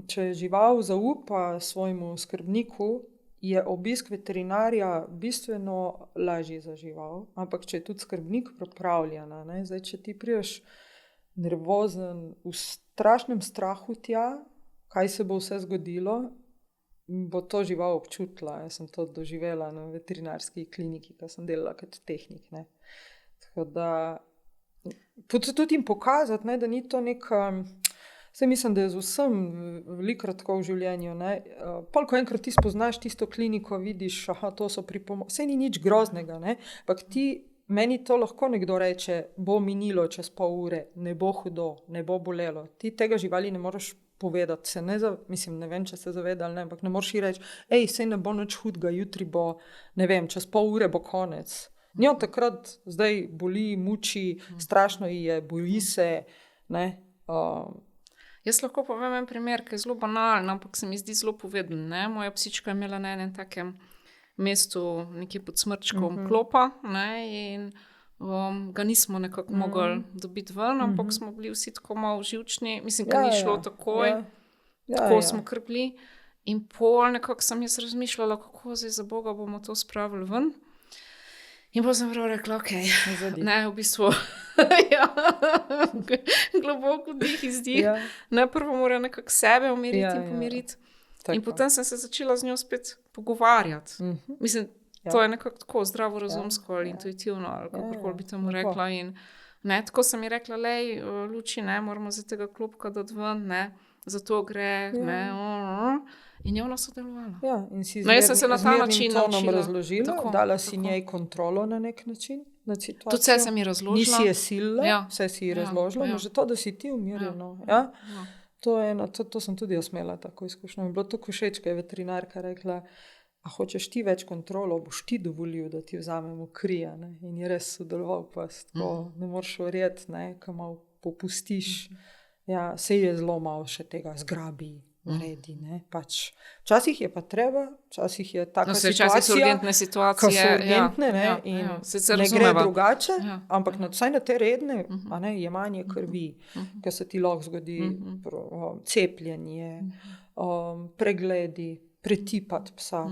če žival zaupa svojemu skrbniku je obisk veterinarja bistveno lažji za žival, ampak če je tudi skrbnik pripravljen, zdaj, če ti priješ nervozen, v strašnem strahu tja, kaj se bo vse zgodilo, bo to žival občutila. Jaz sem to doživela na veterinarski kliniki, ko sem delala kot tehnik. Tako da tudi jim pokazati, da ni to neka... Vse mislim, da je z vsem velikokrat tako v življenju. Pol, ko enkrat ti spoznaš tisto kliniko, vidiš, to so vse ni nič groznega. Ampak meni to lahko nekdo reče, bo minilo čez pol ure, ne bo hudo, ne bo bolelo. Ti tega živali ne moreš povedati. Ne vem, če se zaveda ali ne, ampak ne moreš ji reči, sej ne bo nič hudega, jutri bo, ne vem, čez pol ure bo konec. Njo takrat zdaj boli, muči, strašno ji je, boji se, Jaz lahko povem en primer, ki je zelo banalen, ampak se mi zdi zelo poveden. Moja psička je imela na enem takem mestu nekje pod smrčkom klopa in ga nismo nekako mogli dobiti ven, ampak smo bili vsi tako malo živčni. Mislim, da ni šlo takoj, tako smo kar bili. In pol nekako sem jaz razmišljala, kako zdaj za Boga bomo to spravili ven. In pa sem prav rekla, v bistvu, globoko dih izdih. Prvo mora nekako sebe umiriti in pomiriti. In potem sem se začela z njo spet pogovarjati. Mislim, to je nekako tako zdravorazumsko ali intuitivno, ali kakorkoli bi temu rekla. In tako sem ji rekla, Luči, moramo za tega klopka dati ven, zato gre, In je ona sodelovala. In si jaz sem se na ta način tonom razložila, dala si njej kontrolo na nek način nad situacijo. Tudi vse sem ji razložila. Nisi je silila, vse si ji razložila, že to, da si ti umirjeno. To sem tudi jaz imela tako izkušnjo. Mi je bilo tako všeč, ko je veterinarka rekla, a hočeš ti več kontrolo, boš ti dovolil, da ti vzamemo kri. In je res sodeloval, pa ne moreš verjeti, ko malo popustiš. Sej je zelo malo še tega zgrabi. Naredi, včasih je pa treba, včasih je taka situacija, včasih so urgentne situacije, ko so urgentne in ne gre drugače, ampak vsaj na te redne jemanje krvi, ker se ti lahko zgodi cepljenje, pregledi, pretipati psa.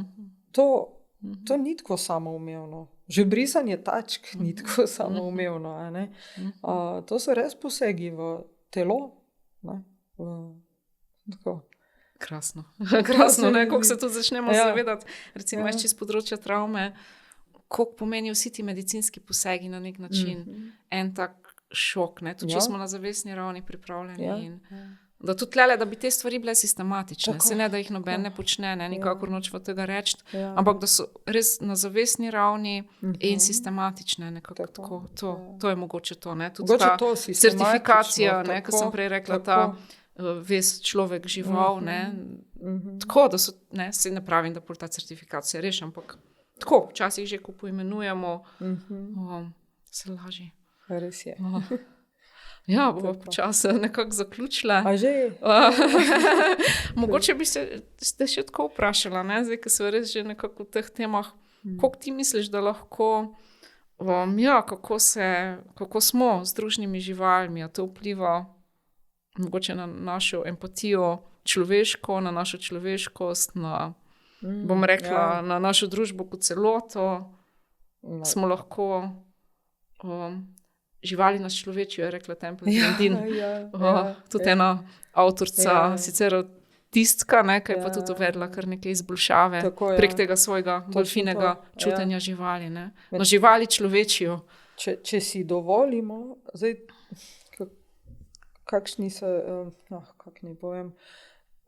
To ni tako samoumevno. Že brisanje tačk ni tako samoumevno. To so res posegi v telo. Tako. Krasno, koliko se tudi začnemo zavedati, recimo iz področja travme, koliko pomeni vsi ti medicinski posegi na nek način, en tak šok, tudi če smo na zavestni ravni pripravljeni. In da tudi tlele, da bi te stvari bile sistematične, se ne da jih noben ne počne, nikakor nočemo tega reči, ampak da so res na zavestni ravni in sistematične, nekako tako. To je mogoče to, tudi ta certifikacija, ko sem prej rekla, ta ves človek, žival, tako, da so, se ne pravim, da ta certifikacija reši, ampak tako, včasih že, ko poimenujemo, se laži. Res je. Bomo počasi nekako zaključila. A že? Mogoče bi se še tako vprašala, zdaj, ko so res že nekako v teh temah, koliko ti misliš, da lahko, kako smo z družnimi živalmi, a to vpliva mogoče na našo empatijo človeško, na našo človeškost, bom rekla, na našo družbo kot celoto. Smo lahko živali nas človečijo, je rekla Temple Grandin. Tudi ena avtorica, sicer autistka, ki je pa tudi uvedla kar neke izboljšave prek tega svojega bolj finega čutenja živali. No, živali človečijo. Če si dovolimo, zdaj kakšni so, kako ne povem,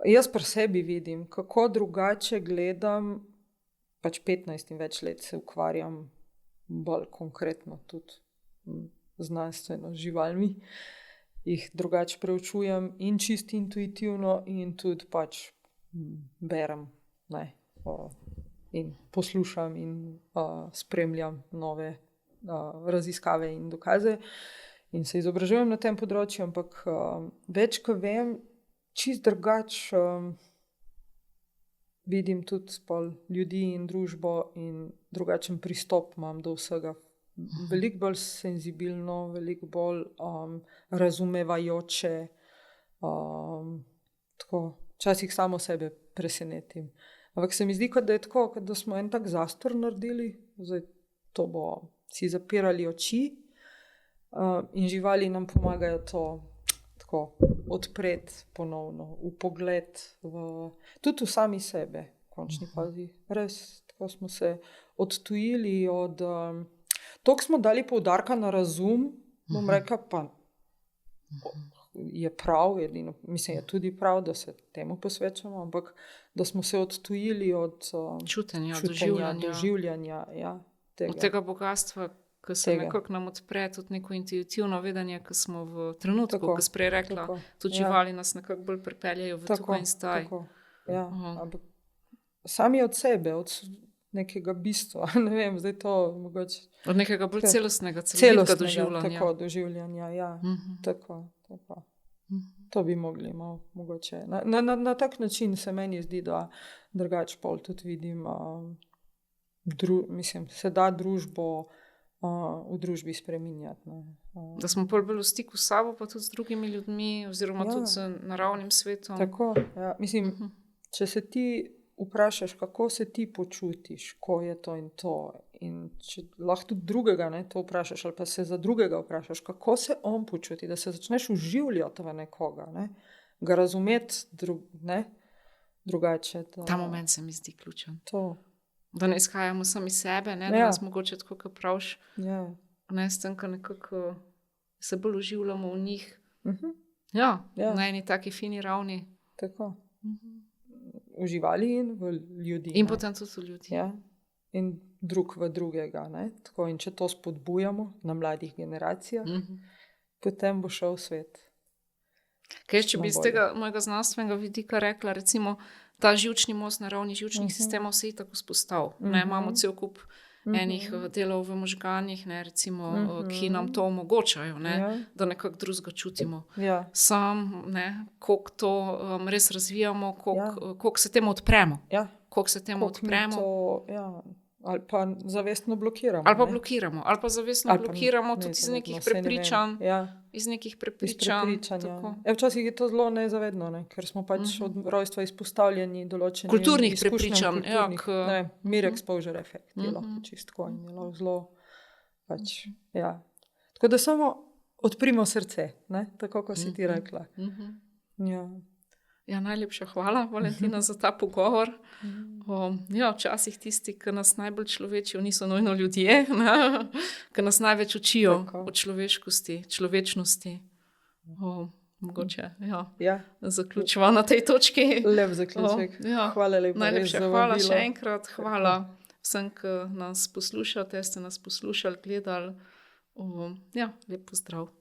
jaz pri sebi vidim, kako drugače gledam, 15 in več let se ukvarjam bolj konkretno tudi znanstveno z živalmi, jih drugače preučujem in čisto intuitivno in tudi berem in poslušam in spremljam nove raziskave in dokaze. In se izobražujem na tem področju, ampak več, ko vem, čisto drugače vidim tudi ljudi in družbo in drugačen pristop imam do vsega. Veliko bolj senzibilno, veliko bolj razumevajoče. Tako, včasih samo sebe presenetim. Ampak se mi zdi, da je tako, da smo en tak zastor naredili, zdaj to bo si zapirali oči in živali nam pomagajo to tako odpreti ponovno, v pogled, tudi v sami sebe, v končni fazi. Res, tako smo se odtujili od... Toliko smo dali poudarka na razum, bom rekla, pa je prav, edino, mislim, je tudi prav, da se temu posvečamo, ampak da smo se odtujili od čutenja, doživljanja. Ja, od tega bogatstva, ki se nekako nam odpre, tudi neko intuitivno vedenje, ki smo v trenutku, ko si prej rekla, tudi živali nas nekako bolj pripeljajo v tukaj in zdaj. Ja, ampak sami od sebe, od nekega bistva, ne vem, zdaj to mogoče... Od nekega bolj celostnega doživljanja. Tako, doživljanja, ja, tako. To bi mogli mogoče. Na tak način se meni zdi, da drugače pol tudi vidim, mislim, se da družbo v družbi spreminjati. Ne. Da smo bolj v stiku s sabo, pa tudi z drugimi ljudmi, oziroma tudi z naravnim svetom. Tako, ja. Mislim, če se ti vprašaš, kako se ti počutiš, ko je to in to, in če lahko tudi drugega to vprašaš, ali pa se za drugega vprašaš, kako se on počuti, da se začneš uživljati v nekoga, ga razumeti drugače. Ta moment se mi zdi ključen. To. Da ne izhajamo sami sebe, da nas mogoče tako, kot praviš, s tem, ko nekako se bolj uživljamo v njih. Na eni taki fini ravni. Tako. V živali in v ljudi. In potem tudi v ljudi. Ja. In drug v drugega. Tako, in če to spodbujamo na mladih generacijah, potem bo šel svet. Kaj, če bi iz tega mojega znanstvenega vidika rekla, recimo, ta živčni most na ravni živčnih sistemov se je tako spostavil. Imamo cel kup enih delov v možganih, recimo, ki nam to omogočajo, da nekako drugega čutimo. Sam, koliko to res razvijamo, koliko se temu odpremo. Ali pa zavestno blokiramo. Ali pa zavestno blokiramo tudi iz nekih prepričanj. Iz nekih prepričanj. Včasih je to zelo nezavedno, ker smo pač od rojstva izpostavljeni določenim kulturnih prepričanj. Mir exposure efekt je lahko čistko in je lahko zelo pač, Tako da samo odprimo srce, tako kot si ti rekla. Najlepša hvala, Valentina, za ta pogovor. Včasih tisti, ki nas najbolj človečijo, niso nujno ljudje, ki nas največ učijo o človeškosti, človečnosti. Mogoče, zaključimo na tej točki. Lep zaključek. Hvala lepa. Najlepša hvala še enkrat. Hvala vsem, ki nas poslušate, ste nas poslušali, gledali. Lep pozdrav.